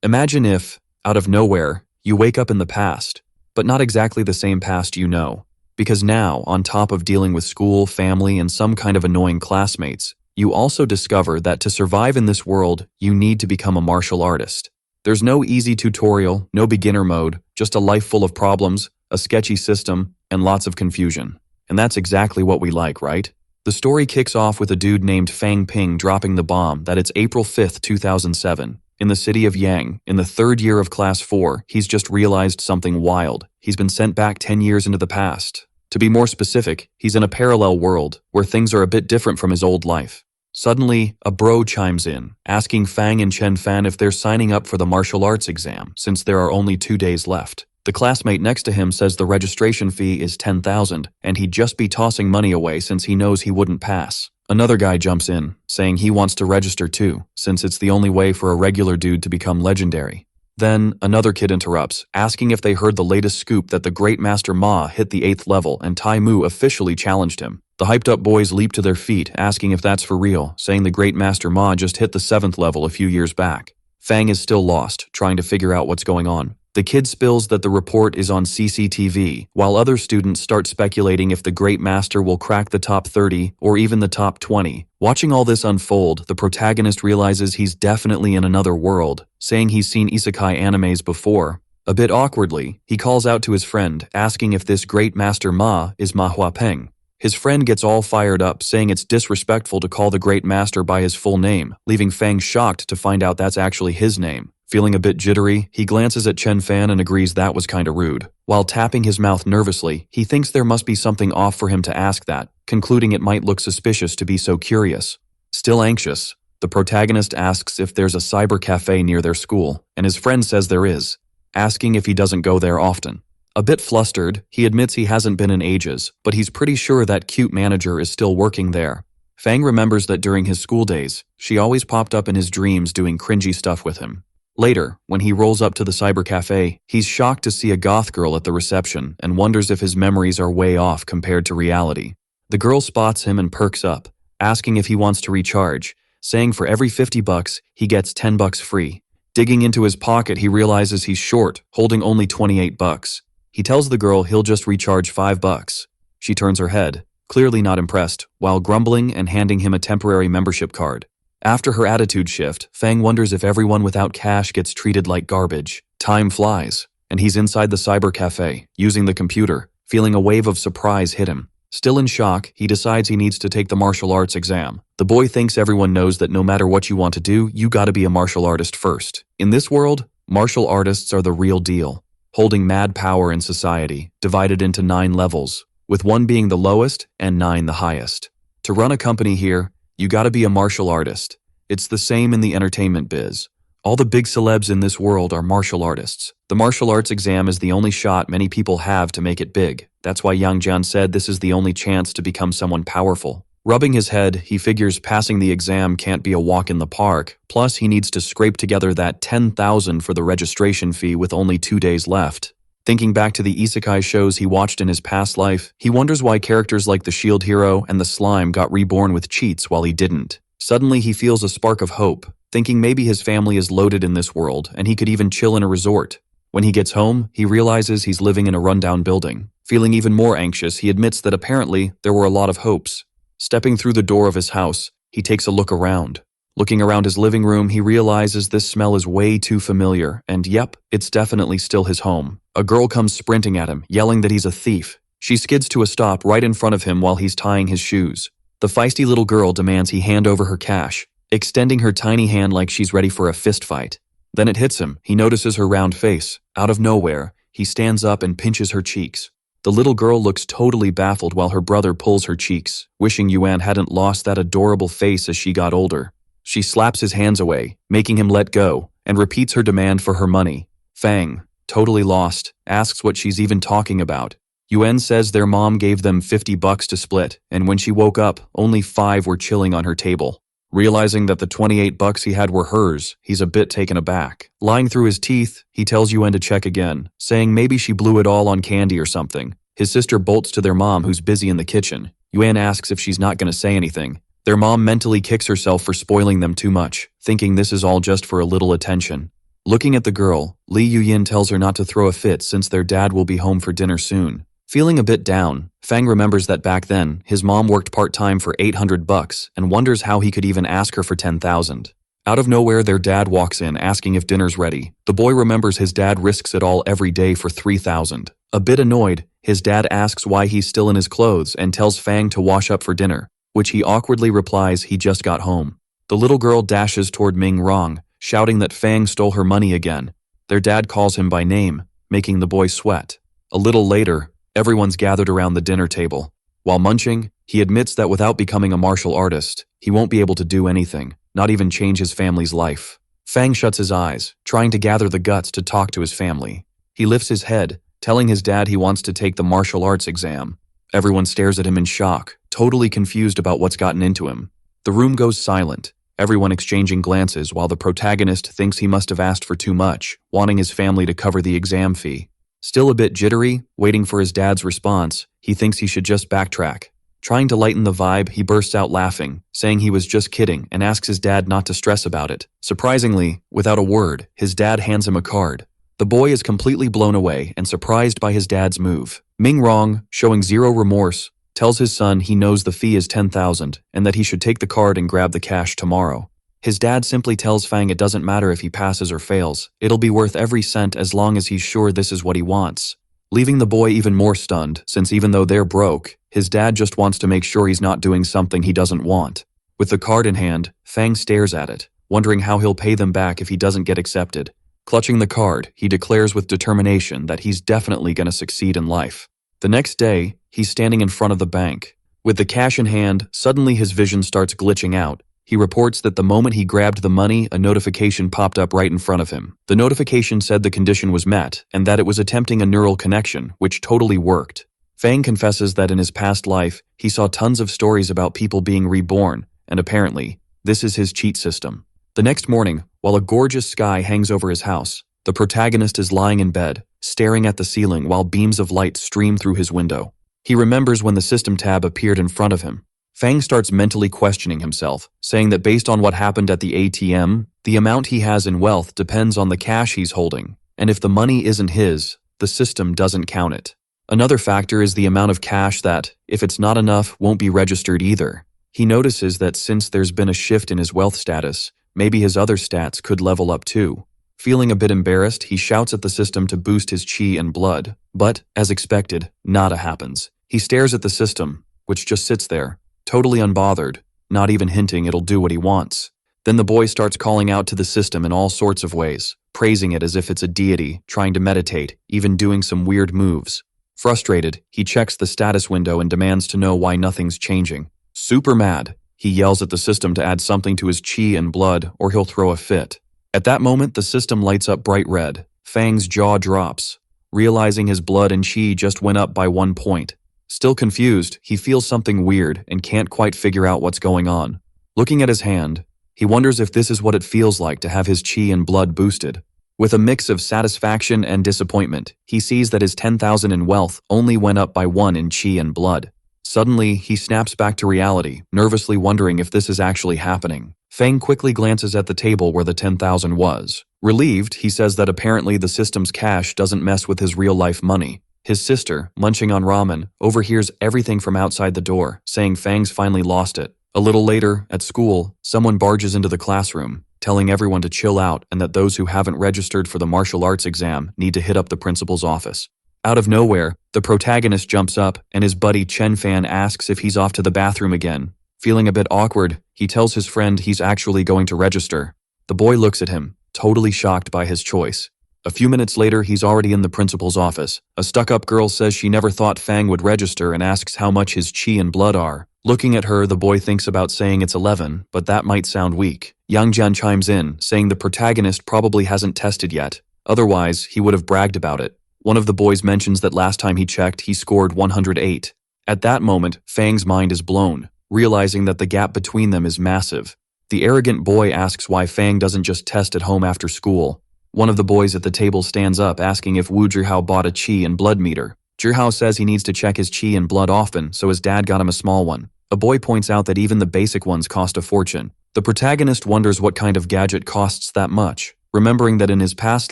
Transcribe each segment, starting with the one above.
Imagine if, out of nowhere, you wake up in the past, but not exactly the same past you know. Because now, on top of dealing with school, family, and some kind of annoying classmates, you also discover that to survive in this world, you need to become a martial artist. There's no easy tutorial, no beginner mode, just a life full of problems, a sketchy system, and lots of confusion. And that's exactly what we like, right? The story kicks off with a dude named Fang Ping dropping the bomb that it's April 5th, 2007. In the city of Yang, in the third year of Class 4, he's just realized something wild. He's been sent back 10 years into the past. To be more specific, he's in a parallel world where things are a bit different from his old life. Suddenly, a bro chimes in, asking Fang and Chen Fan if they're signing up for the martial arts exam, since there are only 2 days left. The classmate next to him says the registration fee is 10,000, and he'd just be tossing money away since he knows he wouldn't pass. Another guy jumps in, saying he wants to register too, since it's the only way for a regular dude to become legendary. Then, another kid interrupts, asking if they heard the latest scoop that the Great Master Ma hit the 8th level and Tai Mu officially challenged him. The hyped-up boys leap to their feet, asking if that's for real, saying the Great Master Ma just hit the 7th level a few years back. Fang is still lost, trying to figure out what's going on. The kid spills that the report is on CCTV, while other students start speculating if the Great Master will crack the top 30 or even the top 20. Watching all this unfold, the protagonist realizes he's definitely in another world, saying he's seen isekai animes before. A bit awkwardly, he calls out to his friend, asking if this Great Master Ma is Manhwa Peng. His friend gets all fired up, saying it's disrespectful to call the Great Master by his full name, leaving Fang shocked to find out that's actually his name. Feeling a bit jittery, he glances at Chen Fan and agrees that was kinda rude. While tapping his mouth nervously, he thinks there must be something off for him to ask that, concluding it might look suspicious to be so curious. Still anxious, the protagonist asks if there's a cyber cafe near their school, and his friend says there is, asking if he doesn't go there often. A bit flustered, he admits he hasn't been in ages, but he's pretty sure that cute manager is still working there. Fang remembers that during his school days, she always popped up in his dreams doing cringy stuff with him. Later, when he rolls up to the cyber cafe, he's shocked to see a goth girl at the reception and wonders if his memories are way off compared to reality. The girl spots him and perks up, asking if he wants to recharge, saying for every $50, he gets $10 free. Digging into his pocket, he realizes he's short, holding only $28. He tells the girl he'll just recharge $5. She turns her head, clearly not impressed, while grumbling and handing him a temporary membership card. After her attitude shift, Fang wonders if everyone without cash gets treated like garbage. Time flies, and he's inside the cyber cafe, using the computer, feeling a wave of surprise hit him. Still in shock, he decides he needs to take the martial arts exam. The boy thinks everyone knows that no matter what you want to do, you gotta be a martial artist first. In this world, martial artists are the real deal, holding mad power in society, divided into 9 levels, with 1 being the lowest and 9 the highest. To run a company here, you gotta be a martial artist. It's the same in the entertainment biz. All the big celebs in this world are martial artists. The martial arts exam is the only shot many people have to make it big. That's why Yang Jian said this is the only chance to become someone powerful. Rubbing his head, he figures passing the exam can't be a walk in the park, plus he needs to scrape together that 10,000 for the registration fee with only 2 days left. Thinking back to the isekai shows he watched in his past life, he wonders why characters like the shield hero and the slime got reborn with cheats while he didn't. Suddenly he feels a spark of hope, thinking maybe his family is loaded in this world and he could even chill in a resort. When he gets home, he realizes he's living in a rundown building. Feeling even more anxious, he admits that apparently there were a lot of hopes. Stepping through the door of his house, he takes a look around. Looking around his living room, he realizes this smell is way too familiar, and yep, it's definitely still his home. A girl comes sprinting at him, yelling that he's a thief. She skids to a stop right in front of him while he's tying his shoes. The feisty little girl demands he hand over her cash, extending her tiny hand like she's ready for a fist fight. Then it hits him. He notices her round face. Out of nowhere, he stands up and pinches her cheeks. The little girl looks totally baffled while her brother pulls her cheeks, wishing Yuan hadn't lost that adorable face as she got older. She slaps his hands away, making him let go, and repeats her demand for her money. Fang, totally lost, asks what she's even talking about. Yuan says their mom gave them $50 to split, and when she woke up, only 5 were chilling on her table. Realizing that the $28 he had were hers, he's a bit taken aback. Lying through his teeth, he tells Yuan to check again, saying maybe she blew it all on candy or something. His sister bolts to their mom who's busy in the kitchen. Yuan asks if she's not going to say anything. Their mom mentally kicks herself for spoiling them too much, thinking this is all just for a little attention. Looking at the girl, Li Yuyin tells her not to throw a fit since their dad will be home for dinner soon. Feeling a bit down, Fang remembers that back then, his mom worked part-time for $800 and wonders how he could even ask her for 10,000. Out of nowhere, their dad walks in asking if dinner's ready. The boy remembers his dad risks it all every day for 3,000. A bit annoyed, his dad asks why he's still in his clothes and tells Fang to wash up for dinner, which he awkwardly replies he just got home. The little girl dashes toward Ming Rong, shouting that Fang stole her money again. Their dad calls him by name, making the boy sweat. A little later, everyone's gathered around the dinner table. While munching, he admits that without becoming a martial artist, he won't be able to do anything, not even change his family's life. Fang shuts his eyes, trying to gather the guts to talk to his family. He lifts his head, telling his dad he wants to take the martial arts exam. Everyone stares at him in shock, totally confused about what's gotten into him. The room goes silent, everyone exchanging glances while the protagonist thinks he must have asked for too much, wanting his family to cover the exam fee. Still a bit jittery, waiting for his dad's response, he thinks he should just backtrack. Trying to lighten the vibe, he bursts out laughing, saying he was just kidding and asks his dad not to stress about it. Surprisingly, without a word, his dad hands him a card. The boy is completely blown away and surprised by his dad's move. Ming Rong, showing zero remorse, tells his son he knows the fee is 10,000 and that he should take the card and grab the cash tomorrow. His dad simply tells Fang it doesn't matter if he passes or fails, it'll be worth every cent as long as he's sure this is what he wants. Leaving the boy even more stunned, since even though they're broke, his dad just wants to make sure he's not doing something he doesn't want. With the card in hand, Fang stares at it, wondering how he'll pay them back if he doesn't get accepted. Clutching the card, he declares with determination that he's definitely going to succeed in life. The next day, he's standing in front of the bank. With the cash in hand, suddenly his vision starts glitching out. He reports that the moment he grabbed the money, a notification popped up right in front of him. The notification said the condition was met, and that it was attempting a neural connection, which totally worked. Fang confesses that in his past life, he saw tons of stories about people being reborn, and apparently, this is his cheat system. The next morning, while a gorgeous sky hangs over his house, the protagonist is lying in bed, staring at the ceiling while beams of light stream through his window. He remembers when the system tab appeared in front of him. Fang starts mentally questioning himself, saying that based on what happened at the ATM, the amount he has in wealth depends on the cash he's holding, and if the money isn't his, the system doesn't count it. Another factor is the amount of cash that, if it's not enough, won't be registered either. He notices that since there's been a shift in his wealth status, maybe his other stats could level up too. Feeling a bit embarrassed, he shouts at the system to boost his chi and blood, but, as expected, nada happens. He stares at the system, which just sits there, totally unbothered, not even hinting it'll do what he wants. Then the boy starts calling out to the system in all sorts of ways, praising it as if it's a deity, trying to meditate, even doing some weird moves. Frustrated, he checks the status window and demands to know why nothing's changing. Super mad, he yells at the system to add something to his chi and blood or he'll throw a fit. At that moment, the system lights up bright red. Fang's jaw drops, realizing his blood and chi just went up by 1 point. Still confused, he feels something weird and can't quite figure out what's going on. Looking at his hand, he wonders if this is what it feels like to have his chi and blood boosted. With a mix of satisfaction and disappointment, he sees that his 10,000 in wealth only went up by 1 in chi and blood. Suddenly, he snaps back to reality, nervously wondering if this is actually happening. Fang quickly glances at the table where the 10,000 was. Relieved, he says that apparently the system's cash doesn't mess with his real-life money. His sister, munching on ramen, overhears everything from outside the door, saying Fang's finally lost it. A little later, at school, someone barges into the classroom, telling everyone to chill out and that those who haven't registered for the martial arts exam need to hit up the principal's office. Out of nowhere, the protagonist jumps up and his buddy Chen Fan asks if he's off to the bathroom again. Feeling a bit awkward, he tells his friend he's actually going to register. The boy looks at him, totally shocked by his choice. A few minutes later, he's already in the principal's office. A stuck-up girl says she never thought Fang would register and asks how much his chi and blood are. Looking at her, the boy thinks about saying it's 11, but that might sound weak. Yang Jian chimes in, saying the protagonist probably hasn't tested yet. Otherwise, he would have bragged about it. One of the boys mentions that last time he checked, he scored 108. At that moment, Fang's mind is blown, realizing that the gap between them is massive. The arrogant boy asks why Fang doesn't just test at home after school. One of the boys at the table stands up asking if Wu Zhihao bought a chi and blood meter. Zhihao says he needs to check his chi and blood often, so his dad got him a small one. A boy points out that even the basic ones cost a fortune. The protagonist wonders what kind of gadget costs that much. remembering that in his past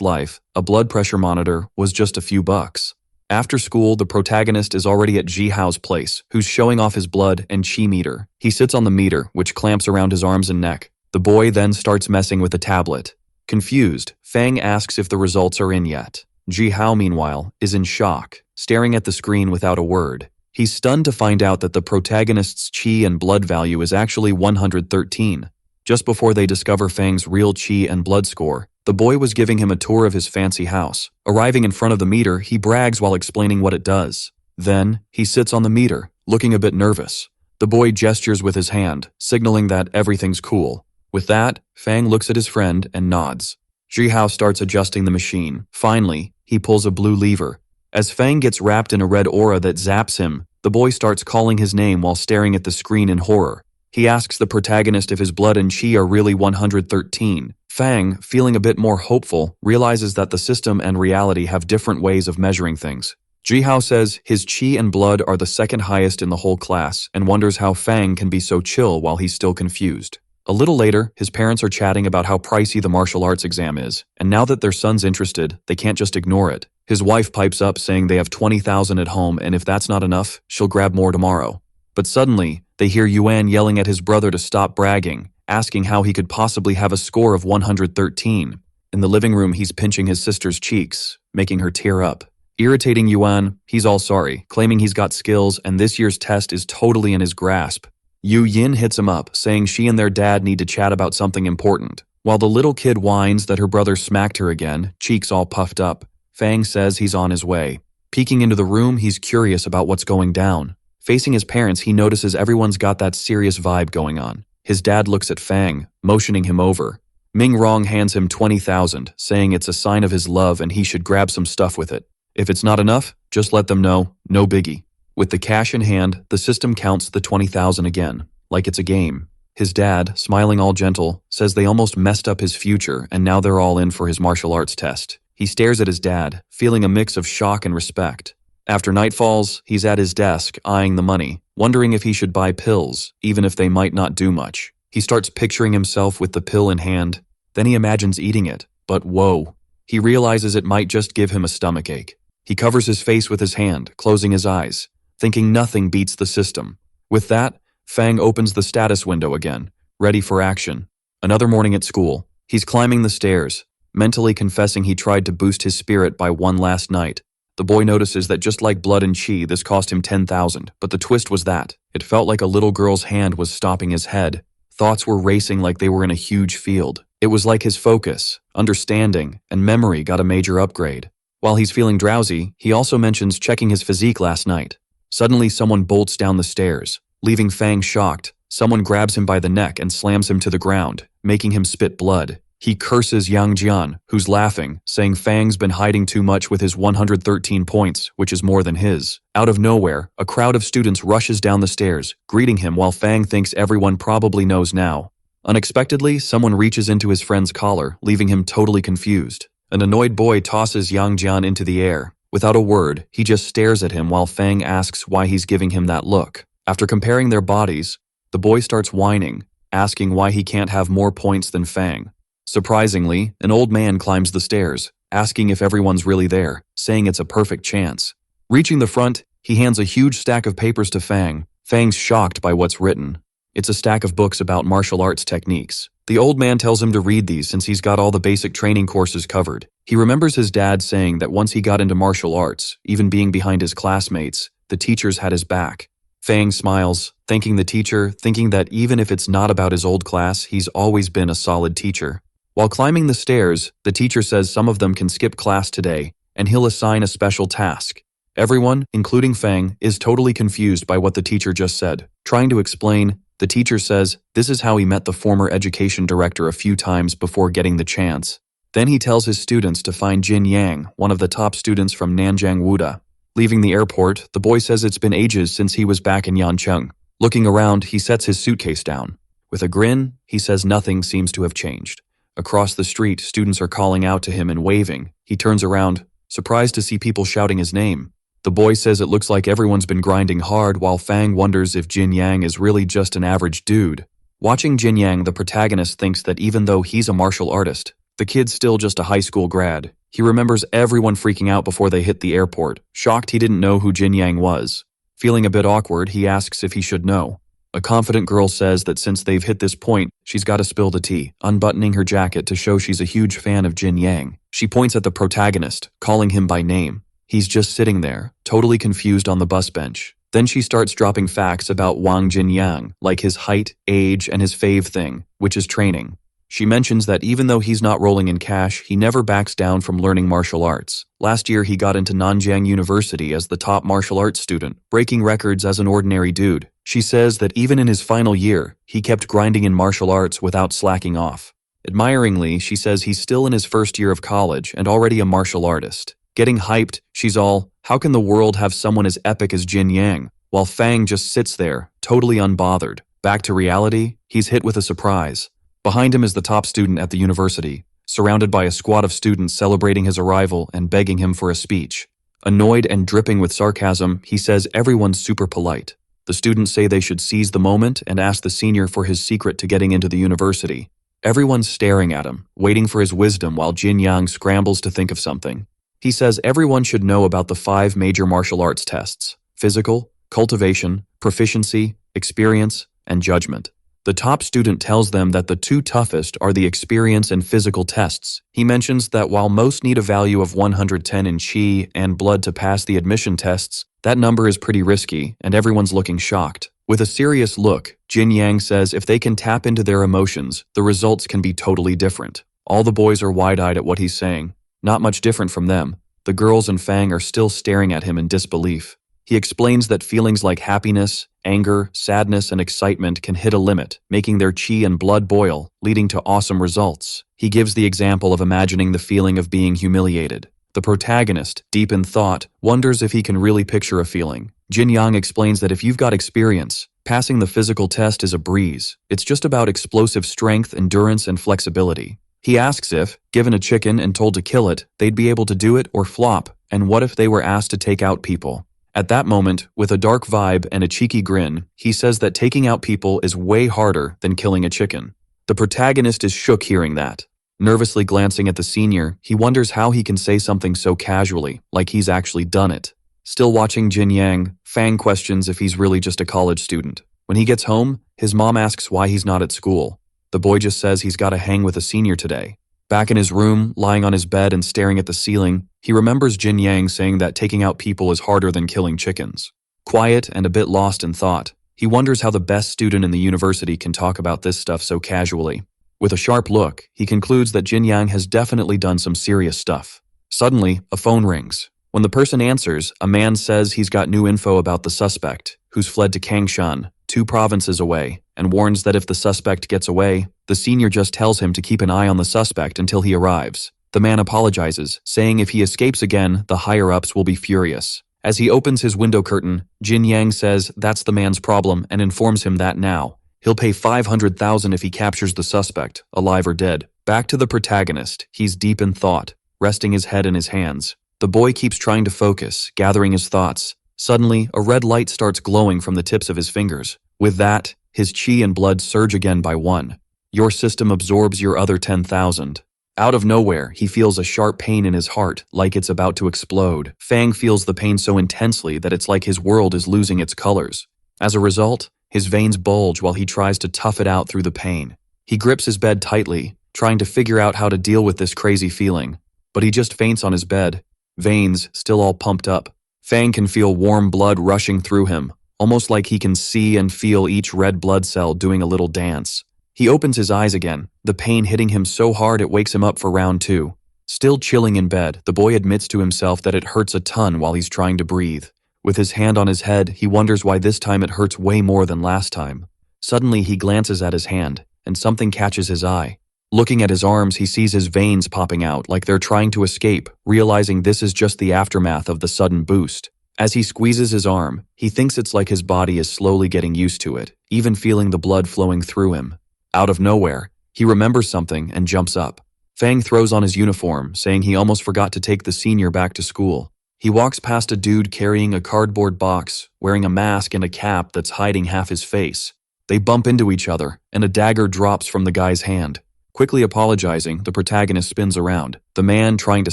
life, a blood pressure monitor was just a few bucks. After school, the protagonist is already at Jihao's place, who's showing off his blood and chi meter. He sits on the meter, which clamps around his arms and neck. The boy then starts messing with the tablet. Confused, Fang asks if the results are in yet. Jihao, meanwhile, is in shock, staring at the screen without a word. He's stunned to find out that the protagonist's chi and blood value is actually 113. Just before they discover Fang's real chi and blood score, the boy was giving him a tour of his fancy house. Arriving in front of the meter, he brags while explaining what it does. Then, he sits on the meter, looking a bit nervous. The boy gestures with his hand, signaling that everything's cool. With that, Fang looks at his friend and nods. Jihao starts adjusting the machine. Finally, he pulls a blue lever. As Fang gets wrapped in a red aura that zaps him, the boy starts calling his name while staring at the screen in horror. He asks the protagonist if his blood and chi are really 113. Fang, feeling a bit more hopeful, realizes that the system and reality have different ways of measuring things. Jihao says his chi and blood are the second highest in the whole class and wonders how Fang can be so chill while he's still confused. A little later, his parents are chatting about how pricey the martial arts exam is, and now that their son's interested, they can't just ignore it. His wife pipes up saying they have 20,000 at home and if that's not enough, she'll grab more tomorrow. But suddenly, they hear Yuan yelling at his brother to stop bragging, asking how he could possibly have a score of 113. In the living room, he's pinching his sister's cheeks, making her tear up. Irritating Yuan, he's all sorry, claiming he's got skills and this year's test is totally in his grasp. Yu Yin hits him up, saying she and their dad need to chat about something important. While the little kid whines that her brother smacked her again, cheeks all puffed up, Fang says he's on his way. Peeking into the room, he's curious about what's going down. Facing his parents, he notices everyone's got that serious vibe going on. His dad looks at Fang, motioning him over. Ming Rong hands him 20,000, saying it's a sign of his love and he should grab some stuff with it. If it's not enough, just let them know, no biggie. With the cash in hand, the system counts the 20,000 again, like it's a game. His dad, smiling all gentle, says they almost messed up his future and now they're all in for his martial arts test. He stares at his dad, feeling a mix of shock and respect. After night falls, he's at his desk, eyeing the money, wondering if he should buy pills, even if they might not do much. He starts picturing himself with the pill in hand, then he imagines eating it, but whoa. He realizes it might just give him a stomachache. He covers his face with his hand, closing his eyes, thinking nothing beats the system. With that, Fang opens the status window again, ready for action. Another morning at school, he's climbing the stairs, mentally confessing he tried to boost his spirit by one last night. The boy notices that just like blood and chi, this cost him 10,000, but the twist was that it felt like a little girl's hand was stopping his head. Thoughts were racing like they were in a huge field. It was like his focus, understanding, and memory got a major upgrade. While he's feeling drowsy, he also mentions checking his physique last night. Suddenly, someone bolts down the stairs. Leaving Fang shocked, someone grabs him by the neck and slams him to the ground, making him spit blood. He curses Yang Jian, who's laughing, saying Fang's been hiding too much with his 113 points, which is more than his. Out of nowhere, a crowd of students rushes down the stairs, greeting him while Fang thinks everyone probably knows now. Unexpectedly, someone reaches into his friend's collar, leaving him totally confused. An annoyed boy tosses Yang Jian into the air. Without a word, he just stares at him while Fang asks why he's giving him that look. After comparing their bodies, the boy starts whining, asking why he can't have more points than Fang. Surprisingly, an old man climbs the stairs, asking if everyone's really there, saying it's a perfect chance. Reaching the front, he hands a huge stack of papers to Fang. Fang's shocked by what's written. It's a stack of books about martial arts techniques. The old man tells him to read these since he's got all the basic training courses covered. He remembers his dad saying that once he got into martial arts, even being behind his classmates, the teachers had his back. Fang smiles, thanking the teacher, thinking that even if it's not about his old class, he's always been a solid teacher. While climbing the stairs, the teacher says some of them can skip class today, and he'll assign a special task. Everyone, including Fang, is totally confused by what the teacher just said. Trying to explain, the teacher says this is how he met the former education director a few times before getting the chance. Then he tells his students to find Jin Yang, one of the top students from Nanjing Wuda. Leaving the airport, the boy says it's been ages since he was back in Yancheng. Looking around, he sets his suitcase down. With a grin, he says nothing seems to have changed. Across the street, students are calling out to him and waving. He turns around, surprised to see people shouting his name. The boy says it looks like everyone's been grinding hard while Fang wonders if Jin Yang is really just an average dude. Watching Jin Yang, the protagonist thinks that even though he's a martial artist, The kid's still just a high school grad. He remembers everyone freaking out before they hit the airport, shocked he didn't know who Jin Yang was. Feeling a bit awkward, he asks if he should know. A confident girl says that since they've hit this point, she's got to spill the tea, unbuttoning her jacket to show she's a huge fan of Jin Yang. She points at the protagonist, calling him by name. He's just sitting there, totally confused on the bus bench. Then she starts dropping facts about Wang Jinyang, like his height, age, and his fave thing, which is training. She mentions that even though he's not rolling in cash, he never backs down from learning martial arts. Last year, he got into Nanjiang University as the top martial arts student, breaking records as an ordinary dude. She says that even in his final year, he kept grinding in martial arts without slacking off. Admiringly, she says he's still in his first year of college and already a martial artist. Getting hyped, she's all, how can the world have someone as epic as Jin Yang? While Fang just sits there, totally unbothered. Back to reality, he's hit with a surprise. Behind him is the top student at the university, surrounded by a squad of students celebrating his arrival and begging him for a speech. Annoyed and dripping with sarcasm, he says everyone's super polite. The students say they should seize the moment and ask the senior for his secret to getting into the university. Everyone's staring at him, waiting for his wisdom while Jin Yang scrambles to think of something. He says everyone should know about the 5 major martial arts tests: physical, cultivation, proficiency, experience, and judgment. The top student tells them that the 2 toughest are the experience and physical tests. He mentions that while most need a value of 110 in chi and blood to pass the admission tests, that number is pretty risky, and everyone's looking shocked. With a serious look, Jin Yang says if they can tap into their emotions, the results can be totally different. All the boys are wide-eyed at what he's saying. Not much different from them. The girls and Fang are still staring at him in disbelief. He explains that feelings like happiness, anger, sadness, and excitement can hit a limit, making their chi and blood boil, leading to awesome results. He gives the example of imagining the feeling of being humiliated. The protagonist, deep in thought, wonders if he can really picture a feeling. Jin Yang explains that if you've got experience, passing the physical test is a breeze. It's just about explosive strength, endurance, and flexibility. He asks if, given a chicken and told to kill it, they'd be able to do it or flop, and what if they were asked to take out people? At that moment, with a dark vibe and a cheeky grin, he says that taking out people is way harder than killing a chicken. The protagonist is shook hearing that. Nervously glancing at the senior, he wonders how he can say something so casually, like he's actually done it. Still watching Jin Yang, Fang questions if he's really just a college student. When he gets home, his mom asks why he's not at school. The boy just says he's got to hang with a senior today. Back in his room, lying on his bed and staring at the ceiling, he remembers Jin Yang saying that taking out people is harder than killing chickens. Quiet and a bit lost in thought, he wonders how the best student in the university can talk about this stuff so casually. With a sharp look, he concludes that Jin Yang has definitely done some serious stuff. Suddenly, a phone rings. When the person answers, a man says he's got new info about the suspect, who's fled to Kangshan, 2 provinces away, and warns that if the suspect gets away, the senior just tells him to keep an eye on the suspect until he arrives. The man apologizes, saying if he escapes again, the higher-ups will be furious. As he opens his window curtain, Jin Yang says that's the man's problem and informs him that now. He'll pay 500,000 if he captures the suspect, alive or dead. Back to the protagonist, he's deep in thought, resting his head in his hands. The boy keeps trying to focus, gathering his thoughts. Suddenly, a red light starts glowing from the tips of his fingers. With that, his chi and blood surge again by 1. Your system absorbs your other 10,000. Out of nowhere, he feels a sharp pain in his heart, like it's about to explode. Fang feels the pain so intensely that it's like his world is losing its colors. As a result, his veins bulge while he tries to tough it out through the pain. He grips his bed tightly, trying to figure out how to deal with this crazy feeling. But he just faints on his bed, veins still all pumped up. Fang can feel warm blood rushing through him, almost like he can see and feel each red blood cell doing a little dance. He opens his eyes again, the pain hitting him so hard it wakes him up for round 2. Still chilling in bed, the boy admits to himself that it hurts a ton while he's trying to breathe. With his hand on his head, he wonders why this time it hurts way more than last time. Suddenly, he glances at his hand, and something catches his eye. Looking at his arms, he sees his veins popping out like they're trying to escape, realizing this is just the aftermath of the sudden boost. As he squeezes his arm, he thinks it's like his body is slowly getting used to it, even feeling the blood flowing through him. Out of nowhere, he remembers something and jumps up. Fang throws on his uniform, saying he almost forgot to take the senior back to school. He walks past a dude carrying a cardboard box, wearing a mask and a cap that's hiding half his face. They bump into each other, and a dagger drops from the guy's hand. Quickly apologizing, the protagonist spins around. The man, trying to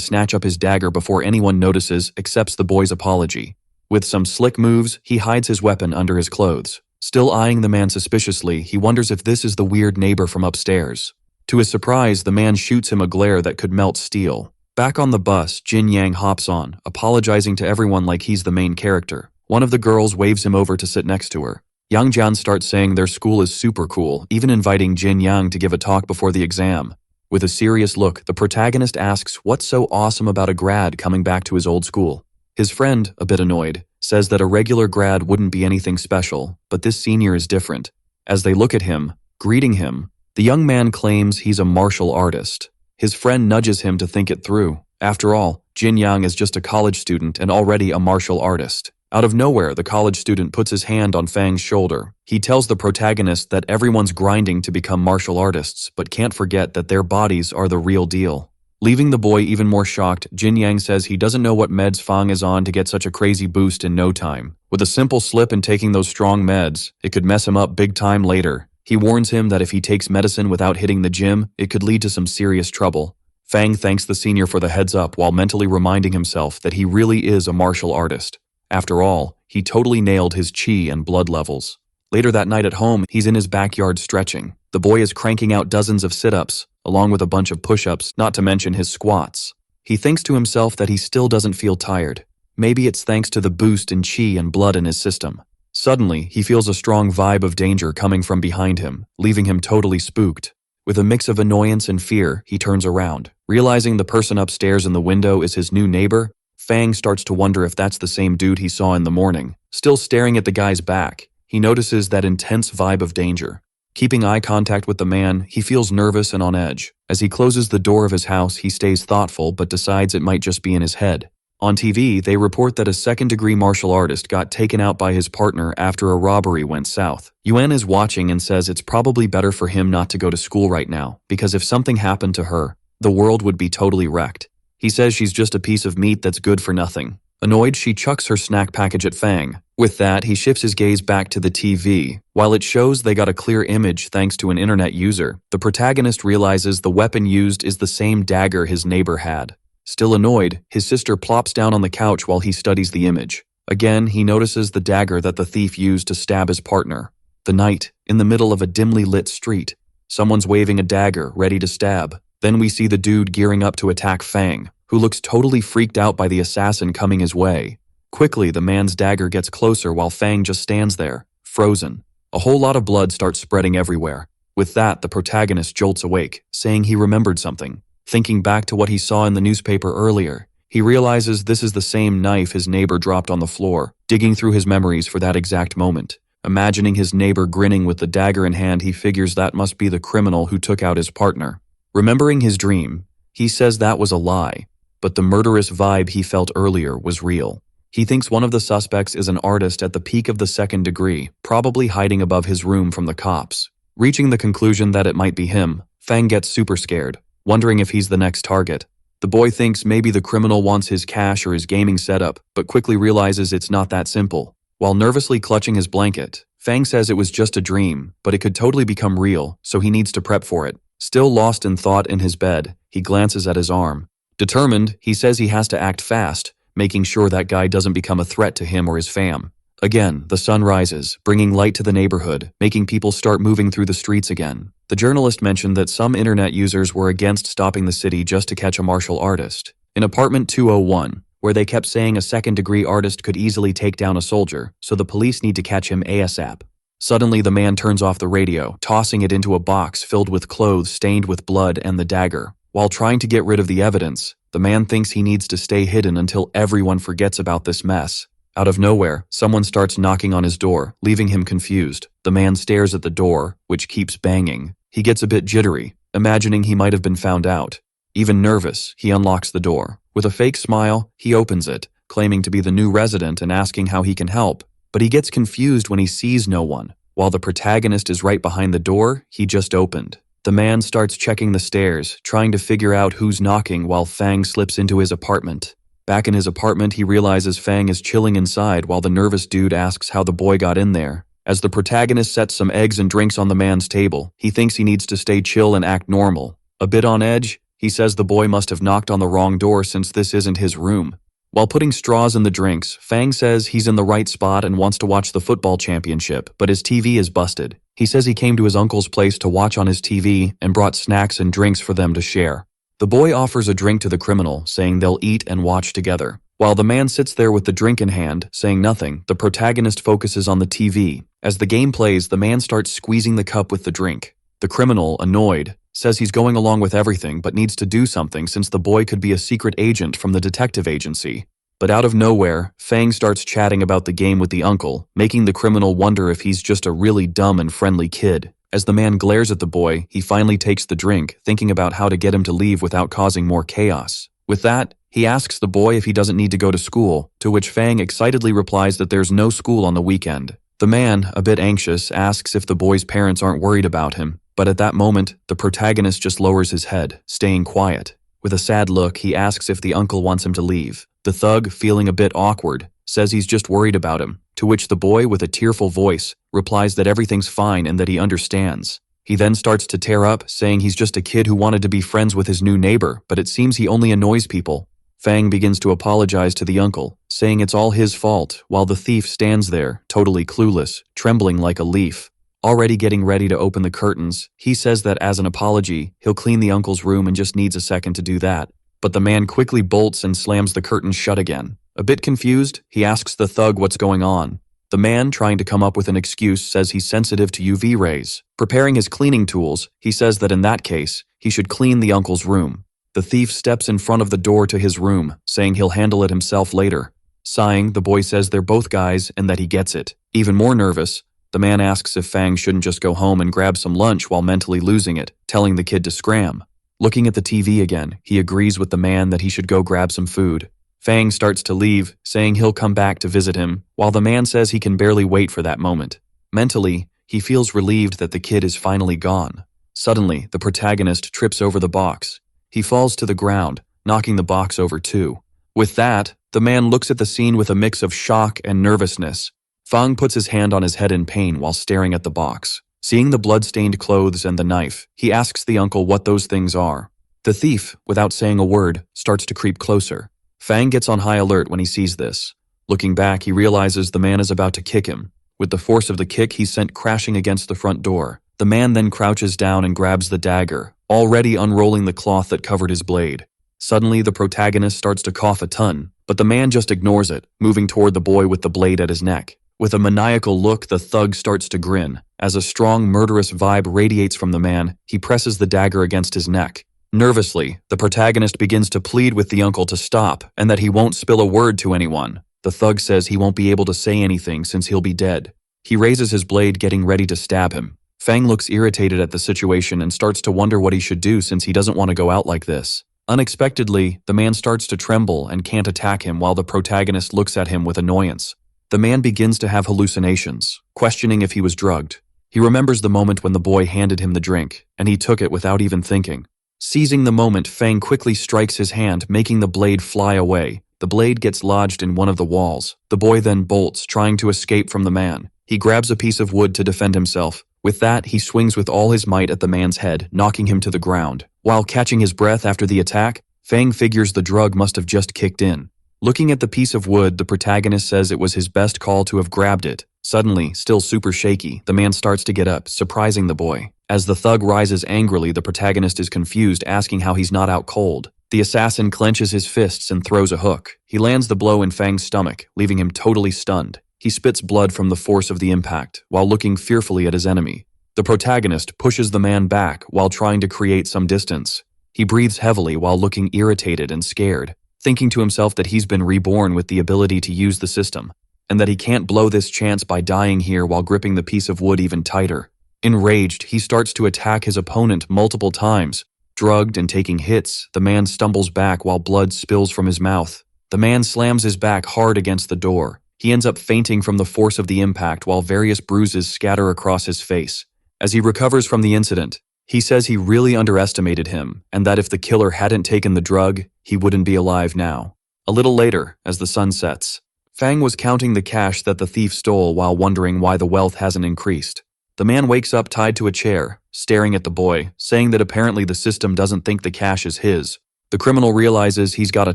snatch up his dagger before anyone notices, accepts the boy's apology. With some slick moves, he hides his weapon under his clothes. Still eyeing the man suspiciously, he wonders if this is the weird neighbor from upstairs. To his surprise, the man shoots him a glare that could melt steel. Back on the bus, Jin Yang hops on, apologizing to everyone like he's the main character. One of the girls waves him over to sit next to her. Yang Jian starts saying their school is super cool, even inviting Jin Yang to give a talk before the exam. With a serious look, the protagonist asks what's so awesome about a grad coming back to his old school. His friend, a bit annoyed, says that a regular grad wouldn't be anything special, but this senior is different. As they look at him, greeting him, the young man claims he's a martial artist. His friend nudges him to think it through. After all, Jin Yang is just a college student and already a martial artist. Out of nowhere, the college student puts his hand on Fang's shoulder. He tells the protagonist that everyone's grinding to become martial artists, but can't forget that their bodies are the real deal. Leaving the boy even more shocked, Jin Yang says he doesn't know what meds Fang is on to get such a crazy boost in no time. With a simple slip in taking those strong meds, it could mess him up big time later. He warns him that if he takes medicine without hitting the gym, it could lead to some serious trouble. Fang thanks the senior for the heads up while mentally reminding himself that he really is a martial artist. After all, he totally nailed his chi and blood levels. Later that night at home, he's in his backyard stretching. The boy is cranking out dozens of sit-ups, along with a bunch of push-ups, not to mention his squats. He thinks to himself that he still doesn't feel tired. Maybe it's thanks to the boost in chi and blood in his system. Suddenly, he feels a strong vibe of danger coming from behind him, leaving him totally spooked. With a mix of annoyance and fear, he turns around. Realizing the person upstairs in the window is his new neighbor, Fang starts to wonder if that's the same dude he saw in the morning. Still staring at the guy's back, he notices that intense vibe of danger. Keeping eye contact with the man, he feels nervous and on edge. As he closes the door of his house, he stays thoughtful but decides it might just be in his head. On TV, they report that a second-degree martial artist got taken out by his partner after a robbery went south. Yuan is watching and says it's probably better for him not to go to school right now, because if something happened to her, the world would be totally wrecked. He says she's just a piece of meat that's good for nothing. Annoyed, she chucks her snack package at Fang. With that, he shifts his gaze back to the TV. While it shows they got a clear image thanks to an internet user, the protagonist realizes the weapon used is the same dagger his neighbor had. Still annoyed, his sister plops down on the couch while he studies the image. Again, he notices the dagger that the thief used to stab his partner. The night, in the middle of a dimly lit street. Someone's waving a dagger, ready to stab. Then we see the dude gearing up to attack Fang, who looks totally freaked out by the assassin coming his way. Quickly, the man's dagger gets closer while Fang just stands there, frozen. A whole lot of blood starts spreading everywhere. With that, the protagonist jolts awake, saying he remembered something. Thinking back to what he saw in the newspaper earlier, he realizes this is the same knife his neighbor dropped on the floor, digging through his memories for that exact moment. Imagining his neighbor grinning with the dagger in hand, he figures that must be the criminal who took out his partner. Remembering his dream, he says that was a lie, but the murderous vibe he felt earlier was real. He thinks one of the suspects is an artist at the peak of the second degree, probably hiding above his room from the cops. Reaching the conclusion that it might be him, Fang gets super scared, wondering if he's the next target. The boy thinks maybe the criminal wants his cash or his gaming setup, but quickly realizes it's not that simple. While nervously clutching his blanket, Fang says it was just a dream, but it could totally become real, so he needs to prep for it. Still lost in thought in his bed, he glances at his arm. Determined, he says he has to act fast, making sure that guy doesn't become a threat to him or his fam. Again, the sun rises, bringing light to the neighborhood, making people start moving through the streets again. The journalist mentioned that some internet users were against stopping the city just to catch a martial artist. In apartment 201, where they kept saying a second-degree artist could easily take down a soldier, so the police need to catch him ASAP. Suddenly, the man turns off the radio, tossing it into a box filled with clothes stained with blood and the dagger. While trying to get rid of the evidence, the man thinks he needs to stay hidden until everyone forgets about this mess. Out of nowhere, someone starts knocking on his door, leaving him confused. The man stares at the door, which keeps banging. He gets a bit jittery, imagining he might have been found out. Even nervous, he unlocks the door. With a fake smile, he opens it, claiming to be the new resident and asking how he can help. But he gets confused when he sees no one. While the protagonist is right behind the door he just opened. The man starts checking the stairs, trying to figure out who's knocking while Fang slips into his apartment. Back in his apartment, he realizes Fang is chilling inside while the nervous dude asks how the boy got in there. As the protagonist sets some eggs and drinks on the man's table, he thinks he needs to stay chill and act normal. A bit on edge, he says the boy must have knocked on the wrong door since this isn't his room. While putting straws in the drinks, Fang says he's in the right spot and wants to watch the football championship, but his TV is busted. He says he came to his uncle's place to watch on his TV and brought snacks and drinks for them to share. The boy offers a drink to the criminal, saying they'll eat and watch together. While the man sits there with the drink in hand, saying nothing, the protagonist focuses on the TV. As the game plays, the man starts squeezing the cup with the drink. The criminal, annoyed, says he's going along with everything but needs to do something since the boy could be a secret agent from the detective agency. But out of nowhere, Fang starts chatting about the game with the uncle, making the criminal wonder if he's just a really dumb and friendly kid. As the man glares at the boy, he finally takes the drink, thinking about how to get him to leave without causing more chaos. With that, he asks the boy if he doesn't need to go to school, to which Fang excitedly replies that there's no school on the weekend. The man, a bit anxious, asks if the boy's parents aren't worried about him, but at that moment, the protagonist just lowers his head, staying quiet. With a sad look, he asks if the uncle wants him to leave. The thug, feeling a bit awkward, says he's just worried about him, to which the boy, with a tearful voice, replies that everything's fine and that he understands. He then starts to tear up, saying he's just a kid who wanted to be friends with his new neighbor, but it seems he only annoys people. Fang begins to apologize to the uncle, saying it's all his fault, while the thief stands there, totally clueless, trembling like a leaf. Already getting ready to open the curtains, he says that as an apology, he'll clean the uncle's room and just needs a second to do that. But the man quickly bolts and slams the curtains shut again. A bit confused, he asks the thug what's going on. The man, trying to come up with an excuse, says he's sensitive to UV rays. Preparing his cleaning tools, he says that in that case, he should clean the uncle's room. The thief steps in front of the door to his room, saying he'll handle it himself later. Sighing, the boy says they're both guys and that he gets it. Even more nervous, the man asks if Fang shouldn't just go home and grab some lunch while mentally losing it, telling the kid to scram. Looking at the TV again, he agrees with the man that he should go grab some food. Fang starts to leave, saying he'll come back to visit him, while the man says he can barely wait for that moment. Mentally, he feels relieved that the kid is finally gone. Suddenly, the protagonist trips over the box. He falls to the ground, knocking the box over too. With that, the man looks at the scene with a mix of shock and nervousness. Fang puts his hand on his head in pain while staring at the box. Seeing the blood-stained clothes and the knife, he asks the uncle what those things are. The thief, without saying a word, starts to creep closer. Fang gets on high alert when he sees this. Looking back, he realizes the man is about to kick him. With the force of the kick, he's sent crashing against the front door. The man then crouches down and grabs the dagger, already unrolling the cloth that covered his blade. Suddenly, the protagonist starts to cough a ton, but the man just ignores it, moving toward the boy with the blade at his neck. With a maniacal look, the thug starts to grin. As a strong, murderous vibe radiates from the man, he presses the dagger against his neck. Nervously, the protagonist begins to plead with the uncle to stop and that he won't spill a word to anyone. The thug says he won't be able to say anything since he'll be dead. He raises his blade, getting ready to stab him. Fang looks irritated at the situation and starts to wonder what he should do since he doesn't want to go out like this. Unexpectedly, the man starts to tremble and can't attack him while the protagonist looks at him with annoyance. The man begins to have hallucinations, questioning if he was drugged. He remembers the moment when the boy handed him the drink, and he took it without even thinking. Seizing the moment, Fang quickly strikes his hand, making the blade fly away. The blade gets lodged in one of the walls. The boy then bolts, trying to escape from the man. He grabs a piece of wood to defend himself. With that, he swings with all his might at the man's head, knocking him to the ground. While catching his breath after the attack, Fang figures the drug must have just kicked in. Looking at the piece of wood, the protagonist says it was his best call to have grabbed it. Suddenly, still super shaky, the man starts to get up, surprising the boy. As the thug rises angrily, the protagonist is confused, asking how he's not out cold. The assassin clenches his fists and throws a hook. He lands the blow in Fang's stomach, leaving him totally stunned. He spits blood from the force of the impact, while looking fearfully at his enemy. The protagonist pushes the man back while trying to create some distance. He breathes heavily while looking irritated and scared, thinking to himself that he's been reborn with the ability to use the system, and that he can't blow this chance by dying here while gripping the piece of wood even tighter. Enraged, he starts to attack his opponent multiple times. Drugged and taking hits, the man stumbles back while blood spills from his mouth. The man slams his back hard against the door. He ends up fainting from the force of the impact while various bruises scatter across his face. As he recovers from the incident, he says he really underestimated him and that if the killer hadn't taken the drug, he wouldn't be alive now. A little later, as the sun sets, Fang was counting the cash that the thief stole while wondering why the wealth hasn't increased. The man wakes up tied to a chair, staring at the boy, saying that apparently the system doesn't think the cash is his. The criminal realizes he's got a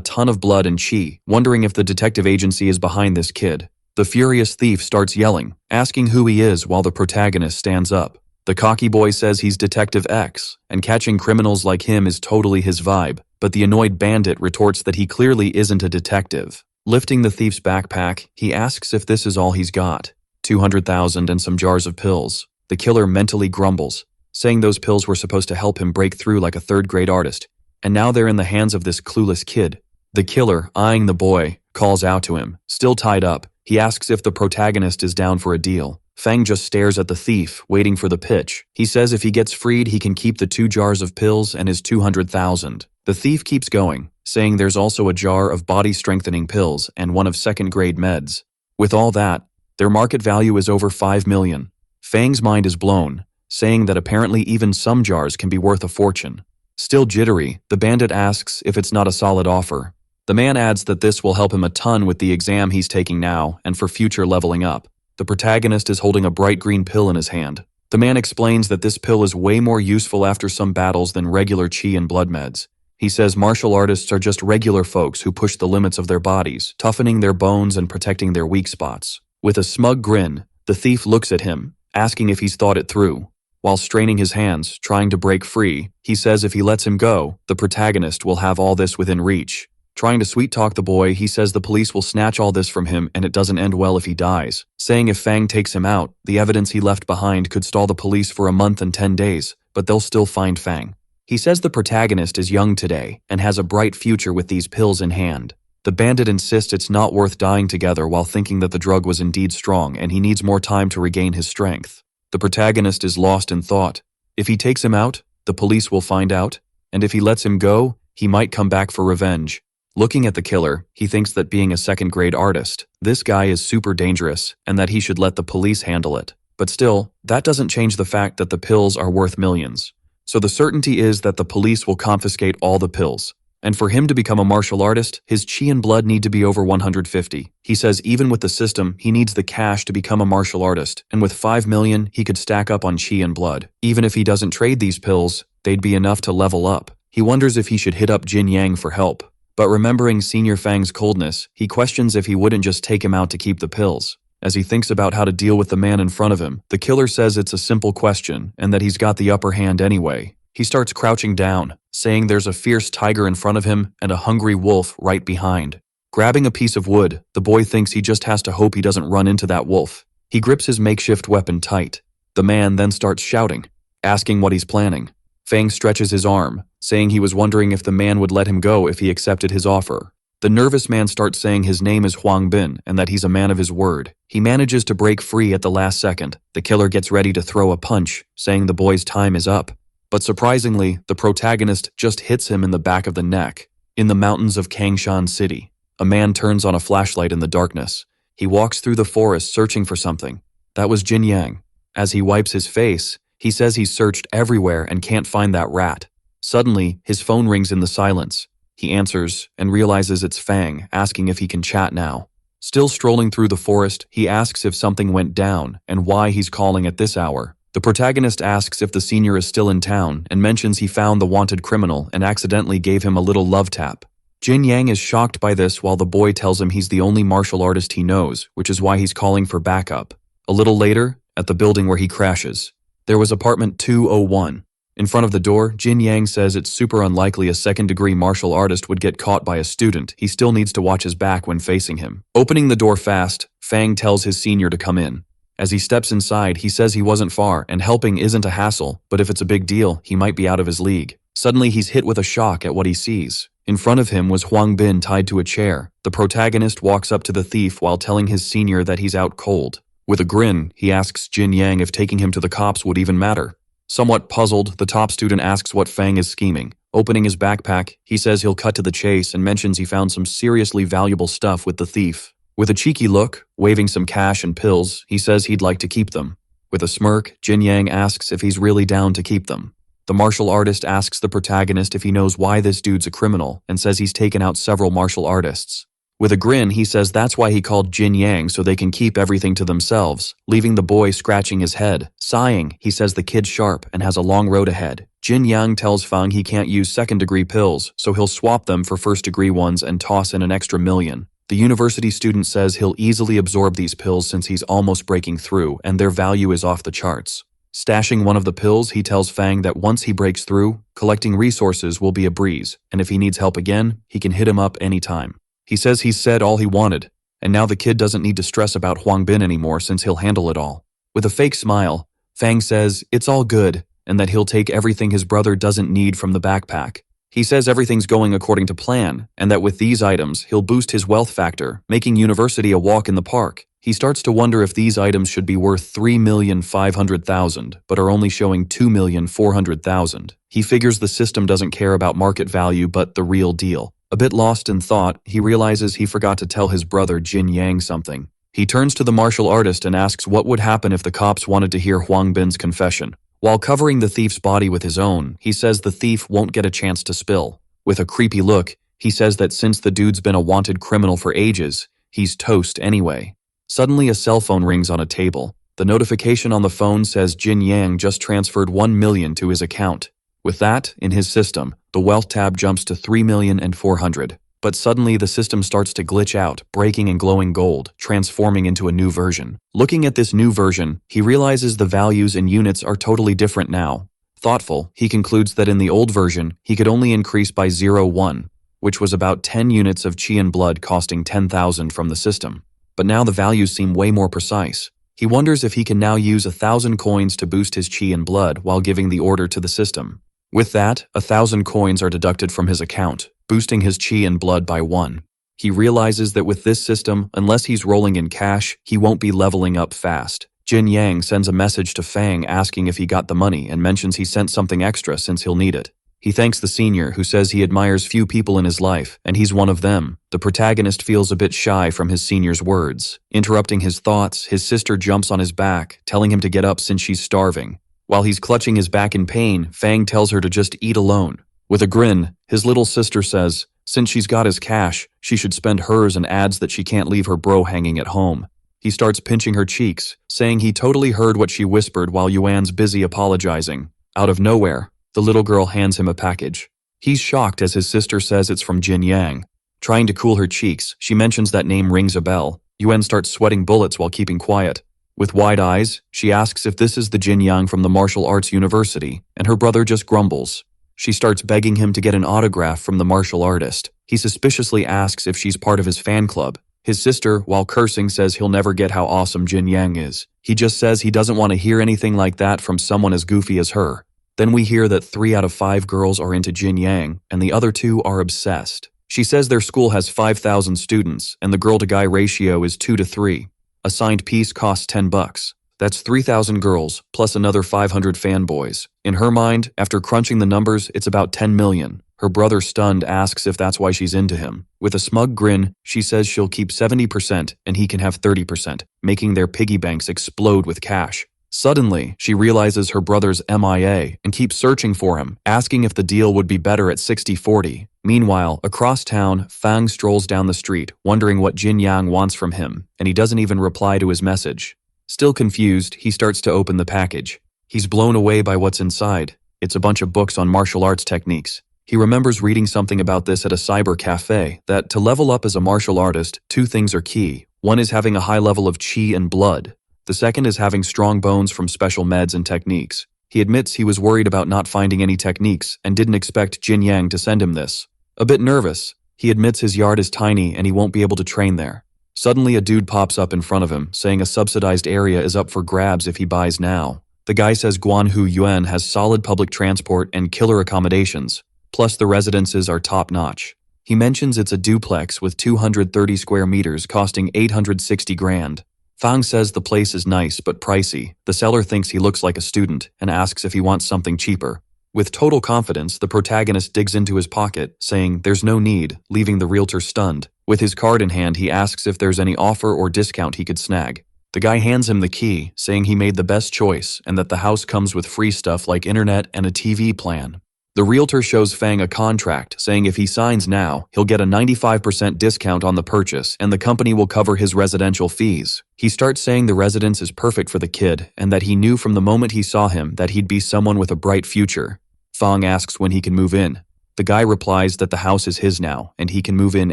ton of blood and chi, wondering if the detective agency is behind this kid. The furious thief starts yelling, asking who he is while the protagonist stands up. The cocky boy says he's Detective X, and catching criminals like him is totally his vibe, but the annoyed bandit retorts that he clearly isn't a detective. Lifting the thief's backpack, he asks if this is all he's got. 200,000 and some jars of pills. The killer mentally grumbles, saying those pills were supposed to help him break through like a third-grade artist, and now they're in the hands of this clueless kid. The killer, eyeing the boy, calls out to him. Still tied up, he asks if the protagonist is down for a deal. Fang just stares at the thief, waiting for the pitch. He says if he gets freed, he can keep the 2 jars of pills and his 200,000. The thief keeps going, saying there's also a jar of body-strengthening pills and one of second-grade meds. With all that, their market value is over 5 million. Fang's mind is blown, saying that apparently even some jars can be worth a fortune. Still jittery, the bandit asks if it's not a solid offer. The man adds that this will help him a ton with the exam he's taking now and for future leveling up. The protagonist is holding a bright green pill in his hand. The man explains that this pill is way more useful after some battles than regular chi and blood meds. He says martial artists are just regular folks who push the limits of their bodies, toughening their bones and protecting their weak spots. With a smug grin, the thief looks at him, asking if he's thought it through. While straining his hands, trying to break free, he says if he lets him go, the protagonist will have all this within reach. Trying to sweet-talk the boy, he says the police will snatch all this from him and it doesn't end well if he dies, saying if Fang takes him out, the evidence he left behind could stall the police for a month and 10 days, but they'll still find Fang. He says the protagonist is young today and has a bright future with these pills in hand. The bandit insists it's not worth dying together while thinking that the drug was indeed strong and he needs more time to regain his strength. The protagonist is lost in thought. If he takes him out, the police will find out, and if he lets him go, he might come back for revenge. Looking at the killer, he thinks that being a second-grade artist, this guy is super dangerous and that he should let the police handle it. But still, that doesn't change the fact that the pills are worth millions. So the certainty is that the police will confiscate all the pills. And for him to become a martial artist, his chi and blood need to be over 150. He says even with the system, he needs the cash to become a martial artist, and with 5 million, he could stack up on chi and blood. Even if he doesn't trade these pills, they'd be enough to level up. He wonders if he should hit up Jin Yang for help. But remembering Senior Fang's coldness, he questions if he wouldn't just take him out to keep the pills. As he thinks about how to deal with the man in front of him, the killer says it's a simple question and that he's got the upper hand anyway. He starts crouching down, saying there's a fierce tiger in front of him and a hungry wolf right behind. Grabbing a piece of wood, the boy thinks he just has to hope he doesn't run into that wolf. He grips his makeshift weapon tight. The man then starts shouting, asking what he's planning. Fang stretches his arm, saying he was wondering if the man would let him go if he accepted his offer. The nervous man starts saying his name is Huang Bin and that he's a man of his word. He manages to break free at the last second. The killer gets ready to throw a punch, saying the boy's time is up. But surprisingly, the protagonist just hits him in the back of the neck. In the mountains of Kangshan City, a man turns on a flashlight in the darkness. He walks through the forest searching for something. That was Jin Yang. As he wipes his face, he says he's searched everywhere and can't find that rat. Suddenly, his phone rings in the silence. He answers and realizes it's Fang, asking if he can chat now. Still strolling through the forest, he asks if something went down and why he's calling at this hour. The protagonist asks if the senior is still in town and mentions he found the wanted criminal and accidentally gave him a little love tap. Jin Yang is shocked by this while the boy tells him he's the only martial artist he knows, which is why he's calling for backup. A little later, at the building where he crashes, there was apartment 201. In front of the door, Jin Yang says it's super unlikely a second-degree martial artist would get caught by a student. He still needs to watch his back when facing him. Opening the door fast, Fang tells his senior to come in. As he steps inside, he says he wasn't far and helping isn't a hassle, but if it's a big deal, he might be out of his league. Suddenly, he's hit with a shock at what he sees. In front of him was Huang Bin tied to a chair. The protagonist walks up to the thief while telling his senior that he's out cold. With a grin, he asks Jin Yang if taking him to the cops would even matter. Somewhat puzzled, the top student asks what Fang is scheming. Opening his backpack, he says he'll cut to the chase and mentions he found some seriously valuable stuff with the thief. With a cheeky look, waving some cash and pills, he says he'd like to keep them. With a smirk, Jin Yang asks if he's really down to keep them. The martial artist asks the protagonist if he knows why this dude's a criminal and says he's taken out several martial artists. With a grin, he says that's why he called Jin Yang so they can keep everything to themselves, leaving the boy scratching his head. Sighing, he says the kid's sharp and has a long road ahead. Jin Yang tells Fang he can't use second-degree pills, so he'll swap them for first-degree ones and toss in an extra $1,000,000. The university student says he'll easily absorb these pills since he's almost breaking through, and their value is off the charts. Stashing one of the pills, he tells Fang that once he breaks through, collecting resources will be a breeze, and if he needs help again, he can hit him up anytime. He says he's said all he wanted, and now the kid doesn't need to stress about Huang Bin anymore since he'll handle it all. With a fake smile, Fang says it's all good, and that he'll take everything his brother doesn't need from the backpack. He says everything's going according to plan, and that with these items, he'll boost his wealth factor, making university a walk in the park. He starts to wonder if these items should be worth $3,500,000, but are only showing $2,400,000. He figures the system doesn't care about market value but the real deal. A bit lost in thought, he realizes he forgot to tell his brother Jin Yang something. He turns to the martial artist and asks what would happen if the cops wanted to hear Huang Bin's confession. While covering the thief's body with his own, he says the thief won't get a chance to spill. With a creepy look, he says that since the dude's been a wanted criminal for ages, he's toast anyway. Suddenly a cell phone rings on a table. The notification on the phone says Jin Yang just transferred $1,000,000 to his account. With that, in his system, the wealth tab jumps to $3,400,000. But suddenly the system starts to glitch out, breaking and glowing gold, transforming into a new version. Looking at this new version, he realizes the values and units are totally different now. Thoughtful, he concludes that in the old version, he could only increase by 0.1, which was about 10 units of chi and blood costing 10,000 from the system. But now the values seem way more precise. He wonders if he can now use 1,000 coins to boost his chi and blood while giving the order to the system. With that, 1,000 coins are deducted from his account, boosting his chi and blood by 1. He realizes that with this system, unless he's rolling in cash, he won't be leveling up fast. Jin Yang sends a message to Fang asking if he got the money and mentions he sent something extra since he'll need it. He thanks the senior, who says he admires few people in his life, and he's one of them. The protagonist feels a bit shy from his senior's words. Interrupting his thoughts, his sister jumps on his back, telling him to get up since she's starving. While he's clutching his back in pain, Fang tells her to just eat alone. With a grin, his little sister says, since she's got his cash, she should spend hers, and adds that she can't leave her bro hanging at home. He starts pinching her cheeks, saying he totally heard what she whispered while Yuan's busy apologizing. Out of nowhere, the little girl hands him a package. He's shocked as his sister says it's from Jin Yang. Trying to cool her cheeks, she mentions that name rings a bell. Yuan starts sweating bullets while keeping quiet. With wide eyes, she asks if this is the Jin Yang from the martial arts university, and her brother just grumbles. She starts begging him to get an autograph from the martial artist. He suspiciously asks if she's part of his fan club. His sister, while cursing, says he'll never get how awesome Jin Yang is. He just says he doesn't want to hear anything like that from someone as goofy as her. Then we hear that 3 out of 5 girls are into Jin Yang, and the other 2 are obsessed. She says their school has 5,000 students, and the girl-to-guy ratio is 2 to 3. A signed piece costs $10. That's 3,000 girls, plus another 500 fanboys. In her mind, after crunching the numbers, it's about 10 million. Her brother, stunned, asks if that's why she's into him. With a smug grin, she says she'll keep 70% and he can have 30%, making their piggy banks explode with cash. Suddenly, she realizes her brother's MIA and keeps searching for him, asking if the deal would be better at 60-40. Meanwhile, across town, Fang strolls down the street, wondering what Jin Yang wants from him, and he doesn't even reply to his message. Still confused, he starts to open the package. He's blown away by what's inside. It's a bunch of books on martial arts techniques. He remembers reading something about this at a cyber cafe, that to level up as a martial artist, 2 things are key. One is having a high level of chi and blood. The second is having strong bones from special meds and techniques. He admits he was worried about not finding any techniques and didn't expect Jin Yang to send him this. A bit nervous, he admits his yard is tiny and he won't be able to train there. Suddenly a dude pops up in front of him, saying a subsidized area is up for grabs if he buys now. The guy says Guanhu Yuan has solid public transport and killer accommodations, plus the residences are top-notch. He mentions it's a duplex with 230 square meters costing 860 grand. Fang says the place is nice but pricey. The seller thinks he looks like a student and asks if he wants something cheaper. With total confidence, the protagonist digs into his pocket, saying there's no need, leaving the realtor stunned. With his card in hand, he asks if there's any offer or discount he could snag. The guy hands him the key, saying he made the best choice and that the house comes with free stuff like internet and a TV plan. The realtor shows Fang a contract saying if he signs now, he'll get a 95% discount on the purchase and the company will cover his residential fees. He starts saying the residence is perfect for the kid and that he knew from the moment he saw him that he'd be someone with a bright future. Fang asks when he can move in. The guy replies that the house is his now and he can move in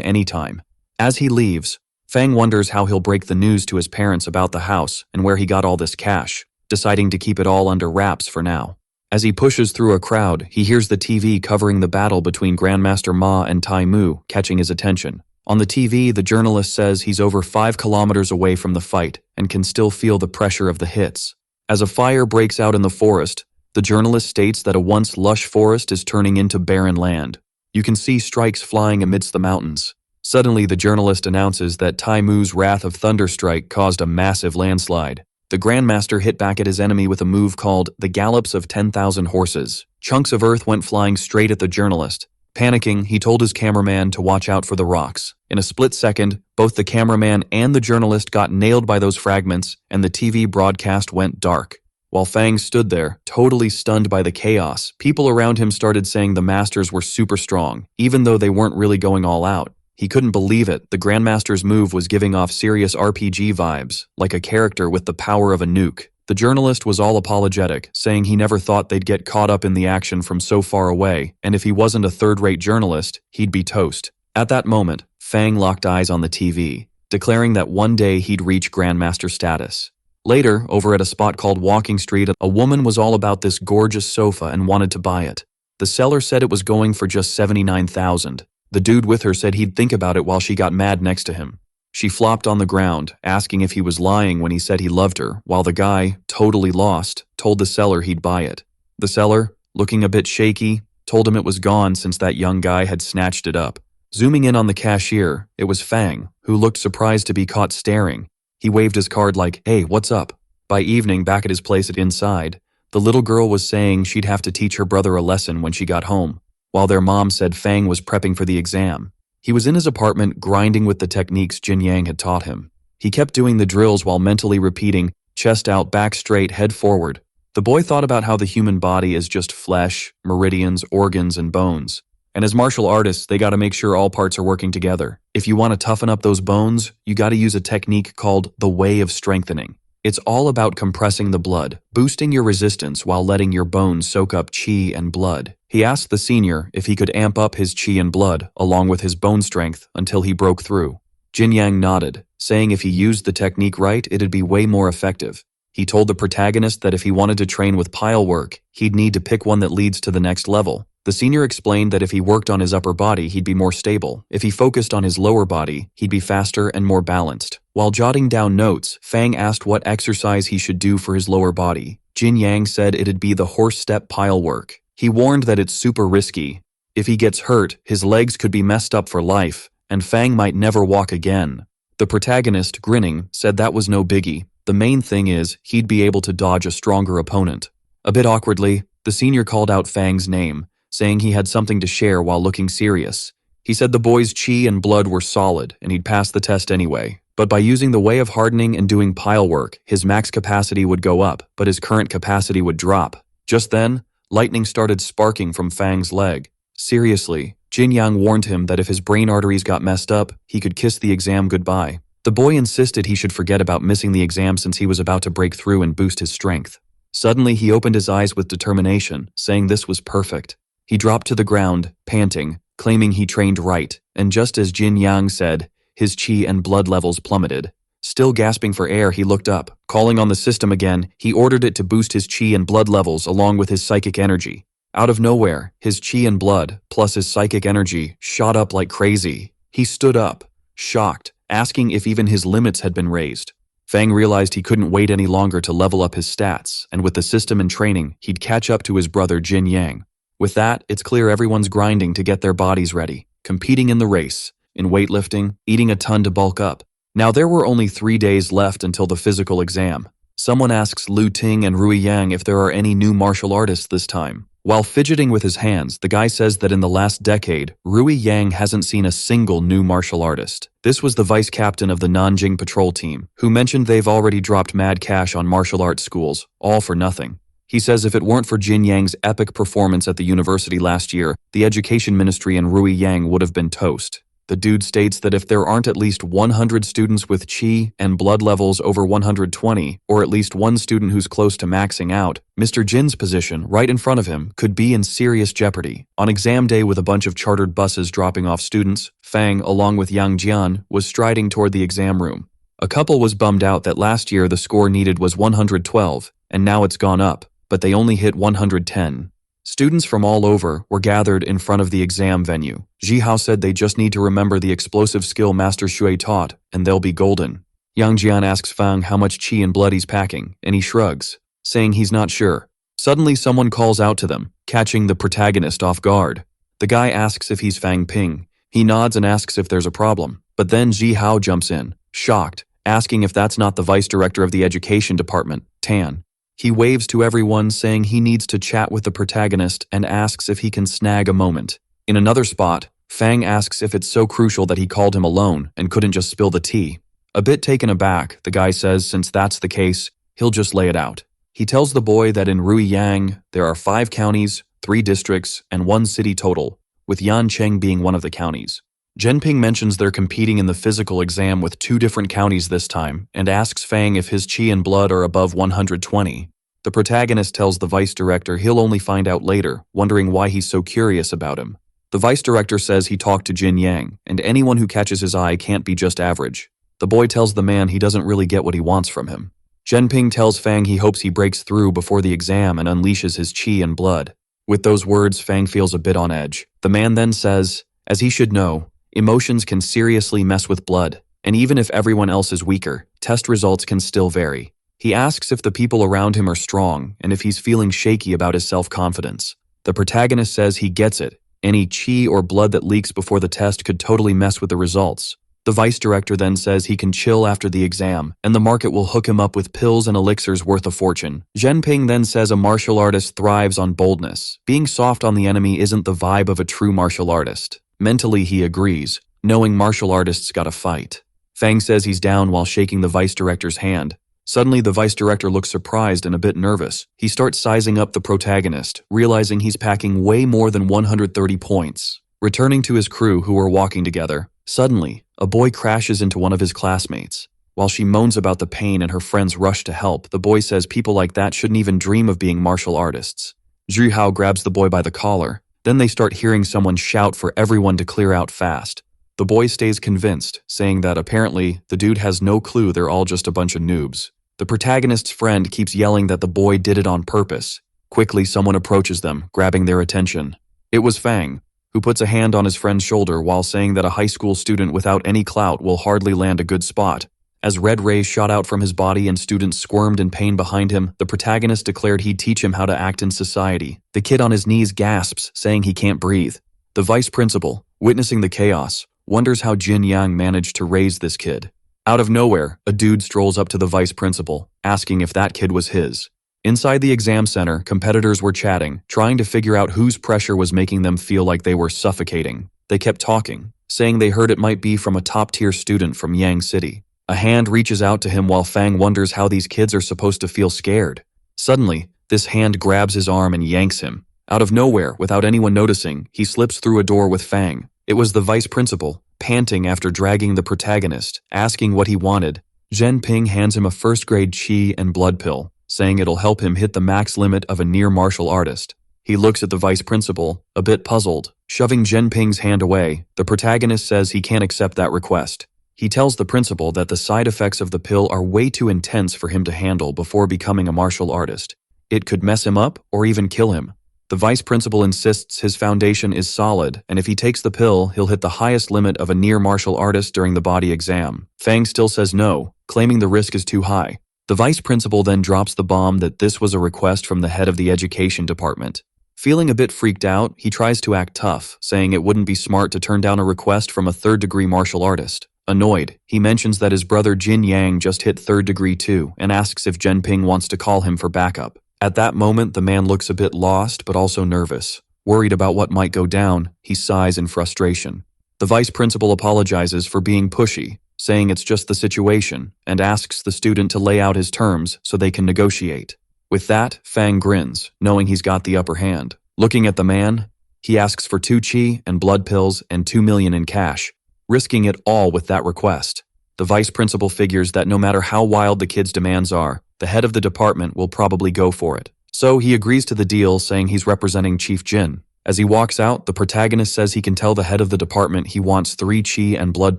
anytime. As he leaves, Fang wonders how he'll break the news to his parents about the house and where he got all this cash, deciding to keep it all under wraps for now. As he pushes through a crowd, he hears the TV covering the battle between Grandmaster Ma and Tai Mu, catching his attention. On the TV, the journalist says he's over 5 kilometers away from the fight and can still feel the pressure of the hits. As a fire breaks out in the forest, the journalist states that a once lush forest is turning into barren land. You can see strikes flying amidst the mountains. Suddenly, the journalist announces that Tai Mu's Wrath of Thunderstrike caused a massive landslide. The Grandmaster hit back at his enemy with a move called the Gallops of 10,000 Horses. Chunks of earth went flying straight at the journalist. Panicking, he told his cameraman to watch out for the rocks. In a split second, both the cameraman and the journalist got nailed by those fragments, and the TV broadcast went dark. While Fang stood there, totally stunned by the chaos, people around him started saying the masters were super strong, even though they weren't really going all out. He couldn't believe it. The Grandmaster's move was giving off serious RPG vibes, like a character with the power of a nuke. The journalist was all apologetic, saying he never thought they'd get caught up in the action from so far away, and if he wasn't a third-rate journalist, he'd be toast. At that moment, Fang locked eyes on the TV, declaring that one day he'd reach Grandmaster status. Later, over at a spot called Walking Street, a woman was all about this gorgeous sofa and wanted to buy it. The seller said it was going for just $79,000. The dude with her said he'd think about it while she got mad next to him. She flopped on the ground, asking if he was lying when he said he loved her, while the guy, totally lost, told the seller he'd buy it. The seller, looking a bit shaky, told him it was gone since that young guy had snatched it up. Zooming in on the cashier, it was Fang, who looked surprised to be caught staring. He waved his card like, "Hey, what's up?" By evening, back at his place at Inside, the little girl was saying she'd have to teach her brother a lesson when she got home, while their mom said Fang was prepping for the exam. He was in his apartment grinding with the techniques Jin Yang had taught him. He kept doing the drills while mentally repeating, chest out, back straight, head forward. The boy thought about how the human body is just flesh, meridians, organs, and bones. And as martial artists, they gotta make sure all parts are working together. If you want to toughen up those bones, you gotta use a technique called the way of strengthening. It's all about compressing the blood, boosting your resistance while letting your bones soak up chi and blood. He asked the senior if he could amp up his chi and blood, along with his bone strength, until he broke through. Jin Yang nodded, saying if he used the technique right, it'd be way more effective. He told the protagonist that if he wanted to train with pile work, he'd need to pick one that leads to the next level. The senior explained that if he worked on his upper body, he'd be more stable. If he focused on his lower body, he'd be faster and more balanced. While jotting down notes, Fang asked what exercise he should do for his lower body. Jin Yang said it'd be the horse step pile work. He warned that it's super risky. If he gets hurt, his legs could be messed up for life, and Fang might never walk again. The protagonist, grinning, said that was no biggie. The main thing is, he'd be able to dodge a stronger opponent. A bit awkwardly, the senior called out Fang's name, saying he had something to share while looking serious. He said the boy's chi and blood were solid, and he'd pass the test anyway. But by using the way of hardening and doing pile work, his max capacity would go up, but his current capacity would drop. Just then, lightning started sparking from Fang's leg. Seriously, Jin Yang warned him that if his brain arteries got messed up, he could kiss the exam goodbye. The boy insisted he should forget about missing the exam since he was about to break through and boost his strength. Suddenly, he opened his eyes with determination, saying this was perfect. He dropped to the ground, panting, claiming he trained right, and just as Jin Yang said, his chi and blood levels plummeted. Still gasping for air, he looked up. Calling on the system again, he ordered it to boost his chi and blood levels along with his psychic energy. Out of nowhere, his chi and blood, plus his psychic energy, shot up like crazy. He stood up, shocked, asking if even his limits had been raised. Fang realized he couldn't wait any longer to level up his stats, and with the system and training, he'd catch up to his brother Jin Yang. With that, it's clear everyone's grinding to get their bodies ready, competing in the race, in weightlifting, eating a ton to bulk up. Now there were only 3 days left until the physical exam. Someone asks Lu Ting and Rui Yang if there are any new martial artists this time. While fidgeting with his hands, the guy says that in the last decade, Rui Yang hasn't seen a single new martial artist. This was the vice captain of the Nanjing patrol team, who mentioned they've already dropped mad cash on martial arts schools, all for nothing. He says if it weren't for Jin Yang's epic performance at the university last year, the education ministry and Rui Yang would have been toast. The dude states that if there aren't at least 100 students with chi and blood levels over 120, or at least one student who's close to maxing out, Mr. Jin's position, right in front of him, could be in serious jeopardy. On exam day with a bunch of chartered buses dropping off students, Fang, along with Yang Jian, was striding toward the exam room. A couple was bummed out that last year the score needed was 112, and now it's gone up, but they only hit 110. Students from all over were gathered in front of the exam venue. Jihao said they just need to remember the explosive skill Master Shui taught, and they'll be golden. Yang Jian asks Fang how much chi and blood he's packing, and he shrugs, saying he's not sure. Suddenly someone calls out to them, catching the protagonist off guard. The guy asks if he's Fang Ping. He nods and asks if there's a problem, but then Jihao jumps in, shocked, asking if that's not the vice director of the education department, Tan. He waves to everyone saying he needs to chat with the protagonist and asks if he can snag a moment. In another spot, Fang asks if it's so crucial that he called him alone and couldn't just spill the tea. A bit taken aback, the guy says since that's the case, he'll just lay it out. He tells the boy that in Rui Yang, there are 5 counties, 3 districts, and 1 city total, with Yancheng being one of the counties. Zhenping mentions they're competing in the physical exam with 2 different counties this time and asks Fang if his chi and blood are above 120. The protagonist tells the vice director he'll only find out later, wondering why he's so curious about him. The vice director says he talked to Jin Yang, and anyone who catches his eye can't be just average. The boy tells the man he doesn't really get what he wants from him. Zhenping tells Fang he hopes he breaks through before the exam and unleashes his chi and blood. With those words, Fang feels a bit on edge. The man then says, as he should know, emotions can seriously mess with blood, and even if everyone else is weaker, test results can still vary. He asks if the people around him are strong and if he's feeling shaky about his self-confidence. The protagonist says he gets it. Any chi or blood that leaks before the test could totally mess with the results. The vice director then says he can chill after the exam, and the market will hook him up with pills and elixirs worth a fortune. Zhenping then says a martial artist thrives on boldness. Being soft on the enemy isn't the vibe of a true martial artist. Mentally, he agrees, knowing martial artists gotta fight. Fang says he's down while shaking the vice director's hand. Suddenly, the vice director looks surprised and a bit nervous. He starts sizing up the protagonist, realizing he's packing way more than 130 points. Returning to his crew who are walking together, suddenly, a boy crashes into one of his classmates. While she moans about the pain and her friends rush to help, the boy says people like that shouldn't even dream of being martial artists. Zhu Hao grabs the boy by the collar. Then they start hearing someone shout for everyone to clear out fast. The boy stays convinced, saying that apparently the dude has no clue they're all just a bunch of noobs. The protagonist's friend keeps yelling that the boy did it on purpose. Quickly, someone approaches them, grabbing their attention. It was Fang, who puts a hand on his friend's shoulder while saying that a high school student without any clout will hardly land a good spot. As red rays shot out from his body and students squirmed in pain behind him, the protagonist declared he'd teach him how to act in society. The kid on his knees gasps, saying he can't breathe. The vice principal, witnessing the chaos, wonders how Jin Yang managed to raise this kid. Out of nowhere, a dude strolls up to the vice principal, asking if that kid was his. Inside the exam center, competitors were chatting, trying to figure out whose pressure was making them feel like they were suffocating. They kept talking, saying they heard it might be from a top-tier student from Yang City. A hand reaches out to him while Fang wonders how these kids are supposed to feel scared. Suddenly, this hand grabs his arm and yanks him. Out of nowhere, without anyone noticing, he slips through a door with Fang. It was the vice principal, panting after dragging the protagonist, asking what he wanted. Zhenping hands him a first-grade chi and blood pill, saying it'll help him hit the max limit of a near martial artist. He looks at the vice principal, a bit puzzled. Shoving Zhenping's hand away, the protagonist says he can't accept that request. He tells the principal that the side effects of the pill are way too intense for him to handle before becoming a martial artist. It could mess him up or even kill him. The vice principal insists his foundation is solid, and if he takes the pill, he'll hit the highest limit of a near martial artist during the body exam. Fang still says no, claiming the risk is too high. The vice principal then drops the bomb that this was a request from the head of the education department. Feeling a bit freaked out, he tries to act tough, saying it wouldn't be smart to turn down a request from a third-degree martial artist. Annoyed, he mentions that his brother Jin Yang just hit third degree too and asks if Zhenping wants to call him for backup. At that moment, the man looks a bit lost but also nervous. Worried about what might go down, he sighs in frustration. The vice principal apologizes for being pushy, saying it's just the situation, and asks the student to lay out his terms so they can negotiate. With that, Fang grins, knowing he's got the upper hand. Looking at the man, he asks for 2 chi and blood pills and 2 million in cash, risking it all with that request. The vice principal figures that no matter how wild the kid's demands are, the head of the department will probably go for it. So he agrees to the deal, saying he's representing Chief Jin. As he walks out, the protagonist says he can tell the head of the department he wants 3 chi and blood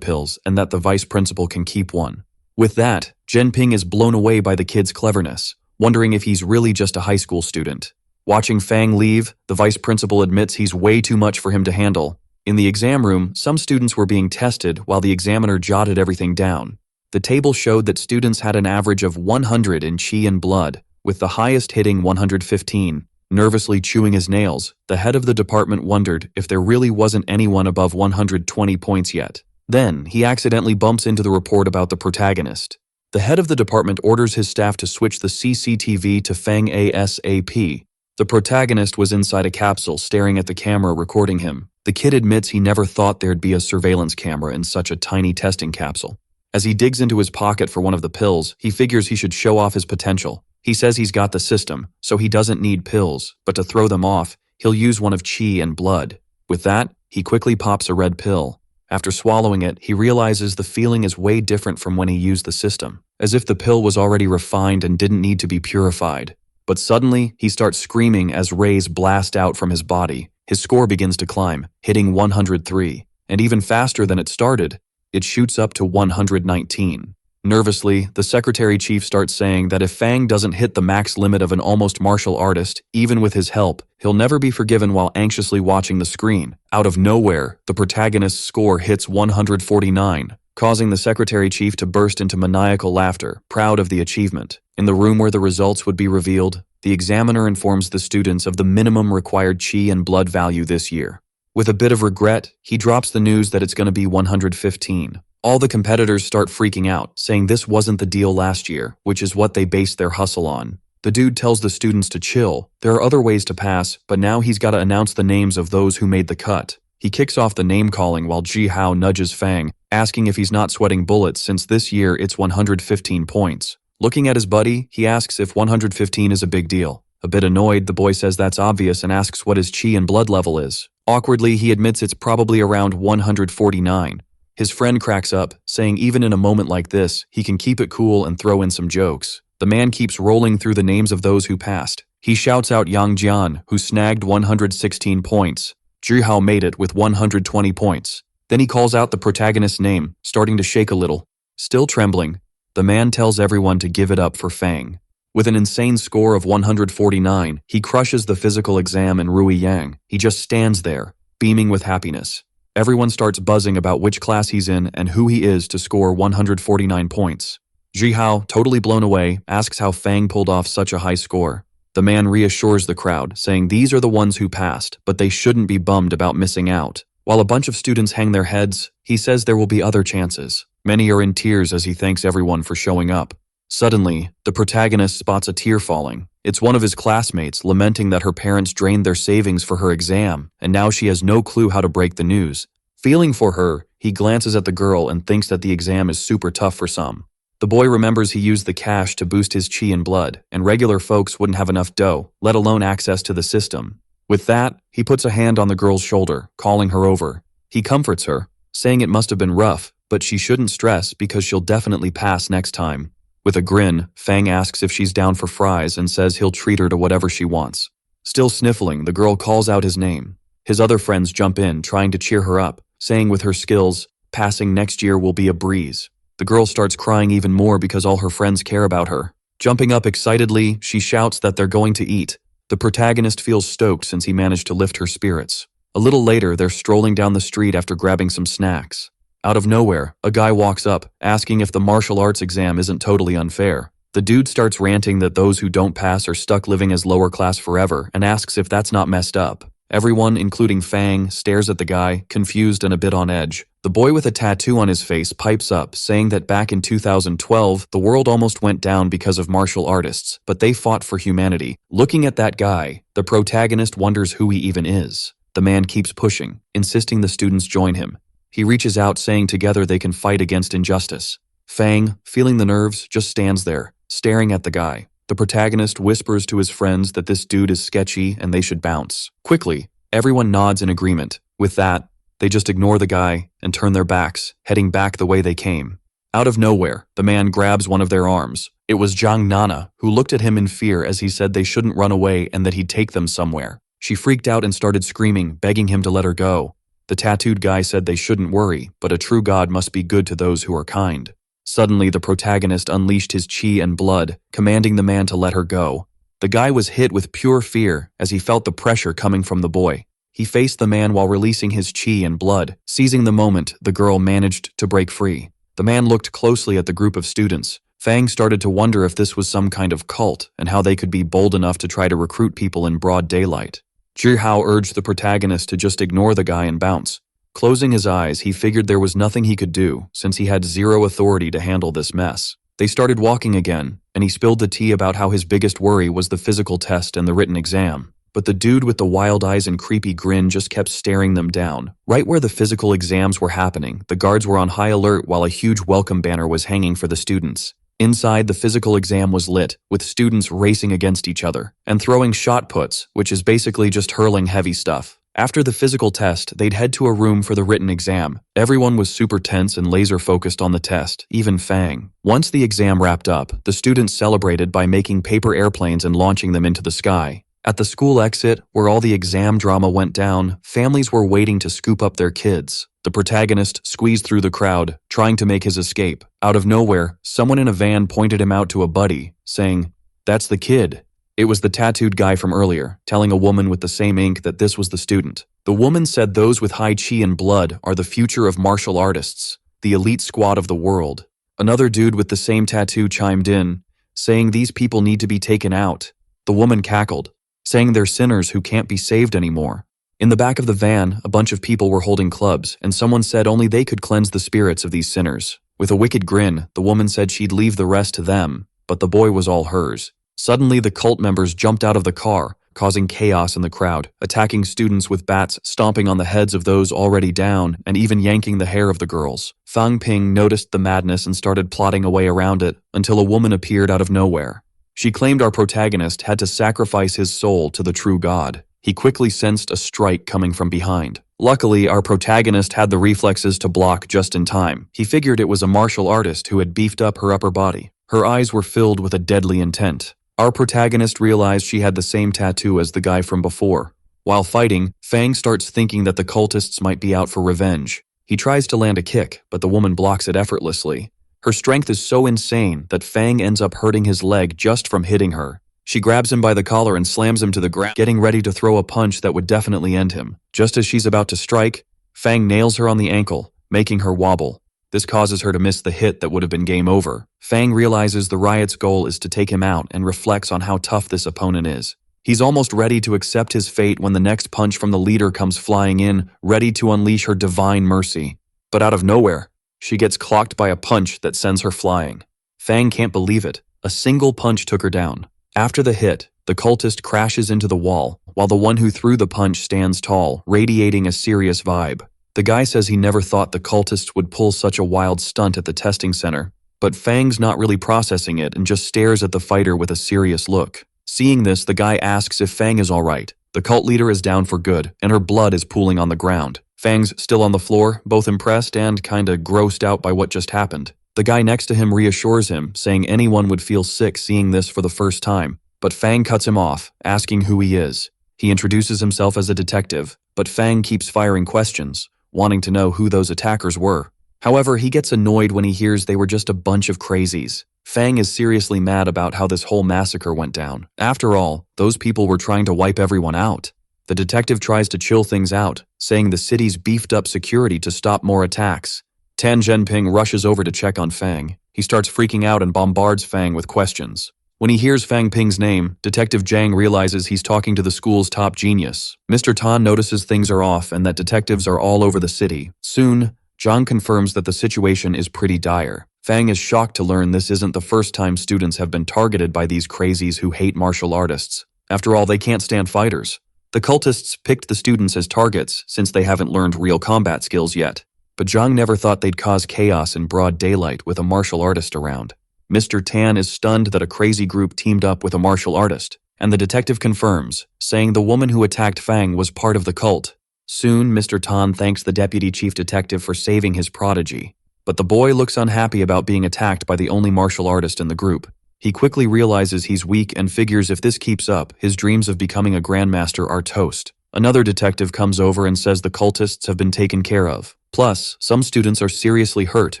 pills and that the vice principal can keep 1. With that, Ping is blown away by the kid's cleverness, wondering if he's really just a high school student. Watching Fang leave, the vice principal admits he's way too much for him to handle. In the exam room, some students were being tested while the examiner jotted everything down. The table showed that students had an average of 100 in chi and blood, with the highest hitting 115. Nervously chewing his nails, the head of the department wondered if there really wasn't anyone above 120 points yet. Then, he accidentally bumps into the report about the protagonist. The head of the department orders his staff to switch the CCTV to Fang ASAP. The protagonist was inside a capsule staring at the camera recording him. The kid admits he never thought there'd be a surveillance camera in such a tiny testing capsule. As he digs into his pocket for one of the pills, he figures he should show off his potential. He says he's got the system, so he doesn't need pills, but to throw them off, he'll use one of chi and blood. With that, he quickly pops a red pill. After swallowing it, he realizes the feeling is way different from when he used the system, as if the pill was already refined and didn't need to be purified. But suddenly, he starts screaming as rays blast out from his body. His score begins to climb, hitting 103, and even faster than it started, it shoots up to 119. Nervously, the secretary chief starts saying that if Fang doesn't hit the max limit of an almost martial artist, even with his help, he'll never be forgiven while anxiously watching the screen. Out of nowhere, the protagonist's score hits 149, causing the secretary chief to burst into maniacal laughter, proud of the achievement. In the room where the results would be revealed, the examiner informs the students of the minimum required chi and blood value this year. With a bit of regret, he drops the news that it's going to be 115. All the competitors start freaking out, saying this wasn't the deal last year, which is what they based their hustle on. The dude tells the students to chill. There are other ways to pass, but now he's got to announce the names of those who made the cut. He kicks off the name-calling while Ji Hao nudges Fang, asking if he's not sweating bullets since this year it's 115 points. Looking at his buddy, he asks if 115 is a big deal. A bit annoyed, the boy says that's obvious and asks what his chi and blood level is. Awkwardly, he admits it's probably around 149. His friend cracks up, saying even in a moment like this, he can keep it cool and throw in some jokes. The man keeps rolling through the names of those who passed. He shouts out Yang Jian, who snagged 116 points. Zhi Hao made it with 120 points. Then he calls out the protagonist's name, starting to shake a little. Still trembling, the man tells everyone to give it up for Fang. With an insane score of 149, he crushes the physical exam in Rui Yang. He just stands there, beaming with happiness. Everyone starts buzzing about which class he's in and who he is to score 149 points. Ji Hao, totally blown away, asks how Fang pulled off such a high score. The man reassures the crowd, saying these are the ones who passed, but they shouldn't be bummed about missing out. While a bunch of students hang their heads, he says there will be other chances. Many are in tears as he thanks everyone for showing up. Suddenly, the protagonist spots a tear falling. It's one of his classmates lamenting that her parents drained their savings for her exam, and now she has no clue how to break the news. Feeling for her, he glances at the girl and thinks that the exam is super tough for some. The boy remembers he used the cash to boost his chi and blood, and regular folks wouldn't have enough dough, let alone access to the system. With that, he puts a hand on the girl's shoulder, calling her over. He comforts her, saying it must have been rough, but she shouldn't stress because she'll definitely pass next time. With a grin, Fang asks if she's down for fries and says he'll treat her to whatever she wants. Still sniffling, the girl calls out his name. His other friends jump in, trying to cheer her up, saying with her skills, passing next year will be a breeze. The girl starts crying even more because all her friends care about her. Jumping up excitedly, she shouts that they're going to eat. The protagonist feels stoked since he managed to lift her spirits. A little later, they're strolling down the street after grabbing some snacks. Out of nowhere, a guy walks up, asking if the martial arts exam isn't totally unfair. The dude starts ranting that those who don't pass are stuck living as lower class forever and asks if that's not messed up. Everyone, including Fang, stares at the guy, confused and a bit on edge. The boy with a tattoo on his face pipes up, saying that back in 2012, the world almost went down because of martial artists, but they fought for humanity. Looking at that guy, the protagonist wonders who he even is. The man keeps pushing, insisting the students join him. He reaches out, saying together they can fight against injustice. Fang, feeling the nerves, just stands there, staring at the guy. The protagonist whispers to his friends that this dude is sketchy and they should bounce. Quickly, everyone nods in agreement. With that, they just ignore the guy and turn their backs, heading back the way they came. Out of nowhere, the man grabs one of their arms. It was Zhang Nana, who looked at him in fear as he said they shouldn't run away and that he'd take them somewhere. She freaked out and started screaming, begging him to let her go. The tattooed guy said they shouldn't worry, but a true god must be good to those who are kind. Suddenly, the protagonist unleashed his chi and blood, commanding the man to let her go. The guy was hit with pure fear as he felt the pressure coming from the boy. He faced the man while releasing his chi and blood. Seizing the moment, the girl managed to break free. The man looked closely at the group of students. Fang started to wonder if this was some kind of cult and how they could be bold enough to try to recruit people in broad daylight. Zhihao urged the protagonist to just ignore the guy and bounce. Closing his eyes, he figured there was nothing he could do since he had zero authority to handle this mess. They started walking again, and he spilled the tea about how his biggest worry was the physical test and the written exam. But the dude with the wild eyes and creepy grin just kept staring them down. Right where the physical exams were happening, the guards were on high alert while a huge welcome banner was hanging for the students. Inside, the physical exam was lit, with students racing against each other and throwing shot puts, which is basically just hurling heavy stuff. After the physical test, they'd head to a room for the written exam. Everyone was super tense and laser-focused on the test, even Fang. Once the exam wrapped up, the students celebrated by making paper airplanes and launching them into the sky. At the school exit, where all the exam drama went down, families were waiting to scoop up their kids. The protagonist squeezed through the crowd, trying to make his escape. Out of nowhere, someone in a van pointed him out to a buddy, saying, "That's the kid." It was the tattooed guy from earlier, telling a woman with the same ink that this was the student. The woman said those with high chi and blood are the future of martial artists, the elite squad of the world. Another dude with the same tattoo chimed in, saying these people need to be taken out. The woman cackled, saying they're sinners who can't be saved anymore. In the back of the van, a bunch of people were holding clubs, and someone said only they could cleanse the spirits of these sinners. With a wicked grin, the woman said she'd leave the rest to them, but the boy was all hers. Suddenly, the cult members jumped out of the car, causing chaos in the crowd, attacking students with bats, stomping on the heads of those already down, and even yanking the hair of the girls. Fang Ping noticed the madness and started plotting a way around it until a woman appeared out of nowhere. She claimed our protagonist had to sacrifice his soul to the true god. He quickly sensed a strike coming from behind. Luckily, our protagonist had the reflexes to block just in time. He figured it was a martial artist who had beefed up her upper body. Her eyes were filled with a deadly intent. Our protagonist realized she had the same tattoo as the guy from before. While fighting, Fang starts thinking that the cultists might be out for revenge. He tries to land a kick, but the woman blocks it effortlessly. Her strength is so insane that Fang ends up hurting his leg just from hitting her. She grabs him by the collar and slams him to the ground, getting ready to throw a punch that would definitely end him. Just as she's about to strike, Fang nails her on the ankle, making her wobble. This causes her to miss the hit that would have been game over. Fang realizes the riot's goal is to take him out and reflects on how tough this opponent is. He's almost ready to accept his fate when the next punch from the leader comes flying in, ready to unleash her divine mercy. But out of nowhere, she gets clocked by a punch that sends her flying. Fang can't believe it. A single punch took her down. After the hit, the cultist crashes into the wall, while the one who threw the punch stands tall, radiating a serious vibe. The guy says he never thought the cultists would pull such a wild stunt at the testing center, but Fang's not really processing it and just stares at the fighter with a serious look. Seeing this, the guy asks if Fang is alright. The cult leader is down for good, and her blood is pooling on the ground. Fang's still on the floor, both impressed and kinda grossed out by what just happened. The guy next to him reassures him, saying anyone would feel sick seeing this for the first time, but Fang cuts him off, asking who he is. He introduces himself as a detective, but Fang keeps firing questions, wanting to know who those attackers were. However, he gets annoyed when he hears they were just a bunch of crazies. Fang is seriously mad about how this whole massacre went down. After all, those people were trying to wipe everyone out. The detective tries to chill things out, saying the city's beefed up security to stop more attacks. Tan Zhenping rushes over to check on Fang. He starts freaking out and bombards Fang with questions. When he hears Fang Ping's name, Detective Zhang realizes he's talking to the school's top genius. Mr. Tan notices things are off and that detectives are all over the city. Soon, Zhang confirms that the situation is pretty dire. Fang is shocked to learn this isn't the first time students have been targeted by these crazies who hate martial artists. After all, they can't stand fighters. The cultists picked the students as targets since they haven't learned real combat skills yet. But Zhang never thought they'd cause chaos in broad daylight with a martial artist around. Mr. Tan is stunned that a crazy group teamed up with a martial artist, and the detective confirms, saying the woman who attacked Fang was part of the cult. Soon, Mr. Tan thanks the deputy chief detective for saving his prodigy, but the boy looks unhappy about being attacked by the only martial artist in the group. He quickly realizes he's weak and figures if this keeps up, his dreams of becoming a grandmaster are toast. Another detective comes over and says the cultists have been taken care of. Plus, some students are seriously hurt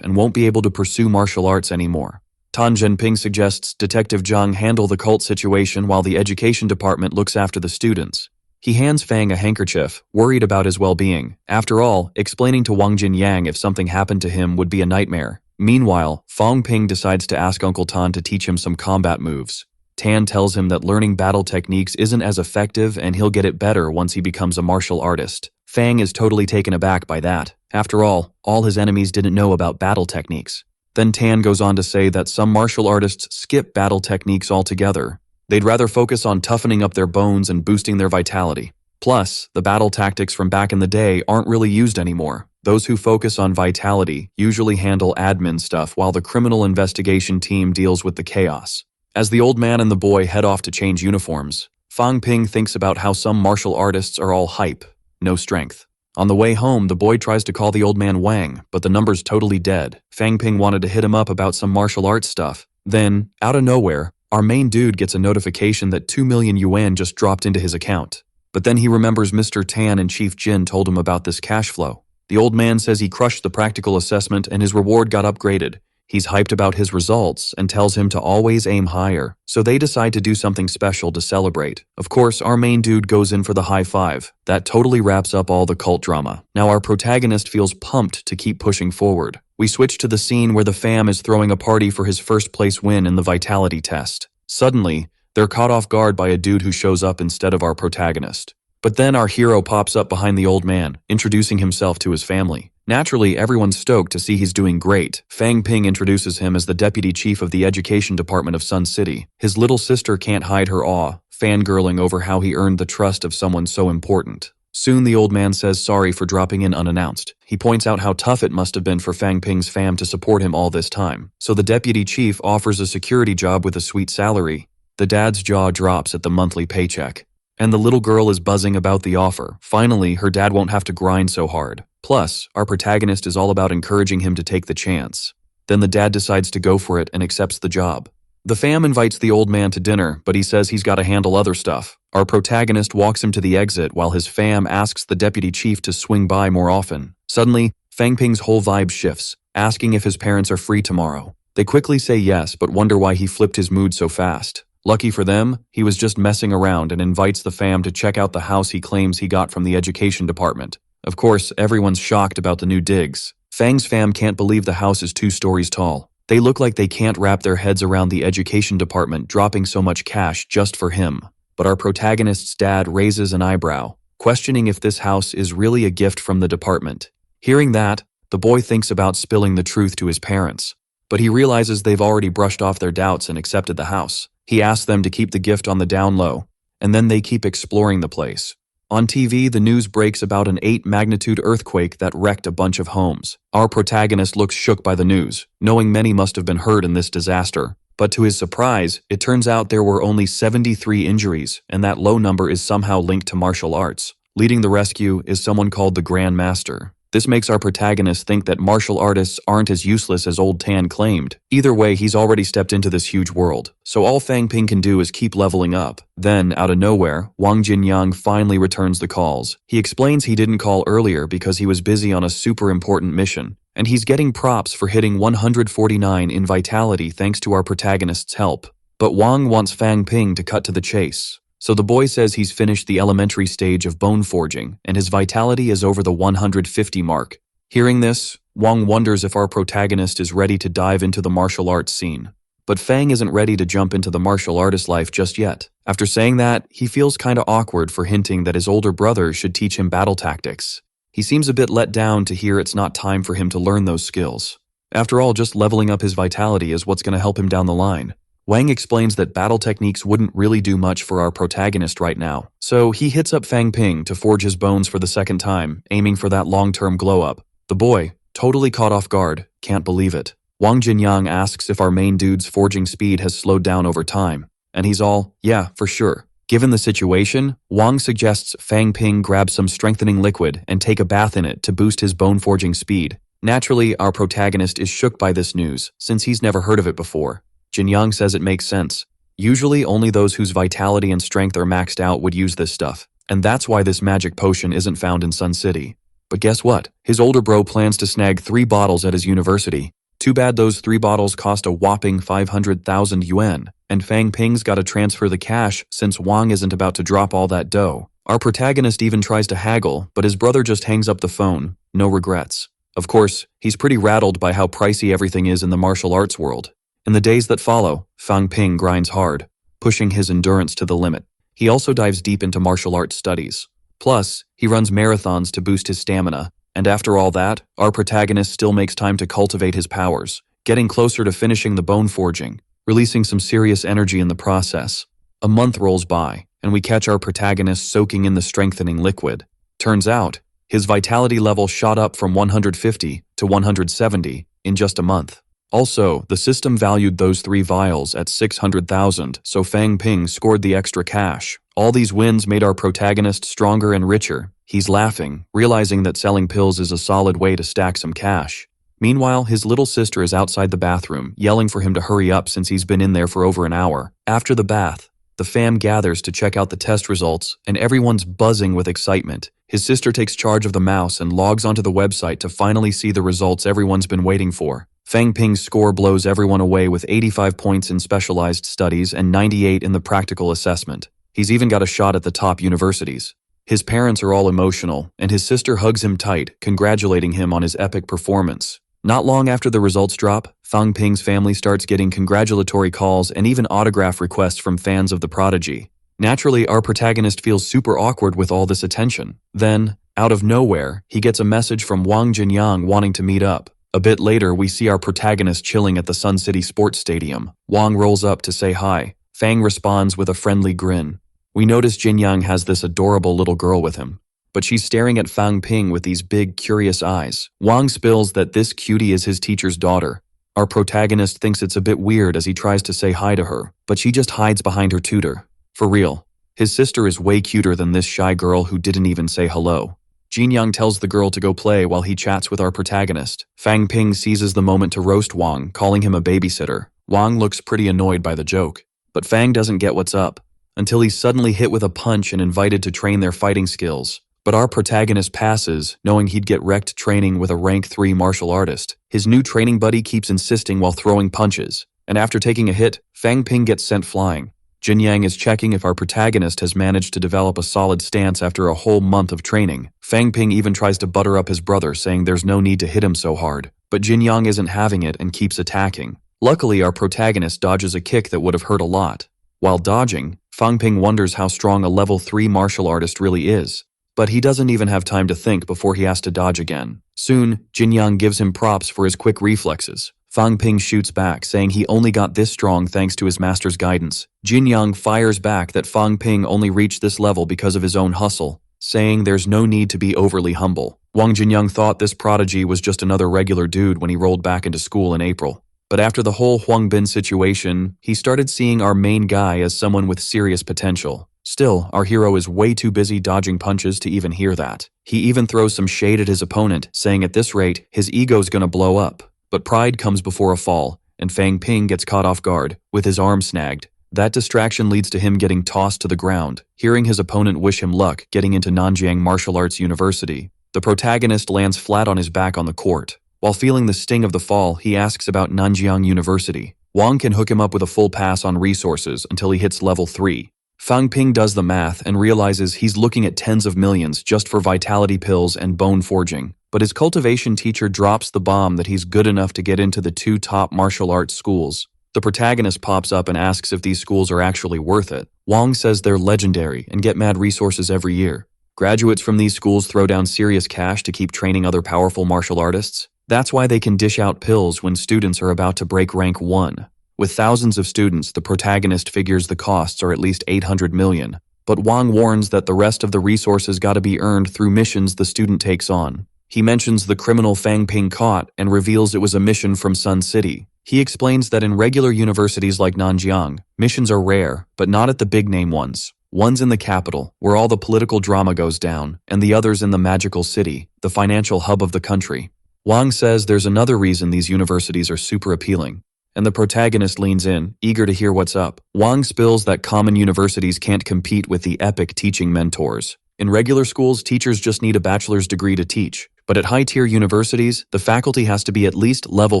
and won't be able to pursue martial arts anymore. Tan Zhenping suggests Detective Zhang handle the cult situation while the education department looks after the students. He hands Fang a handkerchief, worried about his well-being. After all, explaining to Wang Jinyang if something happened to him would be a nightmare. Meanwhile, Fang Ping decides to ask Uncle Tan to teach him some combat moves. Tan tells him that learning battle techniques isn't as effective and he'll get it better once he becomes a martial artist. Fang is totally taken aback by that. After all his enemies didn't know about battle techniques. Then Tan goes on to say that some martial artists skip battle techniques altogether. They'd rather focus on toughening up their bones and boosting their vitality. Plus, the battle tactics from back in the day aren't really used anymore. Those who focus on vitality usually handle admin stuff while the criminal investigation team deals with the chaos. As the old man and the boy head off to change uniforms, Fang Ping thinks about how some martial artists are all hype, no strength. On the way home, the boy tries to call the old man Wang, but the number's totally dead. Fang Ping wanted to hit him up about some martial arts stuff. Then, out of nowhere, our main dude gets a notification that 2 million yuan just dropped into his account. But then he remembers Mr. Tan and Chief Jin told him about this cash flow. The old man says he crushed the practical assessment and his reward got upgraded. He's hyped about his results and tells him to always aim higher, so they decide to do something special to celebrate. Of course, our main dude goes in for the high five. That totally wraps up all the cult drama. Now our protagonist feels pumped to keep pushing forward. We switch to the scene where the fam is throwing a party for his first place win in the vitality test. Suddenly, they're caught off guard by a dude who shows up instead of our protagonist. But then our hero pops up behind the old man, introducing himself to his family. Naturally, everyone's stoked to see he's doing great. Fang Ping introduces him as the deputy chief of the education department of Sun City. His little sister can't hide her awe, fangirling over how he earned the trust of someone so important. Soon the old man says sorry for dropping in unannounced. He points out how tough it must have been for Fang Ping's fam to support him all this time. So the deputy chief offers a security job with a sweet salary. The dad's jaw drops at the monthly paycheck. And the little girl is buzzing about the offer. Finally, her dad won't have to grind so hard. Plus, our protagonist is all about encouraging him to take the chance. Then the dad decides to go for it and accepts the job. The fam invites the old man to dinner, but he says he's got to handle other stuff. Our protagonist walks him to the exit while his fam asks the deputy chief to swing by more often. Suddenly, Fang Ping's whole vibe shifts, asking if his parents are free tomorrow. They quickly say yes, but wonder why he flipped his mood so fast. Lucky for them, he was just messing around and invites the fam to check out the house he claims he got from the education department. Of course, everyone's shocked about the new digs. Fang's fam can't believe the house is 2 stories tall. They look like they can't wrap their heads around the education department dropping so much cash just for him. But our protagonist's dad raises an eyebrow, questioning if this house is really a gift from the department. Hearing that, the boy thinks about spilling the truth to his parents. But he realizes they've already brushed off their doubts and accepted the house. He asks them to keep the gift on the down low, and then they keep exploring the place. On TV, the news breaks about an 8-magnitude earthquake that wrecked a bunch of homes. Our protagonist looks shook by the news, knowing many must have been hurt in this disaster. But to his surprise, it turns out there were only 73 injuries, and that low number is somehow linked to martial arts. Leading the rescue is someone called the Grand Master. This makes our protagonist think that martial artists aren't as useless as Old Tan claimed. Either way, he's already stepped into this huge world, so all Fang Ping can do is keep leveling up. Then, out of nowhere, Wang Jinyang finally returns the calls. He explains he didn't call earlier because he was busy on a super important mission, and he's getting props for hitting 149 in vitality thanks to our protagonist's help. But Wang wants Fang Ping to cut to the chase. So the boy says he's finished the elementary stage of bone forging, and his vitality is over the 150 mark. Hearing this, Wang wonders if our protagonist is ready to dive into the martial arts scene. But Fang isn't ready to jump into the martial artist life just yet. After saying that, he feels kinda awkward for hinting that his older brother should teach him battle tactics. He seems a bit let down to hear it's not time for him to learn those skills. After all, just leveling up his vitality is what's gonna help him down the line. Wang explains that battle techniques wouldn't really do much for our protagonist right now, so he hits up Fang Ping to forge his bones for the second time, aiming for that long-term glow-up. The boy, totally caught off guard, can't believe it. Wang Jinyang asks if our main dude's forging speed has slowed down over time, and he's all, yeah, for sure. Given the situation, Wang suggests Fang Ping grab some strengthening liquid and take a bath in it to boost his bone forging speed. Naturally, our protagonist is shook by this news, since he's never heard of it before. Jinyang says it makes sense. Usually only those whose vitality and strength are maxed out would use this stuff, and that's why this magic potion isn't found in Sun City. But guess what? His older bro plans to snag 3 bottles at his university. Too bad those 3 bottles cost a whopping 500,000 yuan, and Fang Ping's gotta transfer the cash since Wang isn't about to drop all that dough. Our protagonist even tries to haggle, but his brother just hangs up the phone, no regrets. Of course, he's pretty rattled by how pricey everything is in the martial arts world. In the days that follow, Fang Ping grinds hard, pushing his endurance to the limit. He also dives deep into martial arts studies. Plus, he runs marathons to boost his stamina, and after all that, our protagonist still makes time to cultivate his powers, getting closer to finishing the bone forging, releasing some serious energy in the process. A month rolls by, and we catch our protagonist soaking in the strengthening liquid. Turns out, his vitality level shot up from 150 to 170 in just a month. Also, the system valued those 3 vials at 600,000, so Fang Ping scored the extra cash. All these wins made our protagonist stronger and richer. He's laughing, realizing that selling pills is a solid way to stack some cash. Meanwhile, his little sister is outside the bathroom, yelling for him to hurry up since he's been in there for over an hour. After the bath, the fam gathers to check out the test results, and everyone's buzzing with excitement. His sister takes charge of the mouse and logs onto the website to finally see the results everyone's been waiting for. Fang Ping's score blows everyone away with 85 points in specialized studies and 98 in the practical assessment. He's even got a shot at the top universities. His parents are all emotional, and his sister hugs him tight, congratulating him on his epic performance. Not long after the results drop, Fang Ping's family starts getting congratulatory calls and even autograph requests from fans of the prodigy. Naturally, our protagonist feels super awkward with all this attention. Then, out of nowhere, he gets a message from Wang Jinyang wanting to meet up. A bit later, we see our protagonist chilling at the Sun City Sports Stadium. Wang rolls up to say hi. Fang responds with a friendly grin. We notice Jinyang has this adorable little girl with him, but she's staring at Fang Ping with these big, curious eyes. Wang spills that this cutie is his teacher's daughter. Our protagonist thinks it's a bit weird as he tries to say hi to her, but she just hides behind her tutor. For real, his sister is way cuter than this shy girl who didn't even say hello. Jinyang tells the girl to go play while he chats with our protagonist. Fang Ping seizes the moment to roast Wang, calling him a babysitter. Wang looks pretty annoyed by the joke, but Fang doesn't get what's up, until he's suddenly hit with a punch and invited to train their fighting skills. But our protagonist passes, knowing he'd get wrecked training with a rank 3 martial artist. His new training buddy keeps insisting while throwing punches, and after taking a hit, Fang Ping gets sent flying. Jinyang is checking if our protagonist has managed to develop a solid stance after a whole month of training. Fang Ping even tries to butter up his brother, saying there's no need to hit him so hard, but Jinyang isn't having it and keeps attacking. Luckily, our protagonist dodges a kick that would have hurt a lot. While dodging, Fang Ping wonders how strong a level 3 martial artist really is. But he doesn't even have time to think before he has to dodge again. Soon, Jinyang gives him props for his quick reflexes. Fang Ping shoots back, saying he only got this strong thanks to his master's guidance. Jinyang fires back that Fang Ping only reached this level because of his own hustle, saying there's no need to be overly humble. Wang Jinyang thought this prodigy was just another regular dude when he rolled back into school in April. But after the whole Huang Bin situation, he started seeing our main guy as someone with serious potential. Still, our hero is way too busy dodging punches to even hear that. He even throws some shade at his opponent, saying at this rate, his ego's gonna blow up. But pride comes before a fall, and Fang Ping gets caught off guard, with his arm snagged. That distraction leads to him getting tossed to the ground, hearing his opponent wish him luck getting into Nanjiang Martial Arts University. The protagonist lands flat on his back on the court. While feeling the sting of the fall, he asks about Nanjiang University. Wang can hook him up with a full pass on resources until he hits level 3. Fang Ping does the math and realizes he's looking at tens of millions just for vitality pills and bone forging. But his cultivation teacher drops the bomb that he's good enough to get into the 2 top martial arts schools. The protagonist pops up and asks if these schools are actually worth it. Wang says they're legendary and get mad resources every year. Graduates from these schools throw down serious cash to keep training other powerful martial artists. That's why they can dish out pills when students are about to break rank 1. With thousands of students, the protagonist figures the costs are at least 800 million. But Wang warns that the rest of the resources gotta be earned through missions the student takes on. He mentions the criminal Fang Ping caught and reveals it was a mission from Sun City. He explains that in regular universities like Nanjiang, missions are rare, but not at the big-name ones. One's in the capital, where all the political drama goes down, and the other's in the magical city, the financial hub of the country. Wang says there's another reason these universities are super appealing. And the protagonist leans in, eager to hear what's up. Wang spills that common universities can't compete with the epic teaching mentors. In regular schools, teachers just need a bachelor's degree to teach. But at high-tier universities, the faculty has to be at least level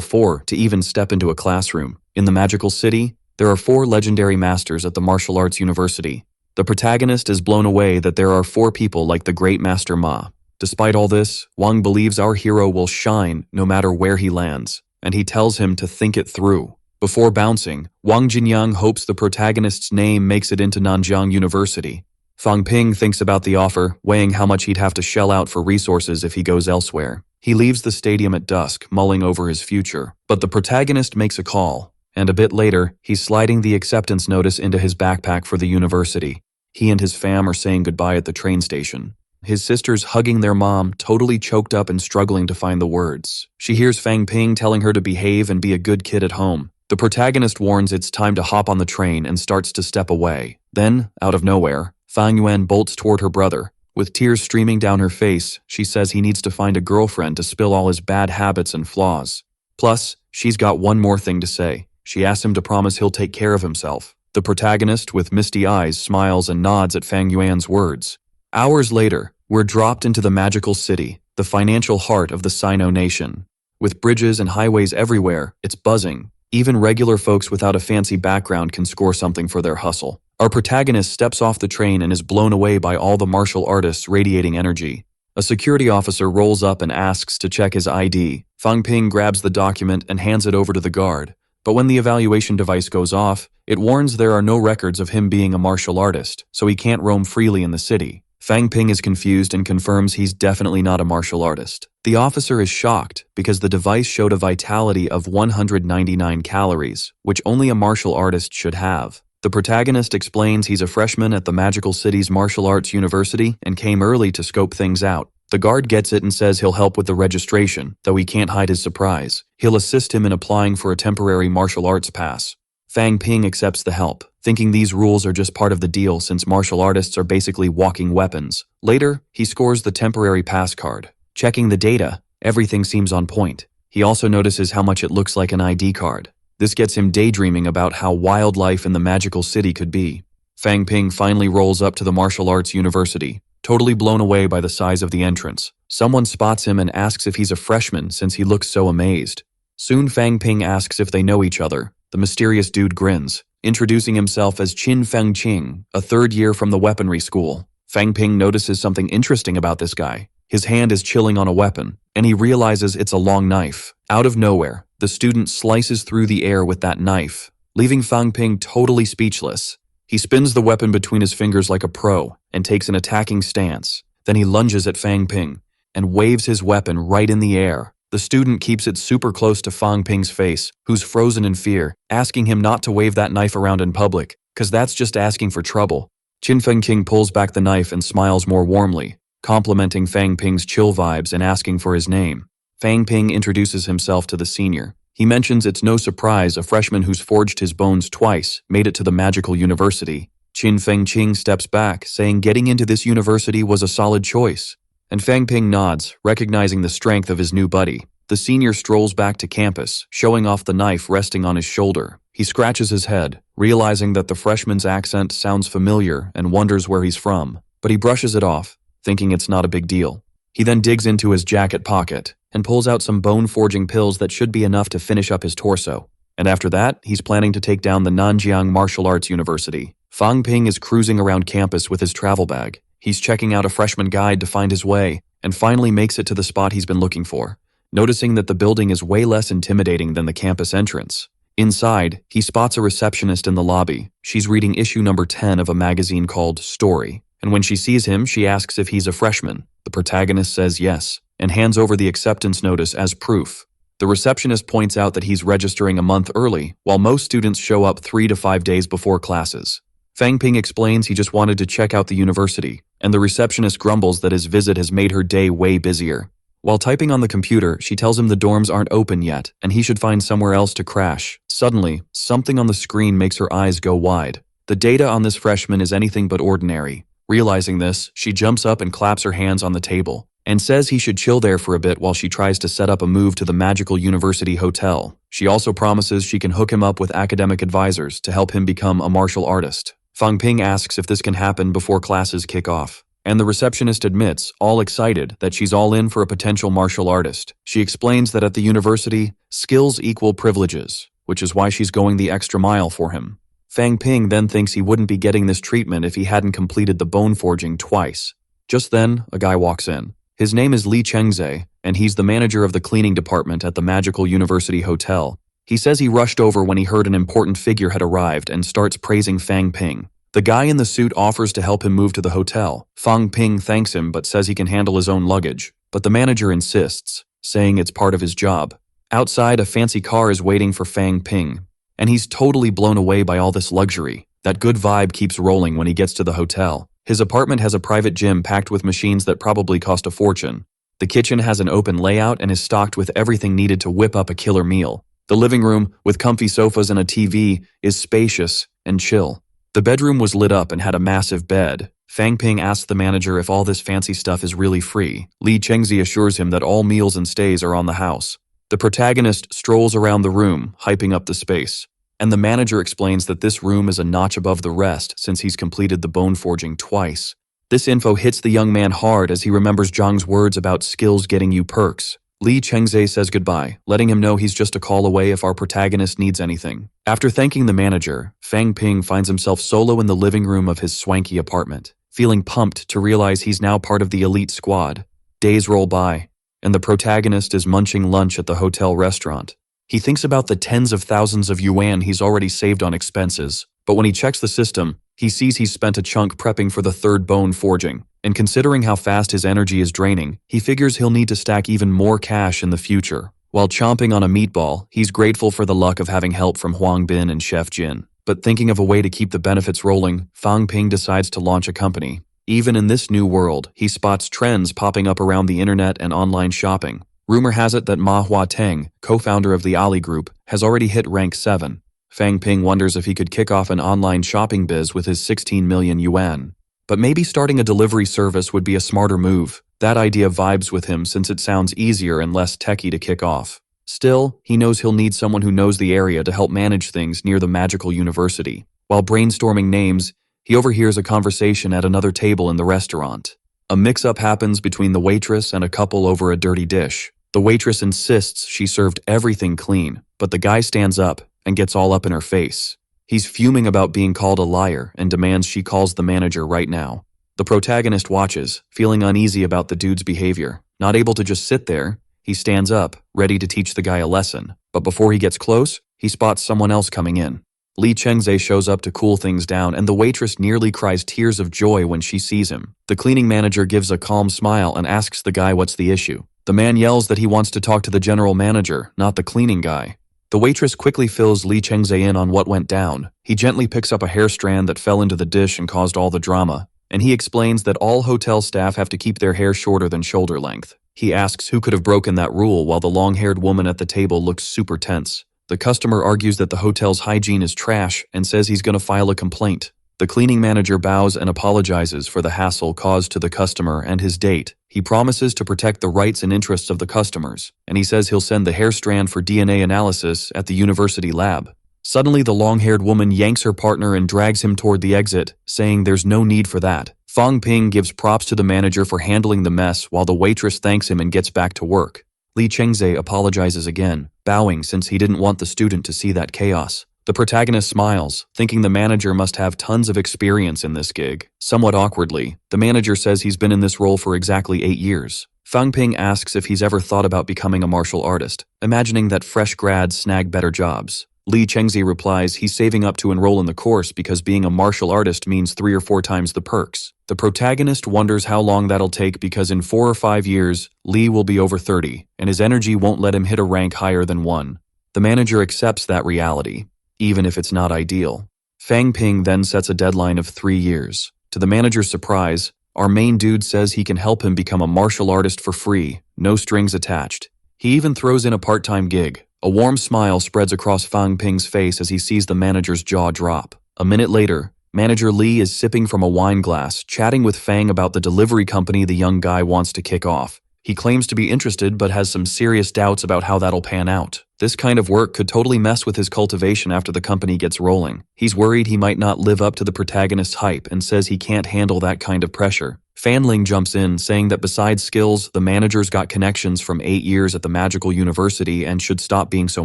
4 to even step into a classroom. In the magical city, there are 4 legendary masters at the martial arts university. The protagonist is blown away that there are 4 people like the great Master Ma. Despite all this, Wang believes our hero will shine no matter where he lands, and he tells him to think it through. Before bouncing, Wang Jinyang hopes the protagonist's name makes it into Nanjiang University. Fang Ping thinks about the offer, weighing how much he'd have to shell out for resources if he goes elsewhere. He leaves the stadium at dusk, mulling over his future. But the protagonist makes a call, and a bit later, he's sliding the acceptance notice into his backpack for the university. He and his fam are saying goodbye at the train station. His sister's hugging their mom, totally choked up and struggling to find the words. She hears Fang Ping telling her to behave and be a good kid at home. The protagonist warns it's time to hop on the train and starts to step away. Then, out of nowhere, Fang Yuan bolts toward her brother. With tears streaming down her face, she says he needs to find a girlfriend to spill all his bad habits and flaws. Plus, she's got one more thing to say. She asks him to promise he'll take care of himself. The protagonist, with misty eyes, smiles and nods at Fang Yuan's words. Hours later, we're dropped into the magical city, the financial heart of the Sino nation. With bridges and highways everywhere, it's buzzing. Even regular folks without a fancy background can score something for their hustle. Our protagonist steps off the train and is blown away by all the martial artists radiating energy. A security officer rolls up and asks to check his ID. Fang Ping grabs the document and hands it over to the guard. But when the evaluation device goes off, it warns there are no records of him being a martial artist, so he can't roam freely in the city. Fang Ping is confused and confirms he's definitely not a martial artist. The officer is shocked because the device showed a vitality of 199 calories, which only a martial artist should have. The protagonist explains he's a freshman at the magical city's martial arts university and came early to scope things out. The guard gets it and says he'll help with the registration, though he can't hide his surprise. He'll assist him in applying for a temporary martial arts pass. Fang Ping accepts the help, thinking these rules are just part of the deal since martial artists are basically walking weapons. Later, he scores the temporary pass card. Checking the data, everything seems on point. He also notices how much it looks like an ID card. This gets him daydreaming about how wild life in the magical city could be. Fang Ping finally rolls up to the martial arts university, totally blown away by the size of the entrance. Someone spots him and asks if he's a freshman since he looks so amazed. Soon Fang Ping asks if they know each other. The mysterious dude grins, introducing himself as Qin Feng Qing, a third year from the weaponry school. Fang Ping notices something interesting about this guy. His hand is chilling on a weapon, and he realizes it's a long knife. Out of nowhere, the student slices through the air with that knife, leaving Fang Ping totally speechless. He spins the weapon between his fingers like a pro and takes an attacking stance. Then he lunges at Fang Ping and waves his weapon right in the air. The student keeps it super close to Fang Ping's face, who's frozen in fear, asking him not to wave that knife around in public, cause that's just asking for trouble. Qin Feng Qing pulls back the knife and smiles more warmly, complimenting Fang Ping's chill vibes and asking for his name. Fang Ping introduces himself to the senior. He mentions it's no surprise a freshman who's forged his bones twice made it to the magical university. Qin Feng Qing steps back, saying getting into this university was a solid choice. And Fang Ping nods, recognizing the strength of his new buddy. The senior strolls back to campus, showing off the knife resting on his shoulder. He scratches his head, realizing that the freshman's accent sounds familiar and wonders where he's from, but he brushes it off, thinking it's not a big deal. He then digs into his jacket pocket and pulls out some bone-forging pills that should be enough to finish up his torso. And after that, he's planning to take down the Nanjiang Martial Arts University. Fang Ping is cruising around campus with his travel bag. He's checking out a freshman guide to find his way, and finally makes it to the spot he's been looking for, noticing that the building is way less intimidating than the campus entrance. Inside, he spots a receptionist in the lobby. She's reading issue number 10 of a magazine called Story, and when she sees him, she asks if he's a freshman. The protagonist says yes, and hands over the acceptance notice as proof. The receptionist points out that he's registering a month early, while most students show up 3 to 5 days before classes. Fang Ping explains he just wanted to check out the university, and the receptionist grumbles that his visit has made her day way busier. While typing on the computer, she tells him the dorms aren't open yet, and he should find somewhere else to crash. Suddenly, something on the screen makes her eyes go wide. The data on this freshman is anything but ordinary. Realizing this, she jumps up and claps her hands on the table, and says he should chill there for a bit while she tries to set up a move to the magical university hotel. She also promises she can hook him up with academic advisors to help him become a martial artist. Fang Ping asks if this can happen before classes kick off, and the receptionist admits, all excited, that she's all in for a potential martial artist. She explains that at the university, skills equal privileges, which is why she's going the extra mile for him. Fang Ping then thinks he wouldn't be getting this treatment if he hadn't completed the bone forging twice. Just then, a guy walks in. His name is Li Chengze, and he's the manager of the cleaning department at the Magical University Hotel. He says he rushed over when he heard an important figure had arrived and starts praising Fang Ping. The guy in the suit offers to help him move to the hotel. Fang Ping thanks him but says he can handle his own luggage, but the manager insists, saying it's part of his job. Outside, a fancy car is waiting for Fang Ping, and he's totally blown away by all this luxury. That good vibe keeps rolling when he gets to the hotel. His apartment has a private gym packed with machines that probably cost a fortune. The kitchen has an open layout and is stocked with everything needed to whip up a killer meal. The living room, with comfy sofas and a TV, is spacious and chill. The bedroom was lit up and had a massive bed. Fang Ping asks the manager if all this fancy stuff is really free. Li Chengzi assures him that all meals and stays are on the house. The protagonist strolls around the room, hyping up the space, and the manager explains that this room is a notch above the rest since he's completed the bone forging twice. This info hits the young man hard as he remembers Zhang's words about skills getting you perks. Li Chengze says goodbye, letting him know he's just a call away if our protagonist needs anything. After thanking the manager, Fang Ping finds himself solo in the living room of his swanky apartment, feeling pumped to realize he's now part of the elite squad. Days roll by, and the protagonist is munching lunch at the hotel restaurant. He thinks about the tens of thousands of yuan he's already saved on expenses, but when he checks the system, he sees he's spent a chunk prepping for the third bone forging. And considering how fast his energy is draining, he figures he'll need to stack even more cash in the future. While chomping on a meatball, he's grateful for the luck of having help from Huang Bin and Chef Jin. But thinking of a way to keep the benefits rolling, Fang Ping decides to launch a company. Even in this new world, he spots trends popping up around the internet and online shopping. Rumor has it that Ma Huateng, co-founder of the Ali Group, has already hit rank 7. Fang Ping wonders if he could kick off an online shopping biz with his 16 million yuan. But maybe starting a delivery service would be a smarter move. That idea vibes with him since it sounds easier and less techy to kick off. Still, he knows he'll need someone who knows the area to help manage things near the magical university. While brainstorming names, he overhears a conversation at another table in the restaurant. A mix-up happens between the waitress and a couple over a dirty dish. The waitress insists she served everything clean, but the guy stands up and gets all up in her face. He's fuming about being called a liar and demands she calls the manager right now. The protagonist watches, feeling uneasy about the dude's behavior. Not able to just sit there, he stands up, ready to teach the guy a lesson. But before he gets close, he spots someone else coming in. Li Chengze shows up to cool things down, and the waitress nearly cries tears of joy when she sees him. The cleaning manager gives a calm smile and asks the guy what's the issue. The man yells that he wants to talk to the general manager, not the cleaning guy. The waitress quickly fills Li Chengze in on what went down. He gently picks up a hair strand that fell into the dish and caused all the drama, and he explains that all hotel staff have to keep their hair shorter than shoulder length. He asks who could have broken that rule while the long-haired woman at the table looks super tense. The customer argues that the hotel's hygiene is trash and says he's going to file a complaint. The cleaning manager bows and apologizes for the hassle caused to the customer and his date. He promises to protect the rights and interests of the customers, and he says he'll send the hair strand for DNA analysis at the university lab. Suddenly, the long-haired woman yanks her partner and drags him toward the exit, saying there's no need for that. Fang Ping gives props to the manager for handling the mess while the waitress thanks him and gets back to work. Li Chengze apologizes again, bowing since he didn't want the student to see that chaos. The protagonist smiles, thinking the manager must have tons of experience in this gig. Somewhat awkwardly, the manager says he's been in this role for exactly 8 years. Fang Ping asks if he's ever thought about becoming a martial artist, imagining that fresh grads snag better jobs. Li Chengzi replies he's saving up to enroll in the course because being a martial artist means 3 or 4 times the perks. The protagonist wonders how long that'll take because in 4 or 5 years, Li will be over 30, and his energy won't let him hit a rank higher than 1. The manager accepts that reality, even if it's not ideal. Fang Ping then sets a deadline of 3 years. To the manager's surprise, Our main dude says he can help him become a martial artist for free, no strings attached. He even throws in a part-time gig. A warm smile spreads across Fang Ping's face as he sees the manager's jaw drop. A minute later, Manager Lee is sipping from a wine glass, chatting with Fang about the delivery company the young guy wants to kick off. He claims to be interested but has some serious doubts about how that'll pan out. This kind of work could totally mess with his cultivation after the company gets rolling. He's worried he might not live up to the protagonist's hype and says he can't handle that kind of pressure. Fanling jumps in, saying that besides skills, the manager's got connections from 8 years at the magical university and should stop being so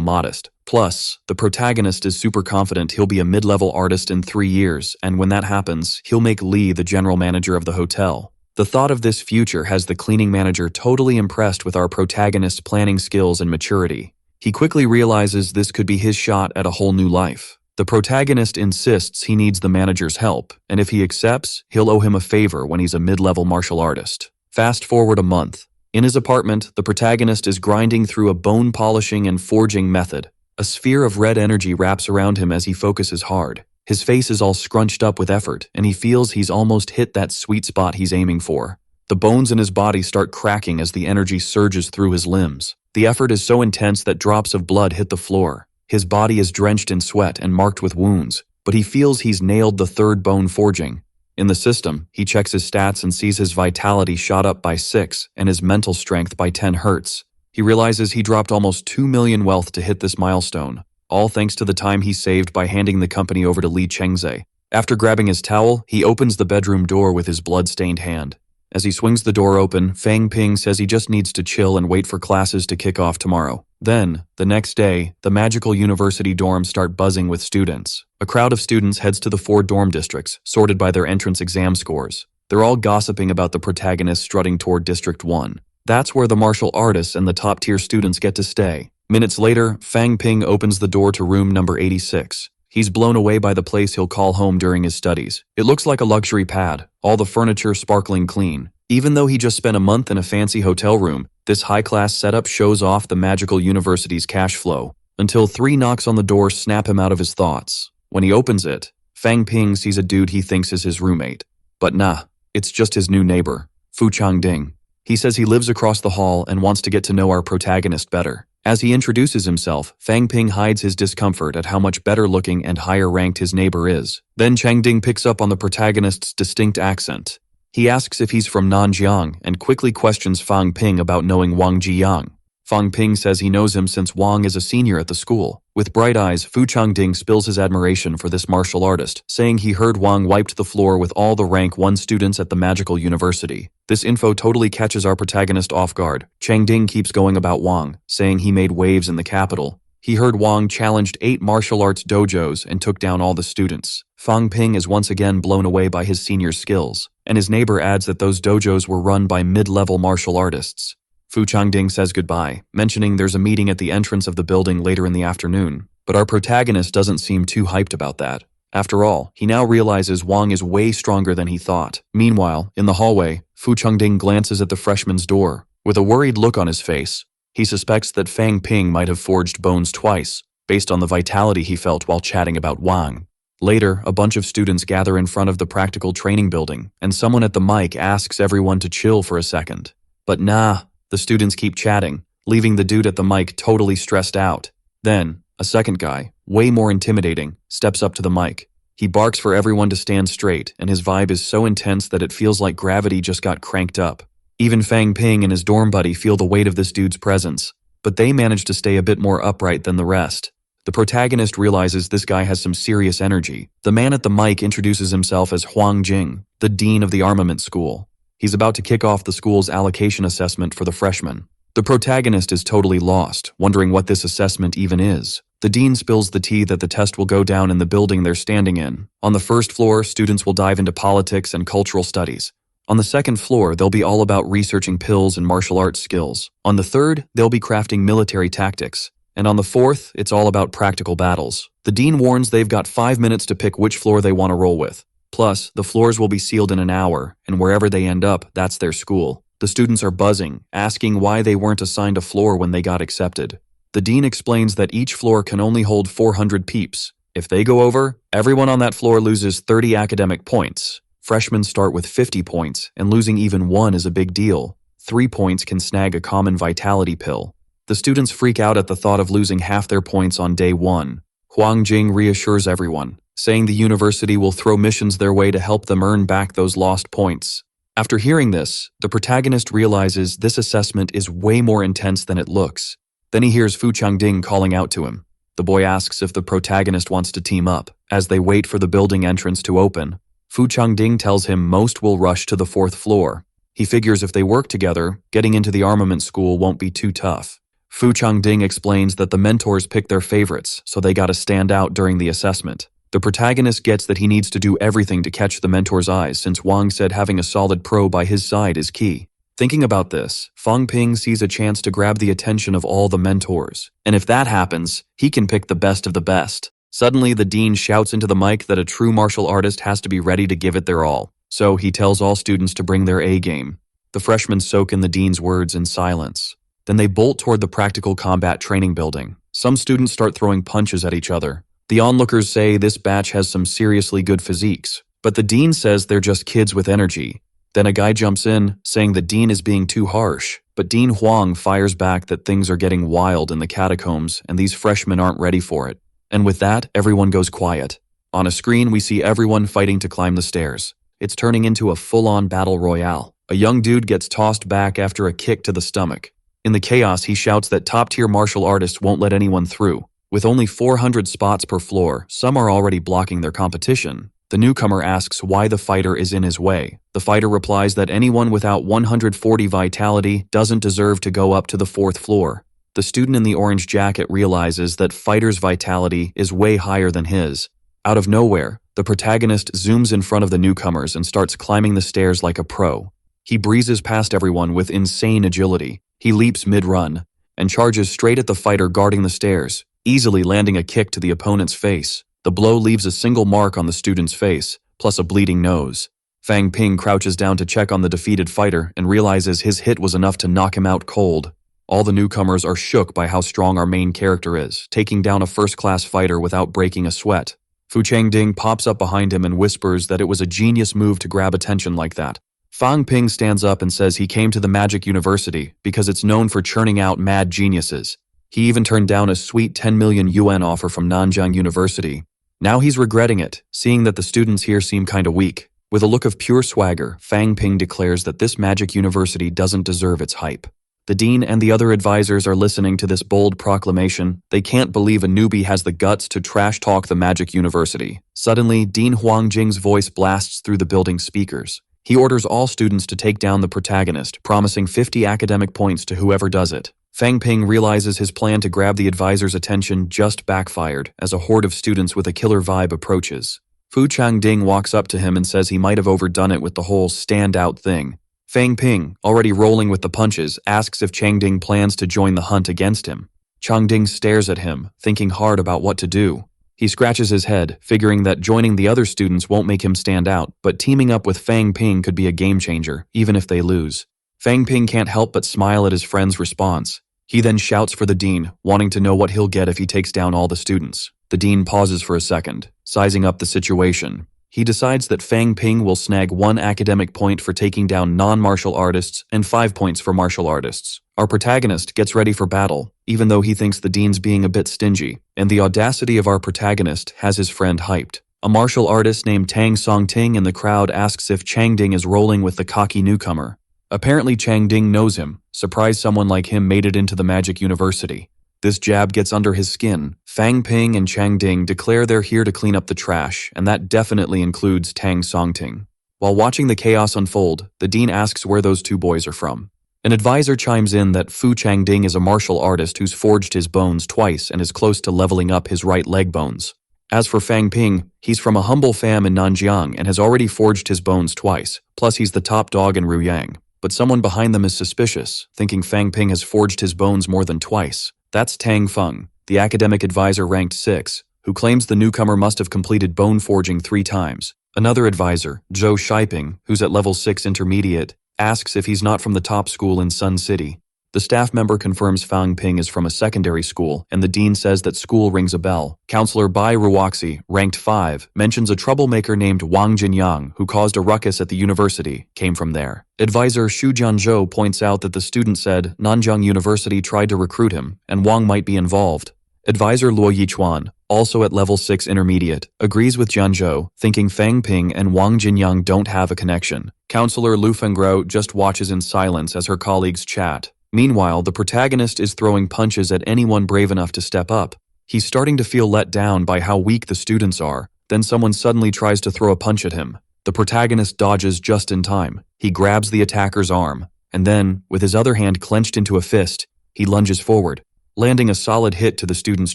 modest. Plus, the protagonist is super confident he'll be a mid-level artist in 3 years, and when that happens, he'll make Lee the general manager of the hotel. The thought of this future has the cleaning manager totally impressed with our protagonist's planning skills and maturity. He quickly realizes this could be his shot at a whole new life. The protagonist insists he needs the manager's help, and if he accepts, he'll owe him a favor when he's a mid-level martial artist. Fast forward a month. In his apartment, the protagonist is grinding through a bone polishing and forging method. A sphere of red energy wraps around him as he focuses hard. His face is all scrunched up with effort, and he feels he's almost hit that sweet spot he's aiming for. The bones in his body start cracking as the energy surges through his limbs. The effort is so intense that drops of blood hit the floor. His body is drenched in sweat and marked with wounds, but he feels he's nailed the third bone forging. In the system, he checks his stats and sees his vitality shot up by 6 and his mental strength by 10 hertz. He realizes he dropped almost 2 million wealth to hit this milestone, all thanks to the time he saved by handing the company over to Li Chengze. After grabbing his towel, he opens the bedroom door with his blood-stained hand. As he swings the door open, Fang Ping says he just needs to chill and wait for classes to kick off tomorrow. Then, the next day, the magical university dorms start buzzing with students. A crowd of students heads to the 4 dorm districts, sorted by their entrance exam scores. They're all gossiping about the protagonist strutting toward District 1. That's where the martial artists and the top-tier students get to stay. Minutes later, Fang Ping opens the door to room number 86. He's blown away by the place he'll call home during his studies. It looks like a luxury pad, all the furniture sparkling clean. Even though he just spent a month in a fancy hotel room, this high-class setup shows off the magical university's cash flow, until 3 knocks on the door snap him out of his thoughts. When he opens it, Fang Ping sees a dude he thinks is his roommate. But nah, it's just his new neighbor, Fu Changding. He says he lives across the hall and wants to get to know our protagonist better. As he introduces himself, Fang Ping hides his discomfort at how much better looking and higher ranked his neighbor is. Then Changding picks up on the protagonist's distinct accent. He asks if he's from Nanjiang and quickly questions Fang Ping about knowing Wang Jiyang. Fang Ping says he knows him since Wang is a senior at the school. With bright eyes, Fu Changding spills his admiration for this martial artist, saying he heard Wang wiped the floor with all the rank 1 students at the magical university. This info totally catches our protagonist off guard. Changding keeps going about Wang, saying he made waves in the capital. He heard Wang challenged 8 martial arts dojos and took down all the students. Fang Ping is once again blown away by his senior's skills, and his neighbor adds that those dojos were run by mid-level martial artists. Fu Changding says goodbye, mentioning there's a meeting at the entrance of the building later in the afternoon. But our protagonist doesn't seem too hyped about that. After all, he now realizes Wang is way stronger than he thought. Meanwhile, in the hallway, Fu Changding glances at the freshman's door. With a worried look on his face, he suspects that Fang Ping might have forged bones twice, based on the vitality he felt while chatting about Wang. Later, a bunch of students gather in front of the practical training building, and someone at the mic asks everyone to chill for a second. But nah, the students keep chatting, leaving the dude at the mic totally stressed out. Then, a second guy, way more intimidating, steps up to the mic. He barks for everyone to stand straight, and his vibe is so intense that it feels like gravity just got cranked up. Even Fang Ping and his dorm buddy feel the weight of this dude's presence, but they manage to stay a bit more upright than the rest. The protagonist realizes this guy has some serious energy. The man at the mic introduces himself as Huang Jing, the dean of the armament school. He's about to kick off the school's allocation assessment for the freshmen. The protagonist is totally lost, wondering what this assessment even is. The dean spills the tea that the test will go down in the building they're standing in. On the first floor, students will dive into politics and cultural studies. On the second floor, they'll be all about researching pills and martial arts skills. On the third, they'll be crafting military tactics. And on the fourth, it's all about practical battles. The dean warns they've got 5 minutes to pick which floor they want to roll with. Plus, the floors will be sealed in an hour, and wherever they end up, that's their school. The students are buzzing, asking why they weren't assigned a floor when they got accepted. The dean explains that each floor can only hold 400 peeps. If they go over, everyone on that floor loses 30 academic points. Freshmen start with 50 points, and losing even one is a big deal. 3 points can snag a common vitality pill. The students freak out at the thought of losing half their points on day 1. Huang Jing reassures everyone, saying the university will throw missions their way to help them earn back those lost points. After hearing this, the protagonist realizes this assessment is way more intense than it looks. Then he hears Fu Changding calling out to him. The boy asks if the protagonist wants to team up. As they wait for the building entrance to open, Fu Changding tells him most will rush to the 4th floor. He figures if they work together, getting into the armament school won't be too tough. Fu Changding explains that the mentors pick their favorites, so they gotta stand out during the assessment. The protagonist gets that he needs to do everything to catch the mentor's eyes since Wang said having a solid pro by his side is key. Thinking about this, Fang Ping sees a chance to grab the attention of all the mentors. And if that happens, he can pick the best of the best. Suddenly, the dean shouts into the mic that a true martial artist has to be ready to give it their all. So he tells all students to bring their A game. The freshmen soak in the dean's words in silence. Then they bolt toward the practical combat training building. Some students start throwing punches at each other. The onlookers say this batch has some seriously good physiques, but the dean says they're just kids with energy. Then a guy jumps in, saying the dean is being too harsh, but Dean Huang fires back that things are getting wild in the catacombs and these freshmen aren't ready for it. And with that, everyone goes quiet. On a screen, we see everyone fighting to climb the stairs. It's turning into a full-on battle royale. A young dude gets tossed back after a kick to the stomach. In the chaos, he shouts that top-tier martial artists won't let anyone through. With only 400 spots per floor, some are already blocking their competition. The newcomer asks why the fighter is in his way. The fighter replies that anyone without 140 vitality doesn't deserve to go up to the 4th floor. The student in the orange jacket realizes that fighter's vitality is way higher than his. Out of nowhere, the protagonist zooms in front of the newcomers and starts climbing the stairs like a pro. He breezes past everyone with insane agility. He leaps mid-run and charges straight at the fighter guarding the stairs, easily landing a kick to the opponent's face. The blow leaves a single mark on the student's face, plus a bleeding nose. Fang Ping crouches down to check on the defeated fighter and realizes his hit was enough to knock him out cold. All the newcomers are shook by how strong our main character is, taking down a first-class fighter without breaking a sweat. Fu Changding pops up behind him and whispers that it was a genius move to grab attention like that. Fang Ping stands up and says he came to the Magic University because it's known for churning out mad geniuses. He even turned down a sweet 10 million yuan offer from Nanjiang University. Now he's regretting it, seeing that the students here seem kinda weak. With a look of pure swagger, Fang Ping declares that this Magic University doesn't deserve its hype. The dean and the other advisors are listening to this bold proclamation. They can't believe a newbie has the guts to trash-talk the Magic University. Suddenly, Dean Huangjing's voice blasts through the building's speakers. He orders all students to take down the protagonist, promising 50 academic points to whoever does it. Fang Ping realizes his plan to grab the advisor's attention just backfired as a horde of students with a killer vibe approaches. Fu Changding walks up to him and says he might have overdone it with the whole stand-out thing. Fang Ping, already rolling with the punches, asks if Changding plans to join the hunt against him. Changding stares at him, thinking hard about what to do. He scratches his head, figuring that joining the other students won't make him stand out, but teaming up with Fang Ping could be a game-changer, even if they lose. Fang Ping can't help but smile at his friend's response. He then shouts for the dean, wanting to know what he'll get if he takes down all the students. The dean pauses for a second, sizing up the situation. He decides that Fang Ping will snag 1 academic point for taking down non-martial artists and 5 points for martial artists. Our protagonist gets ready for battle, even though he thinks the dean's being a bit stingy, and the audacity of our protagonist has his friend hyped. A martial artist named Tang Songting in the crowd asks if Changding is rolling with the cocky newcomer. Apparently Changding knows him. Surprised someone like him made it into the Magic University. This jab gets under his skin. Fang Ping and Changding declare they're here to clean up the trash, and that definitely includes Tang Songting. While watching the chaos unfold, the dean asks where those 2 boys are from. An advisor chimes in that Fu Changding is a martial artist who's forged his bones twice and is close to leveling up his right leg bones. As for Fang Ping, he's from a humble fam in Nanjiang and has already forged his bones twice, plus he's the top dog in Ruyang. But someone behind them is suspicious, thinking Fang Ping has forged his bones more than twice. That's Tang Feng, the academic advisor ranked 6, who claims the newcomer must have completed bone forging 3 times. Another advisor, Zhou Shiping, who's at level 6 intermediate, asks if he's not from the top school in Sun City. The staff member confirms Fang Ping is from a secondary school, and the dean says that school rings a bell. Counselor Bai Ruoxi, ranked 5, mentions a troublemaker named Wang Jinyang who caused a ruckus at the university, came from there. Advisor Xu Jianzhou points out that the student said Nanjing University tried to recruit him, and Wang might be involved. Advisor Luo Yichuan, also at level 6 intermediate, agrees with Jianzhou, thinking Fang Ping and Wang Jinyang don't have a connection. Counselor Lu Fengguo just watches in silence as her colleagues chat. Meanwhile, the protagonist is throwing punches at anyone brave enough to step up. He's starting to feel let down by how weak the students are. Then someone suddenly tries to throw a punch at him. The protagonist dodges just in time. He grabs the attacker's arm, and then, with his other hand clenched into a fist, he lunges forward, landing a solid hit to the student's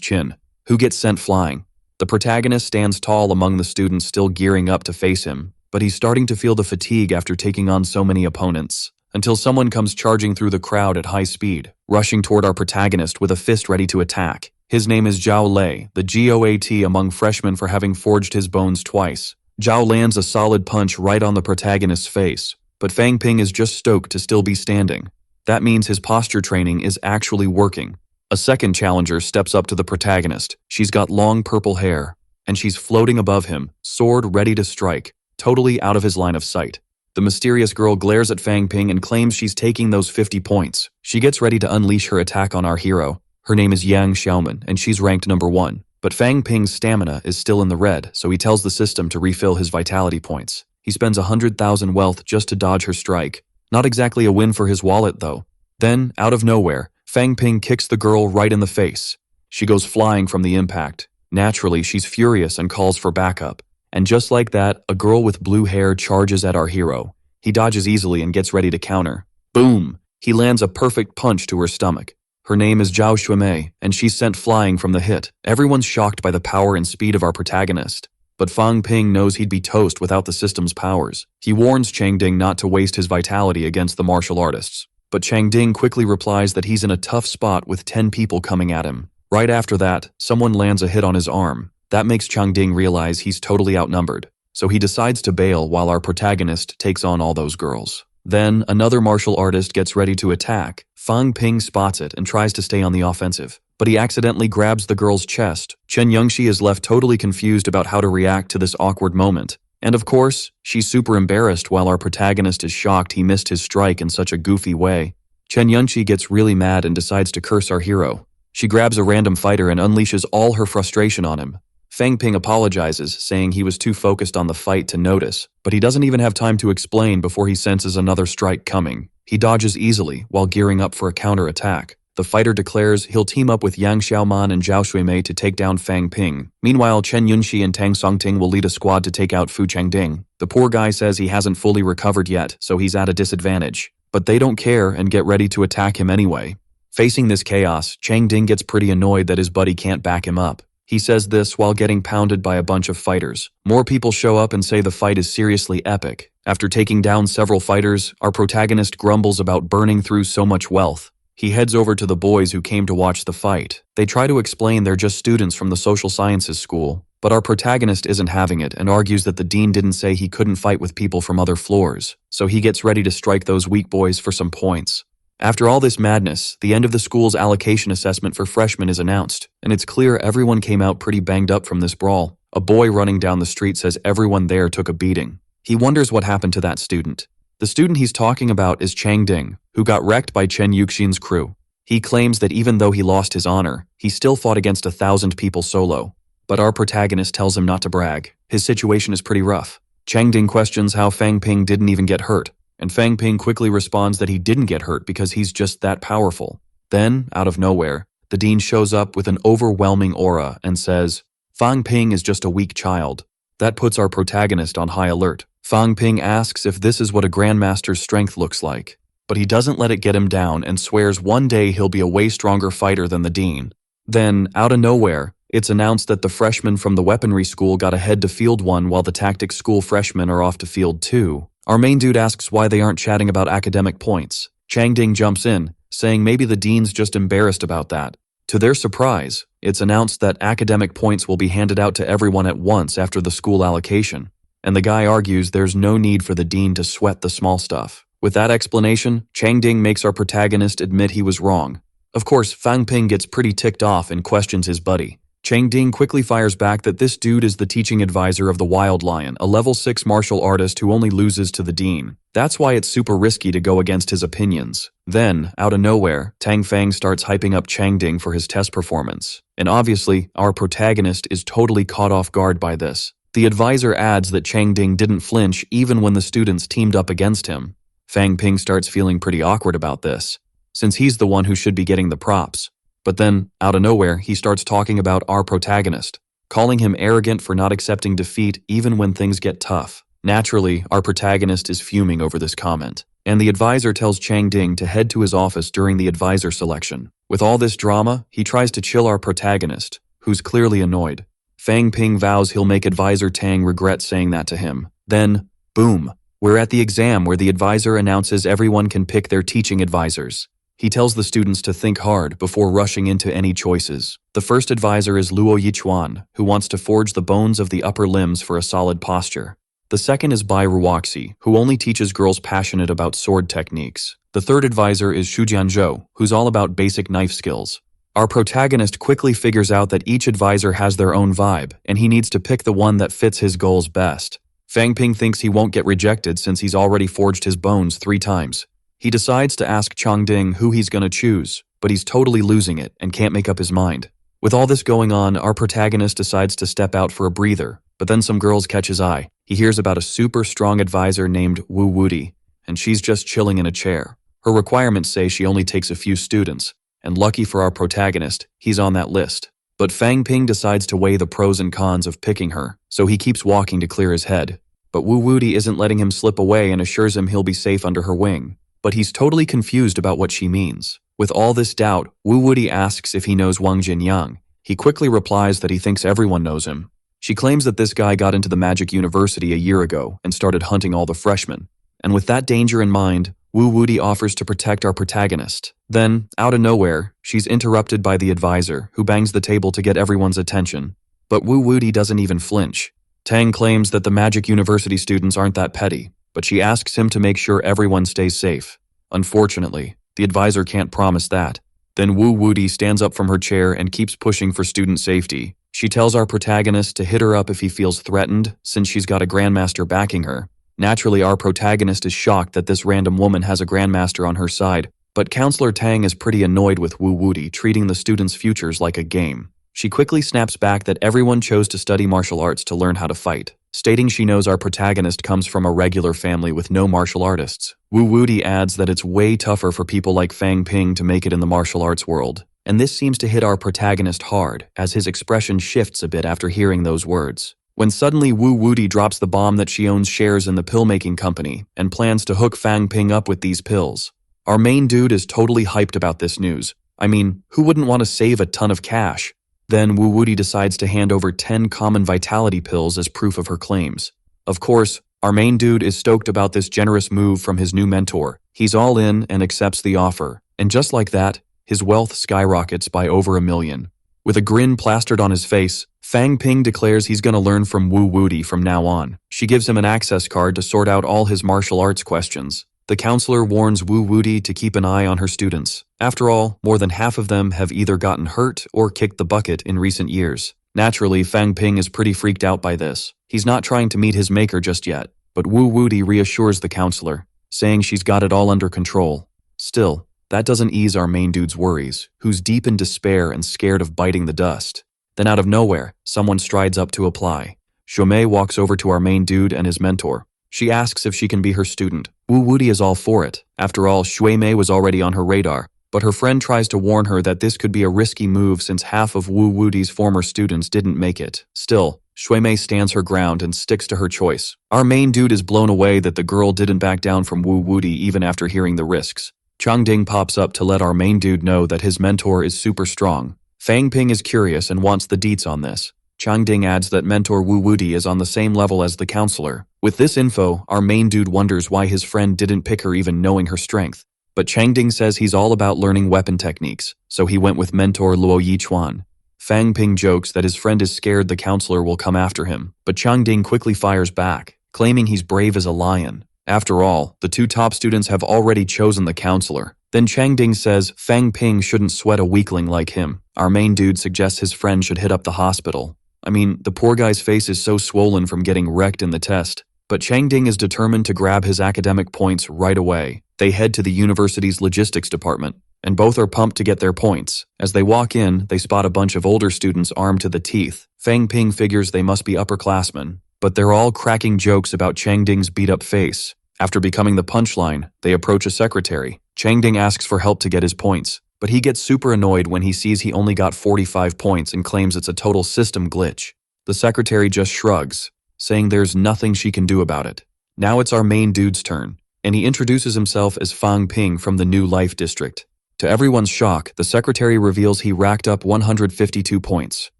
chin, who gets sent flying. The protagonist stands tall among the students still gearing up to face him, but he's starting to feel the fatigue after taking on so many opponents. Until someone comes charging through the crowd at high speed, rushing toward our protagonist with a fist ready to attack. His name is Zhao Lei, the GOAT among freshmen for having forged his bones twice. Zhao lands a solid punch right on the protagonist's face, but Fang Ping is just stoked to still be standing. That means his posture training is actually working. A second challenger steps up to the protagonist. She's got long purple hair, and she's floating above him, sword ready to strike, totally out of his line of sight. The mysterious girl glares at Fang Ping and claims she's taking those 50 points. She gets ready to unleash her attack on our hero. Her name is Yang Xiaoman, and she's ranked number 1. But Fang Ping's stamina is still in the red, so he tells the system to refill his vitality points. He spends 100,000 wealth just to dodge her strike. Not exactly a win for his wallet, though. Then, out of nowhere, Fang Ping kicks the girl right in the face. She goes flying from the impact. Naturally, she's furious and calls for backup. And just like that, a girl with blue hair charges at our hero. He dodges easily and gets ready to counter. Boom! He lands a perfect punch to her stomach. Her name is Zhao Shuimei, and she's sent flying from the hit. Everyone's shocked by the power and speed of our protagonist. But Fang Ping knows he'd be toast without the system's powers. He warns Changding not to waste his vitality against the martial artists. But Changding quickly replies that he's in a tough spot with 10 people coming at him. Right after that, someone lands a hit on his arm. That makes Changding realize he's totally outnumbered, so he decides to bail while our protagonist takes on all those girls. Then, another martial artist gets ready to attack. Fang Ping spots it and tries to stay on the offensive, but he accidentally grabs the girl's chest. Chen Yongxi is left totally confused about how to react to this awkward moment. And of course, she's super embarrassed while our protagonist is shocked he missed his strike in such a goofy way. Chen Yongxi gets really mad and decides to curse our hero. She grabs a random fighter and unleashes all her frustration on him. Fang Ping apologizes, saying he was too focused on the fight to notice, but he doesn't even have time to explain before he senses another strike coming. He dodges easily while gearing up for a counterattack. The fighter declares he'll team up with Yang Xiaoman and Zhao Shuimei to take down Fang Ping. Meanwhile, Chen Yunxi and Tang Songting will lead a squad to take out Fu Changding. The poor guy says he hasn't fully recovered yet, so he's at a disadvantage. But they don't care and get ready to attack him anyway. Facing this chaos, Changding gets pretty annoyed that his buddy can't back him up. He says this while getting pounded by a bunch of fighters. More people show up and say the fight is seriously epic. After taking down several fighters, our protagonist grumbles about burning through so much wealth. He heads over to the boys who came to watch the fight. They try to explain they're just students from the social sciences school, but our protagonist isn't having it and argues that the dean didn't say he couldn't fight with people from other floors, so he gets ready to strike those weak boys for some points. After all this madness, the end of the school's allocation assessment for freshmen is announced, and it's clear everyone came out pretty banged up from this brawl. A boy running down the street says everyone there took a beating. He wonders what happened to that student. The student he's talking about is Changding, who got wrecked by Chen Yuxin's crew. He claims that even though he lost his honor, he still fought against 1,000 people solo. But our protagonist tells him not to brag. His situation is pretty rough. Changding questions how Fang Ping didn't even get hurt, and Fang Ping quickly responds that he didn't get hurt because he's just that powerful. Then, out of nowhere, the dean shows up with an overwhelming aura and says, Fang Ping is just a weak child. That puts our protagonist on high alert. Fang Ping asks if this is what a grandmaster's strength looks like, but he doesn't let it get him down and swears one day he'll be a way stronger fighter than the dean. Then, out of nowhere, it's announced that the freshmen from the weaponry school got ahead to Field 1 while the tactics school freshmen are off to Field 2. Our main dude asks why they aren't chatting about academic points. Changding jumps in, saying maybe the dean's just embarrassed about that. To their surprise, it's announced that academic points will be handed out to everyone at once after the school allocation. And the guy argues there's no need for the dean to sweat the small stuff. With that explanation, Changding makes our protagonist admit he was wrong. Of course, Fang Ping gets pretty ticked off and questions his buddy. Changding quickly fires back that this dude is the teaching advisor of the Wild Lion, a level 6 martial artist who only loses to the dean. That's why it's super risky to go against his opinions. Then, out of nowhere, Tang Fang starts hyping up Changding for his test performance. And obviously, our protagonist is totally caught off guard by this. The advisor adds that Changding didn't flinch even when the students teamed up against him. Fang Ping starts feeling pretty awkward about this, since he's the one who should be getting the props. But then, out of nowhere, he starts talking about our protagonist, calling him arrogant for not accepting defeat even when things get tough. Naturally, our protagonist is fuming over this comment, and the advisor tells Changding to head to his office during the advisor selection. With all this drama, he tries to chill our protagonist, who's clearly annoyed. Fang Ping vows he'll make advisor Tang regret saying that to him. Then, boom, we're at the exam where the advisor announces everyone can pick their teaching advisors. He tells the students to think hard before rushing into any choices. The first advisor is Luo Yichuan, who wants to forge the bones of the upper limbs for a solid posture. The second is Bai Ruoxi, who only teaches girls passionate about sword techniques. The third advisor is Xu Jianzhou, who's all about basic knife skills. Our protagonist quickly figures out that each advisor has their own vibe, and he needs to pick the one that fits his goals best. Fang Ping thinks he won't get rejected since he's already forged his bones 3 times. He decides to ask Changding who he's gonna choose, but he's totally losing it and can't make up his mind. With all this going on, our protagonist decides to step out for a breather, but then some girls catch his eye. He hears about a super strong advisor named Wu Wudi, and she's just chilling in a chair. Her requirements say she only takes a few students, and lucky for our protagonist, he's on that list. But Fang Ping decides to weigh the pros and cons of picking her, so he keeps walking to clear his head. But Wu Wudi isn't letting him slip away and assures him he'll be safe under her wing. But he's totally confused about what she means. With all this doubt, Wu Wudi asks if he knows Wang Jinyang. He quickly replies that he thinks everyone knows him. She claims that this guy got into the Magic University a year ago and started hunting all the freshmen. And with that danger in mind, Wu Wudi offers to protect our protagonist. Then, out of nowhere, she's interrupted by the advisor, who bangs the table to get everyone's attention. But Wu Wudi doesn't even flinch. Tang claims that the Magic University students aren't that petty, but she asks him to make sure everyone stays safe. Unfortunately, the advisor can't promise that. Then Wu Wudi stands up from her chair and keeps pushing for student safety. She tells our protagonist to hit her up if he feels threatened, since she's got a grandmaster backing her. Naturally, our protagonist is shocked that this random woman has a grandmaster on her side, but Counselor Tang is pretty annoyed with Wu Wudi treating the students' futures like a game. She quickly snaps back that everyone chose to study martial arts to learn how to fight, stating she knows our protagonist comes from a regular family with no martial artists. Wu Wudi adds that it's way tougher for people like Fang Ping to make it in the martial arts world, and this seems to hit our protagonist hard, as his expression shifts a bit after hearing those words. When suddenly Wu Wudi drops the bomb that she owns shares in the pill-making company and plans to hook Fang Ping up with these pills. Our main dude is totally hyped about this news. I mean, who wouldn't want to save a ton of cash? Then Wu Wudi decides to hand over 10 common vitality pills as proof of her claims. Of course, our main dude is stoked about this generous move from his new mentor. He's all in and accepts the offer. And just like that, his wealth skyrockets by over $1 million. With a grin plastered on his face, Fang Ping declares he's gonna learn from Wu Wudi from now on. She gives him an access card to sort out all his martial arts questions. The counselor warns Wu Wudi to keep an eye on her students. After all, more than half of them have either gotten hurt or kicked the bucket in recent years. Naturally, Fang Ping is pretty freaked out by this. He's not trying to meet his maker just yet, but Wu Wudi reassures the counselor, saying she's got it all under control. Still, that doesn't ease our main dude's worries, who's deep in despair and scared of biting the dust. Then out of nowhere, someone strides up to apply. Shomei walks over to our main dude and his mentor. She asks if she can be her student. Wu Wudi is all for it. After all, Shui Mei was already on her radar, but her friend tries to warn her that this could be a risky move since half of Wu Wudi's former students didn't make it. Still, Shui Mei stands her ground and sticks to her choice. Our main dude is blown away that the girl didn't back down from Wu Wudi even after hearing the risks. Changding pops up to let our main dude know that his mentor is super strong. Fang Ping is curious and wants the deets on this. Changding adds that mentor Wu Wudi is on the same level as the counselor. With this info, our main dude wonders why his friend didn't pick her even knowing her strength. But Changding says he's all about learning weapon techniques, so he went with mentor Luo Yichuan. Fang Ping jokes that his friend is scared the counselor will come after him, but Changding quickly fires back, claiming he's brave as a lion. After all, the two top students have already chosen the counselor. Then Changding says Fang Ping shouldn't sweat a weakling like him. Our main dude suggests his friend should hit up the hospital. I mean, the poor guy's face is so swollen from getting wrecked in the test. But Changding is determined to grab his academic points right away. They head to the university's logistics department, and both are pumped to get their points. As they walk in, they spot a bunch of older students armed to the teeth. Fang Ping figures they must be upperclassmen, but they're all cracking jokes about Changding's beat-up face. After becoming the punchline, they approach a secretary. Changding asks for help to get his points, but he gets super annoyed when he sees he only got 45 points and claims it's a total system glitch. The secretary just shrugs, saying there's nothing she can do about it. Now it's our main dude's turn, and he introduces himself as Fang Ping from the New Life District. To everyone's shock, the secretary reveals he racked up 152 points.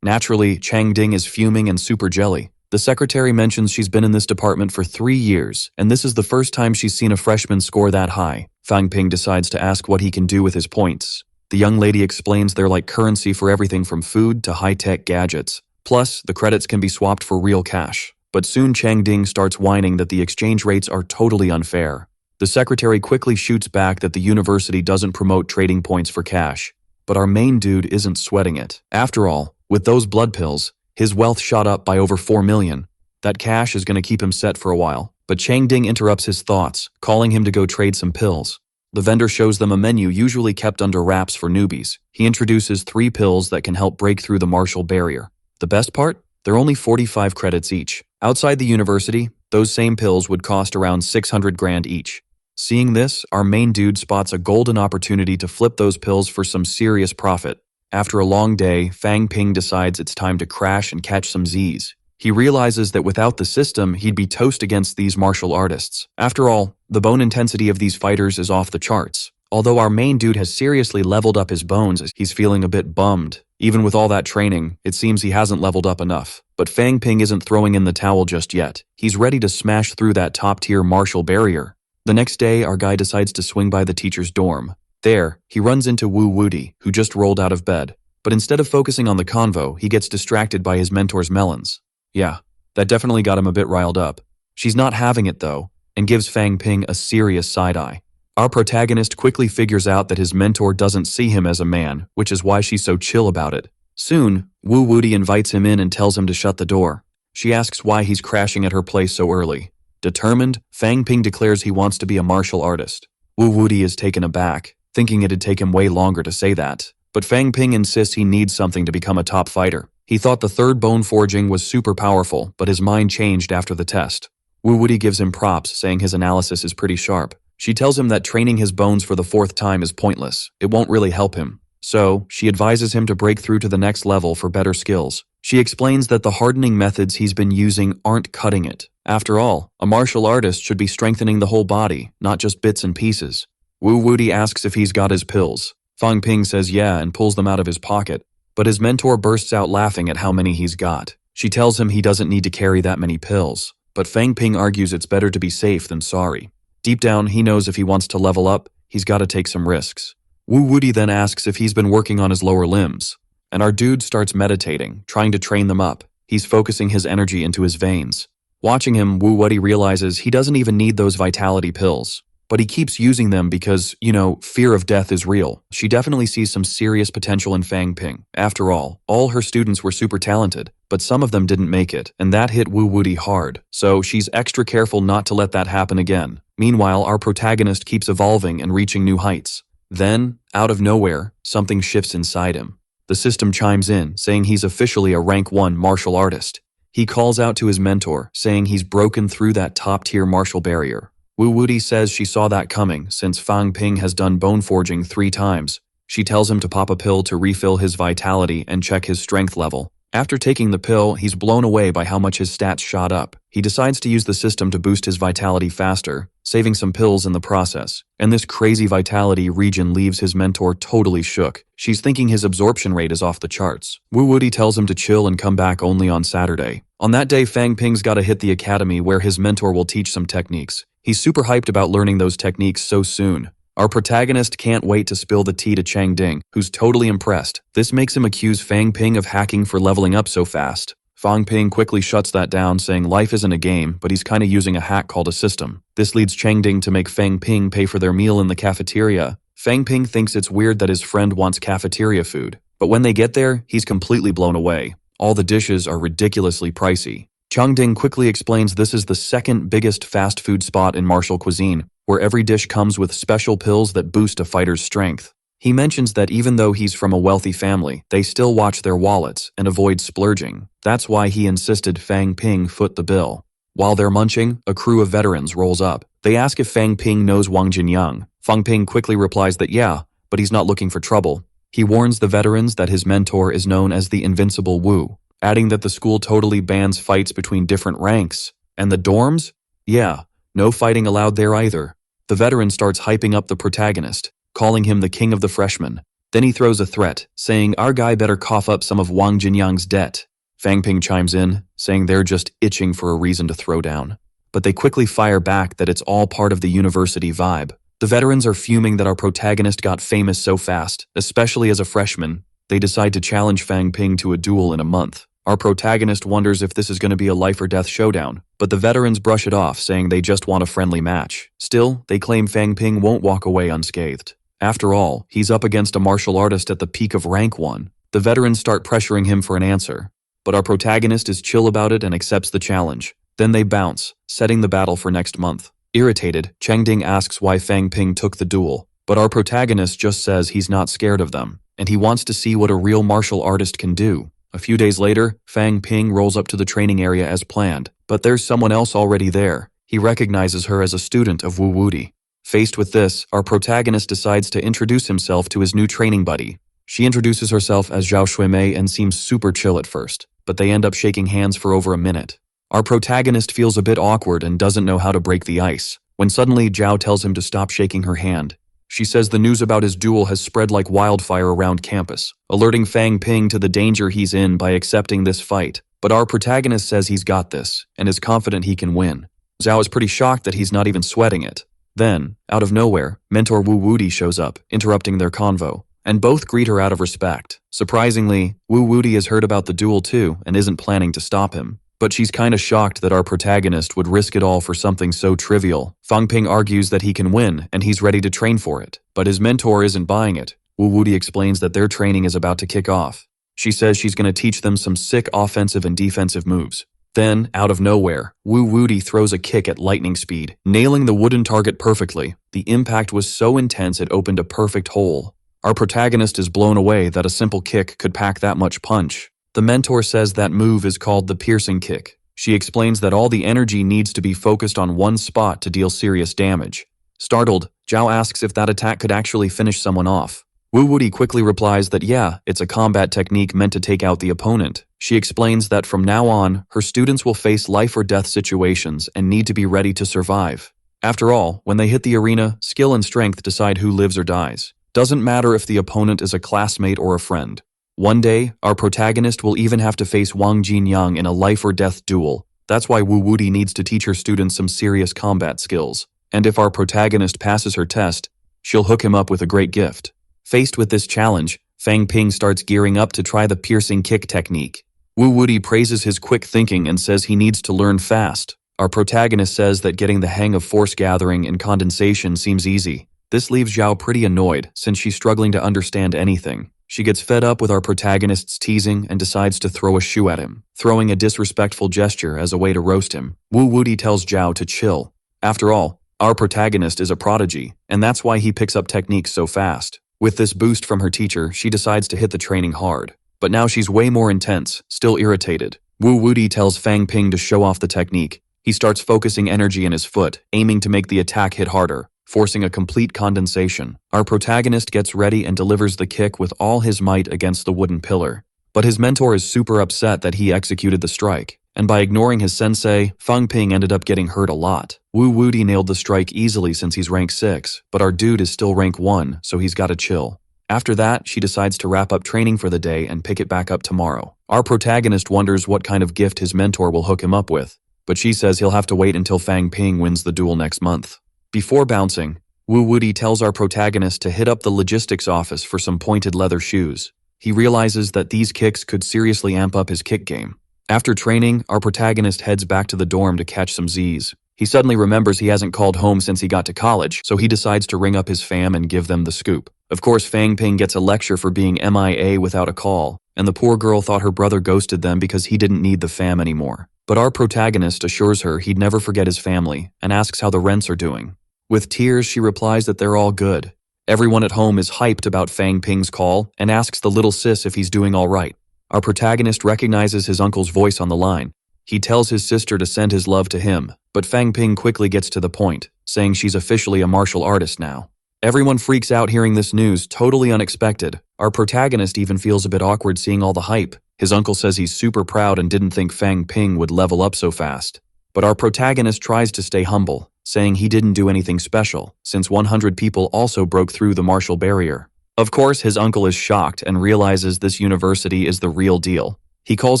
Naturally, Changding is fuming and super jelly. The secretary mentions she's been in this department for 3 years, and this is the first time she's seen a freshman score that high. Fang Ping decides to ask what he can do with his points. The young lady explains they're like currency for everything from food to high-tech gadgets. Plus, the credits can be swapped for real cash. But soon Changding starts whining that the exchange rates are totally unfair. The secretary quickly shoots back that the university doesn't promote trading points for cash. But our main dude isn't sweating it. After all, with those blood pills, his wealth shot up by over 4 million. That cash is going to keep him set for a while. But Changding interrupts his thoughts, calling him to go trade some pills. The vendor shows them a menu usually kept under wraps for newbies. He introduces 3 pills that can help break through the martial barrier. The best part? They're only 45 credits each. Outside the university, those same pills would cost around 600 grand each. Seeing this, our main dude spots a golden opportunity to flip those pills for some serious profit. After a long day, Fang Ping decides it's time to crash and catch some Z's. He realizes that without the system, he'd be toast against these martial artists. After all, the bone intensity of these fighters is off the charts. Although our main dude has seriously leveled up his bones, he's feeling a bit bummed. Even with all that training, it seems he hasn't leveled up enough. But Fang Ping isn't throwing in the towel just yet. He's ready to smash through that top-tier martial barrier. The next day, our guy decides to swing by the teacher's dorm. There, he runs into Wu Woody, who just rolled out of bed. But instead of focusing on the convo, he gets distracted by his mentor's melons. Yeah, that definitely got him a bit riled up. She's not having it though, and gives Fang Ping a serious side-eye. Our protagonist quickly figures out that his mentor doesn't see him as a man, which is why she's so chill about it. Soon, Wu Woody invites him in and tells him to shut the door. She asks why he's crashing at her place so early. Determined, Fang Ping declares he wants to be a martial artist. Wu Woody is taken aback, thinking it'd take him way longer to say that. But Fang Ping insists he needs something to become a top fighter. He thought the third bone forging was super powerful, but his mind changed after the test. Wu Woody gives him props, saying his analysis is pretty sharp. She tells him that training his bones for the 4th time is pointless. It won't really help him. So, she advises him to break through to the next level for better skills. She explains that the hardening methods he's been using aren't cutting it. After all, a martial artist should be strengthening the whole body, not just bits and pieces. Wu Woody asks if he's got his pills. Fang Ping says yeah and pulls them out of his pocket. But his mentor bursts out laughing at how many he's got. She tells him he doesn't need to carry that many pills. But Fang Ping argues it's better to be safe than sorry. Deep down, he knows if he wants to level up, he's got to take some risks. Wu Woody then asks if he's been working on his lower limbs. And our dude starts meditating, trying to train them up. He's focusing his energy into his veins. Watching him, Wu Woody realizes he doesn't even need those vitality pills. But he keeps using them because, fear of death is real. She definitely sees some serious potential in Fang Ping. After all her students were super talented, but some of them didn't make it, and that hit Wu Woody hard. So she's extra careful not to let that happen again. Meanwhile, our protagonist keeps evolving and reaching new heights. Then, out of nowhere, something shifts inside him. The system chimes in, saying he's officially a rank 1 martial artist. He calls out to his mentor, saying he's broken through that top-tier martial barrier. Wu Woody says she saw that coming since Fang Ping has done bone forging 3 times. She tells him to pop a pill to refill his vitality and check his strength level. After taking the pill, he's blown away by how much his stats shot up. He decides to use the system to boost his vitality faster, saving some pills in the process. And this crazy vitality regen leaves his mentor totally shook. She's thinking his absorption rate is off the charts. Wu Woody tells him to chill and come back only on Saturday. On that day, Fang Ping's gotta hit the academy where his mentor will teach some techniques. He's super hyped about learning those techniques so soon. Our protagonist can't wait to spill the tea to Changding, who's totally impressed. This makes him accuse Fang Ping of hacking for leveling up so fast. Fang Ping quickly shuts that down, saying life isn't a game, but he's kinda using a hack called a system. This leads Chengding to make Fang Ping pay for their meal in the cafeteria. Fang Ping thinks it's weird that his friend wants cafeteria food, but when they get there, he's completely blown away. All the dishes are ridiculously pricey. Chengding quickly explains this is the second biggest fast food spot in martial cuisine, where every dish comes with special pills that boost a fighter's strength. He mentions that even though he's from a wealthy family, they still watch their wallets and avoid splurging. That's why he insisted Fang Ping foot the bill. While they're munching, a crew of veterans rolls up. They ask if Fang Ping knows Wang Jinyang. Fang Ping quickly replies that yeah, but he's not looking for trouble. He warns the veterans that his mentor is known as the Invincible Wu, adding that the school totally bans fights between different ranks. And the dorms? Yeah, no fighting allowed there either. The veteran starts hyping up the protagonist, calling him the king of the freshmen. Then he throws a threat, saying our guy better cough up some of Wang Jinyang's debt. Fang Ping chimes in, saying they're just itching for a reason to throw down. But they quickly fire back that it's all part of the university vibe. The veterans are fuming that our protagonist got famous so fast, especially as a freshman. They decide to challenge Fang Ping to a duel in a month. Our protagonist wonders if this is going to be a life or death showdown, but the veterans brush it off, saying they just want a friendly match. Still, they claim Fang Ping won't walk away unscathed. After all, he's up against a martial artist at the peak of rank 1. The veterans start pressuring him for an answer, but our protagonist is chill about it and accepts the challenge. Then they bounce, setting the battle for next month. Irritated, Chengding asks why Fang Ping took the duel, but our protagonist just says he's not scared of them, and he wants to see what a real martial artist can do. A few days later, Fang Ping rolls up to the training area as planned, but there's someone else already there. He recognizes her as a student of Wu Wudi. Faced with this, our protagonist decides to introduce himself to his new training buddy. She introduces herself as Zhao Shuimei and seems super chill at first, but they end up shaking hands for over a minute. Our protagonist feels a bit awkward and doesn't know how to break the ice, when suddenly Zhao tells him to stop shaking her hand. She says the news about his duel has spread like wildfire around campus, alerting Fang Ping to the danger he's in by accepting this fight. But our protagonist says he's got this, and is confident he can win. Zhao is pretty shocked that he's not even sweating it. Then, out of nowhere, Mentor Wu Wudi shows up, interrupting their convo, and both greet her out of respect. Surprisingly, Wu Wudi has heard about the duel too and isn't planning to stop him. But she's kinda shocked that our protagonist would risk it all for something so trivial. Fang Ping argues that he can win and he's ready to train for it, but his mentor isn't buying it. Wu Wudi explains that their training is about to kick off. She says she's gonna teach them some sick offensive and defensive moves. Then, out of nowhere, Wu Wudi throws a kick at lightning speed, nailing the wooden target perfectly. The impact was so intense it opened a perfect hole. Our protagonist is blown away that a simple kick could pack that much punch. The mentor says that move is called the piercing kick. She explains that all the energy needs to be focused on one spot to deal serious damage. Startled, Zhao asks if that attack could actually finish someone off. Wu Wudi quickly replies that yeah, it's a combat technique meant to take out the opponent. She explains that from now on, her students will face life or death situations and need to be ready to survive. After all, when they hit the arena, skill and strength decide who lives or dies. Doesn't matter if the opponent is a classmate or a friend. One day, our protagonist will even have to face Wang Jinyang in a life or death duel. That's why Wu Wudi needs to teach her students some serious combat skills. And if our protagonist passes her test, she'll hook him up with a great gift. Faced with this challenge, Fang Ping starts gearing up to try the piercing kick technique. Wu Wudi praises his quick thinking and says he needs to learn fast. Our protagonist says that getting the hang of force gathering and condensation seems easy. This leaves Zhao pretty annoyed since she's struggling to understand anything. She gets fed up with our protagonist's teasing and decides to throw a shoe at him, throwing a disrespectful gesture as a way to roast him. Wu Wudi tells Zhao to chill. After all, our protagonist is a prodigy, and that's why he picks up techniques so fast. With this boost from her teacher, she decides to hit the training hard. But now she's way more intense, still irritated. Wu Wudi tells Fang Ping to show off the technique. He starts focusing energy in his foot, aiming to make the attack hit harder, forcing a complete condensation. Our protagonist gets ready and delivers the kick with all his might against the wooden pillar. But his mentor is super upset that he executed the strike, and by ignoring his sensei, Fang Ping ended up getting hurt a lot. Wu Wudi nailed the strike easily since he's rank 6, but our dude is still rank 1, so he's gotta chill. After that, she decides to wrap up training for the day and pick it back up tomorrow. Our protagonist wonders what kind of gift his mentor will hook him up with, but she says he'll have to wait until Fang Ping wins the duel next month. Before bouncing, Wu Wudi tells our protagonist to hit up the logistics office for some pointed leather shoes. He realizes that these kicks could seriously amp up his kick game. After training, our protagonist heads back to the dorm to catch some Z's. He suddenly remembers he hasn't called home since he got to college, so he decides to ring up his fam and give them the scoop. Of course, Fang Ping gets a lecture for being MIA without a call, and the poor girl thought her brother ghosted them because he didn't need the fam anymore. But our protagonist assures her he'd never forget his family and asks how the rents are doing. With tears, she replies that they're all good. Everyone at home is hyped about Fang Ping's call and asks the little sis if he's doing all right. Our protagonist recognizes his uncle's voice on the line. He tells his sister to send his love to him, but Fang Ping quickly gets to the point, saying she's officially a martial artist now. Everyone freaks out hearing this news, totally unexpected. Our protagonist even feels a bit awkward seeing all the hype. His uncle says he's super proud and didn't think Fang Ping would level up so fast. But our protagonist tries to stay humble, saying he didn't do anything special, since 100 people also broke through the martial barrier. Of course, his uncle is shocked and realizes this university is the real deal. He calls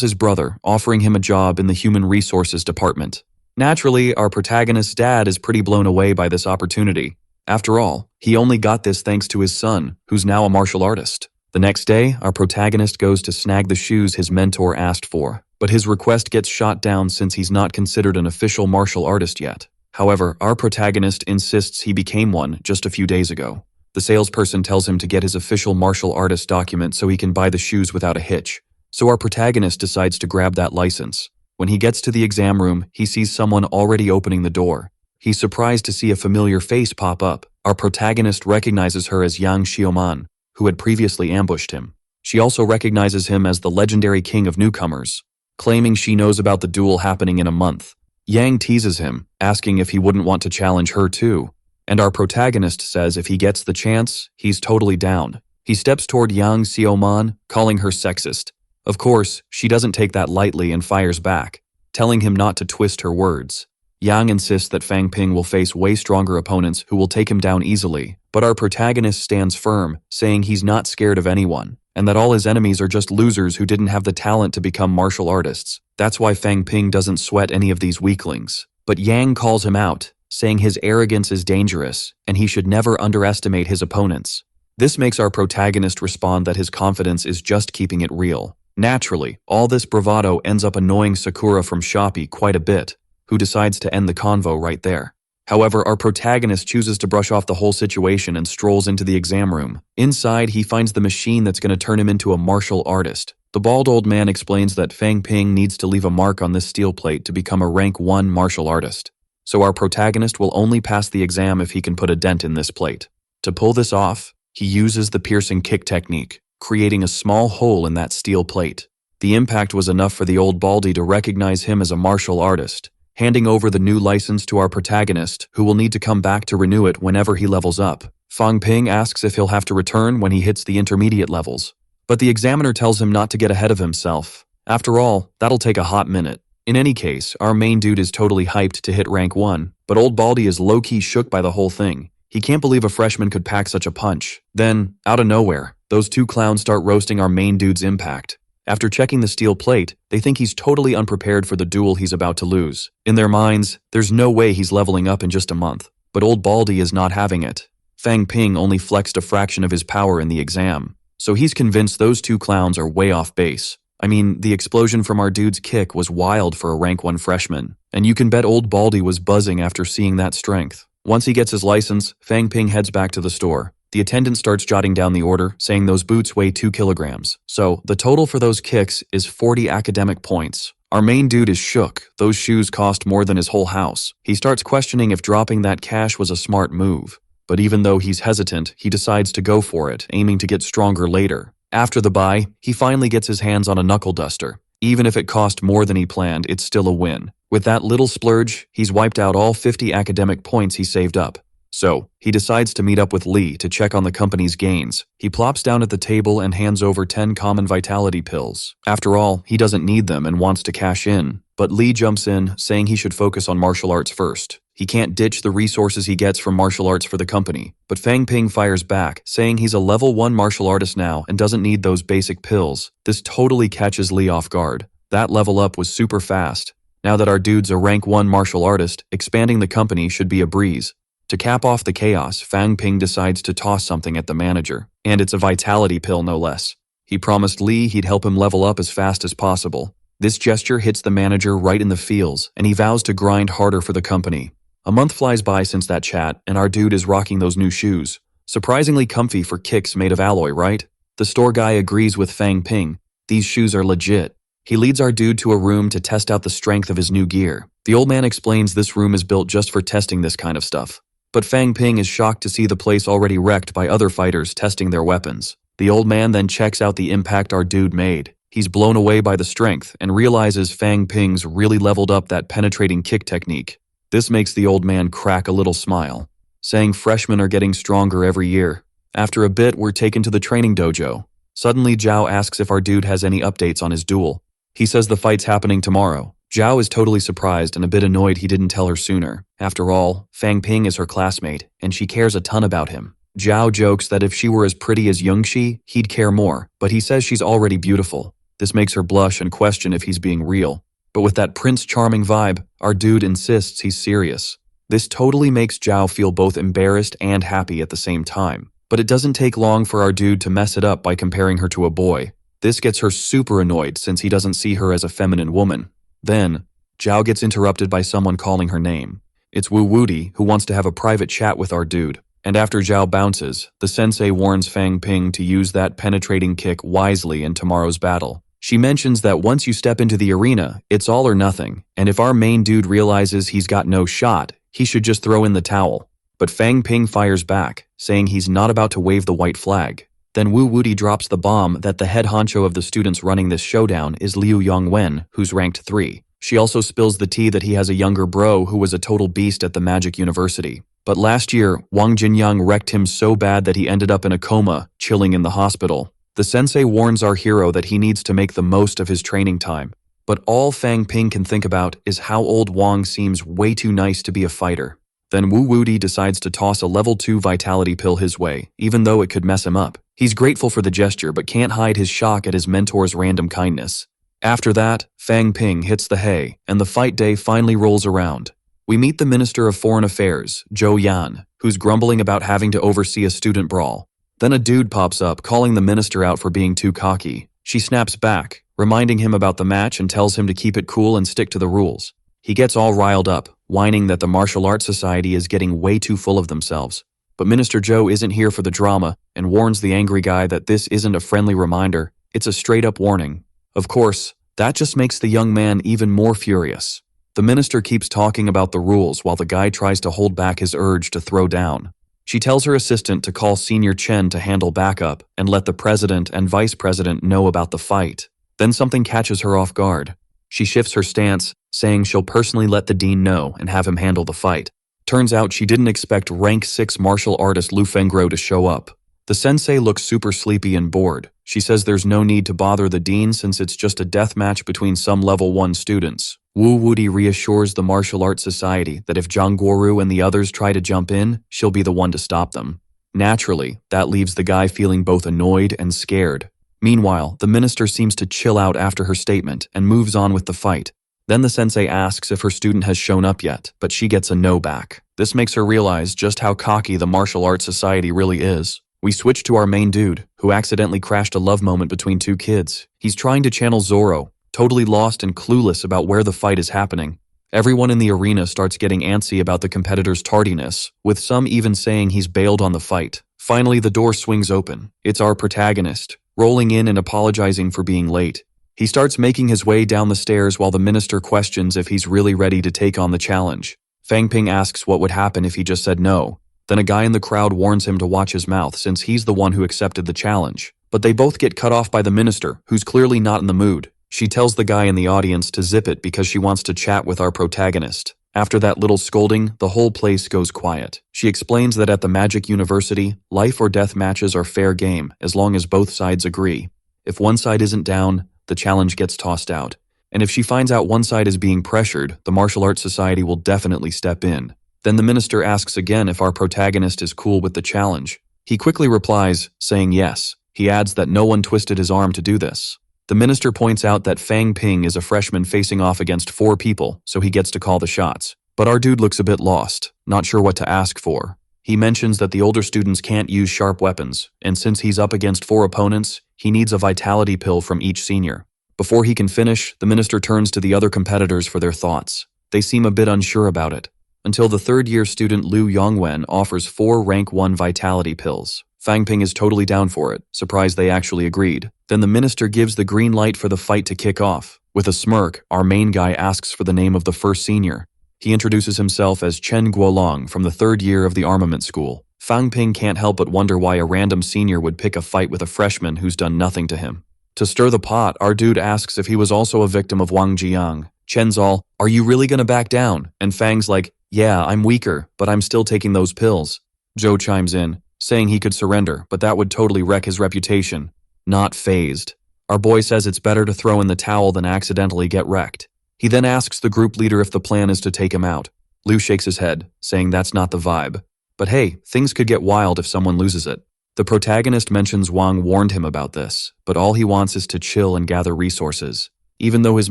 his brother, offering him a job in the Human Resources Department. Naturally, our protagonist's dad is pretty blown away by this opportunity. After all, he only got this thanks to his son, who's now a martial artist. The next day, our protagonist goes to snag the shoes his mentor asked for, but his request gets shot down since he's not considered an official martial artist yet. However, our protagonist insists he became one just a few days ago. The salesperson tells him to get his official martial artist document so he can buy the shoes without a hitch. So our protagonist decides to grab that license. When he gets to the exam room, he sees someone already opening the door. He's surprised to see a familiar face pop up. Our protagonist recognizes her as Yang Xiaoman, who had previously ambushed him. She also recognizes him as the legendary king of newcomers, claiming she knows about the duel happening in a month. Yang teases him, asking if he wouldn't want to challenge her too. And our protagonist says if he gets the chance, he's totally down. He steps toward Yang Xiaoman, calling her sexist. Of course, she doesn't take that lightly and fires back, telling him not to twist her words. Yang insists that Fang Ping will face way stronger opponents who will take him down easily, but our protagonist stands firm, saying he's not scared of anyone, and that all his enemies are just losers who didn't have the talent to become martial artists. That's why Fang Ping doesn't sweat any of these weaklings. But Yang calls him out, saying his arrogance is dangerous, and he should never underestimate his opponents. This makes our protagonist respond that his confidence is just keeping it real. Naturally, all this bravado ends up annoying Sakura from Shopee quite a bit, who decides to end the convo right there. However, our protagonist chooses to brush off the whole situation and strolls into the exam room. Inside, he finds the machine that's going to turn him into a martial artist. The bald old man explains that Fang Ping needs to leave a mark on this steel plate to become a rank 1 martial artist. So our protagonist will only pass the exam if he can put a dent in this plate. To pull this off, he uses the piercing kick technique, creating a small hole in that steel plate. The impact was enough for the old baldy to recognize him as a martial artist, handing over the new license to our protagonist, who will need to come back to renew it whenever he levels up. Fang Ping asks if he'll have to return when he hits the intermediate levels, but the examiner tells him not to get ahead of himself. After all, that'll take a hot minute. In any case, our main dude is totally hyped to hit rank 1, but old baldy is low-key shook by the whole thing. He can't believe a freshman could pack such a punch. Then, out of nowhere, those two clowns start roasting our main dude's impact. After checking the steel plate, they think he's totally unprepared for the duel he's about to lose. In their minds, there's no way he's leveling up in just a month. But old baldy is not having it. Fang Ping only flexed a fraction of his power in the exam, so he's convinced those two clowns are way off base. I mean, the explosion from our dude's kick was wild for a rank 1 freshman, and you can bet old baldy was buzzing after seeing that strength. Once he gets his license, Fang Ping heads back to the store. The attendant starts jotting down the order, saying those boots weigh 2 kilograms. So, the total for those kicks is 40 academic points. Our main dude is shook. Those shoes cost more than his whole house. He starts questioning if dropping that cash was a smart move. But even though he's hesitant, he decides to go for it, aiming to get stronger later. After the buy, he finally gets his hands on a knuckle duster. Even if it cost more than he planned, it's still a win. With that little splurge, he's wiped out all 50 academic points he saved up. So, he decides to meet up with Lee to check on the company's gains. He plops down at the table and hands over 10 common vitality pills. After all, he doesn't need them and wants to cash in. But Lee jumps in, saying he should focus on martial arts first. He can't ditch the resources he gets from martial arts for the company. But Fang Ping fires back, saying he's a level 1 martial artist now and doesn't need those basic pills. This totally catches Lee off guard. That level up was super fast. Now that our dude's a rank 1 martial artist, expanding the company should be a breeze. To cap off the chaos, Fang Ping decides to toss something at the manager. And it's a vitality pill, no less. He promised Lee he'd help him level up as fast as possible. This gesture hits the manager right in the feels, and he vows to grind harder for the company. A month flies by since that chat, and our dude is rocking those new shoes. Surprisingly comfy for kicks made of alloy, right? The store guy agrees with Fang Ping. These shoes are legit. He leads our dude to a room to test out the strength of his new gear. The old man explains this room is built just for testing this kind of stuff. But Fang Ping is shocked to see the place already wrecked by other fighters testing their weapons. The old man then checks out the impact our dude made. He's blown away by the strength and realizes Fang Ping's really leveled up that penetrating kick technique. This makes the old man crack a little smile, saying freshmen are getting stronger every year. After a bit, we're taken to the training dojo. Suddenly, Zhao asks if our dude has any updates on his duel. He says the fight's happening tomorrow. Zhao is totally surprised and a bit annoyed he didn't tell her sooner. After all, Fang Ping is her classmate, and she cares a ton about him. Zhao jokes that if she were as pretty as Youngshi, he'd care more, but he says she's already beautiful. This makes her blush and question if he's being real. But with that Prince Charming vibe, our dude insists he's serious. This totally makes Zhao feel both embarrassed and happy at the same time. But it doesn't take long for our dude to mess it up by comparing her to a boy. This gets her super annoyed since he doesn't see her as a feminine woman. Then, Zhao gets interrupted by someone calling her name. It's Wu Wudi, who wants to have a private chat with our dude. And after Zhao bounces, the sensei warns Fang Ping to use that penetrating kick wisely in tomorrow's battle. She mentions that once you step into the arena, it's all or nothing, and if our main dude realizes he's got no shot, he should just throw in the towel. But Fang Ping fires back, saying he's not about to wave the white flag. Then Wu Wudi drops the bomb that the head honcho of the students running this showdown is Liu Yongwen, who's ranked 3. She also spills the tea that he has a younger bro who was a total beast at the Magic University. But last year, Wang Jinyang wrecked him so bad that he ended up in a coma, chilling in the hospital. The sensei warns our hero that he needs to make the most of his training time. But all Fang Ping can think about is how old Wang seems way too nice to be a fighter. Then Wu Wudi decides to toss a level 2 vitality pill his way, even though it could mess him up. He's grateful for the gesture but can't hide his shock at his mentor's random kindness. After that, Fang Ping hits the hay, and the fight day finally rolls around. We meet the Minister of Foreign Affairs, Zhou Yan, who's grumbling about having to oversee a student brawl. Then a dude pops up, calling the minister out for being too cocky. She snaps back, reminding him about the match and tells him to keep it cool and stick to the rules. He gets all riled up, whining that the martial arts society is getting way too full of themselves. But Minister Zhou isn't here for the drama and warns the angry guy that this isn't a friendly reminder, it's a straight-up warning. Of course, that just makes the young man even more furious. The minister keeps talking about the rules while the guy tries to hold back his urge to throw down. She tells her assistant to call Senior Chen to handle backup and let the president and vice president know about the fight. Then something catches her off guard. She shifts her stance, saying she'll personally let the dean know and have him handle the fight. Turns out she didn't expect rank 6 martial artist Lu Fengro to show up. The sensei looks super sleepy and bored. She says there's no need to bother the dean since it's just a death match between some level 1 students. Wu Wudi reassures the martial arts society that if Zhang Guoru and the others try to jump in, she'll be the one to stop them. Naturally, that leaves the guy feeling both annoyed and scared. Meanwhile, the minister seems to chill out after her statement and moves on with the fight. Then the sensei asks if her student has shown up yet, but she gets a no back. This makes her realize just how cocky the martial arts society really is. We switch to our main dude, who accidentally crashed a love moment between 2 kids. He's trying to channel Zoro, totally lost and clueless about where the fight is happening. Everyone in the arena starts getting antsy about the competitor's tardiness, with some even saying he's bailed on the fight. Finally, the door swings open. It's our protagonist, rolling in and apologizing for being late. He starts making his way down the stairs while the minister questions if he's really ready to take on the challenge. Fang Ping asks what would happen if he just said no. Then a guy in the crowd warns him to watch his mouth since he's the one who accepted the challenge. But they both get cut off by the minister, who's clearly not in the mood. She tells the guy in the audience to zip it because she wants to chat with our protagonist. After that little scolding, the whole place goes quiet. She explains that at the Magic University, life or death matches are fair game as long as both sides agree. If one side isn't down, the challenge gets tossed out. And if she finds out one side is being pressured, the Martial Arts Society will definitely step in. Then the minister asks again if our protagonist is cool with the challenge. He quickly replies, saying yes. He adds that no one twisted his arm to do this. The minister points out that Fang Ping is a freshman facing off against 4 people, so he gets to call the shots. But our dude looks a bit lost, not sure what to ask for. He mentions that the older students can't use sharp weapons, and since he's up against 4 opponents, he needs a vitality pill from each senior. Before he can finish, the minister turns to the other competitors for their thoughts. They seem a bit unsure about it. Until the third-year student Liu Yongwen offers 4 rank 1 vitality pills. Fang Ping is totally down for it, surprised they actually agreed. Then the minister gives the green light for the fight to kick off. With a smirk, our main guy asks for the name of the first senior. He introduces himself as Chen Guolong from the 3rd year of the armament school. Fang Ping can't help but wonder why a random senior would pick a fight with a freshman who's done nothing to him. To stir the pot, our dude asks if he was also a victim of Wang Jiang. Chen's all, "Are you really gonna back down?" And Fang's like, "Yeah, I'm weaker, but I'm still taking those pills." Zhou chimes in, saying he could surrender, but that would totally wreck his reputation. Not fazed. Our boy says it's better to throw in the towel than accidentally get wrecked. He then asks the group leader if the plan is to take him out. Liu shakes his head, saying that's not the vibe. But hey, things could get wild if someone loses it. The protagonist mentions Wang warned him about this, but all he wants is to chill and gather resources. Even though his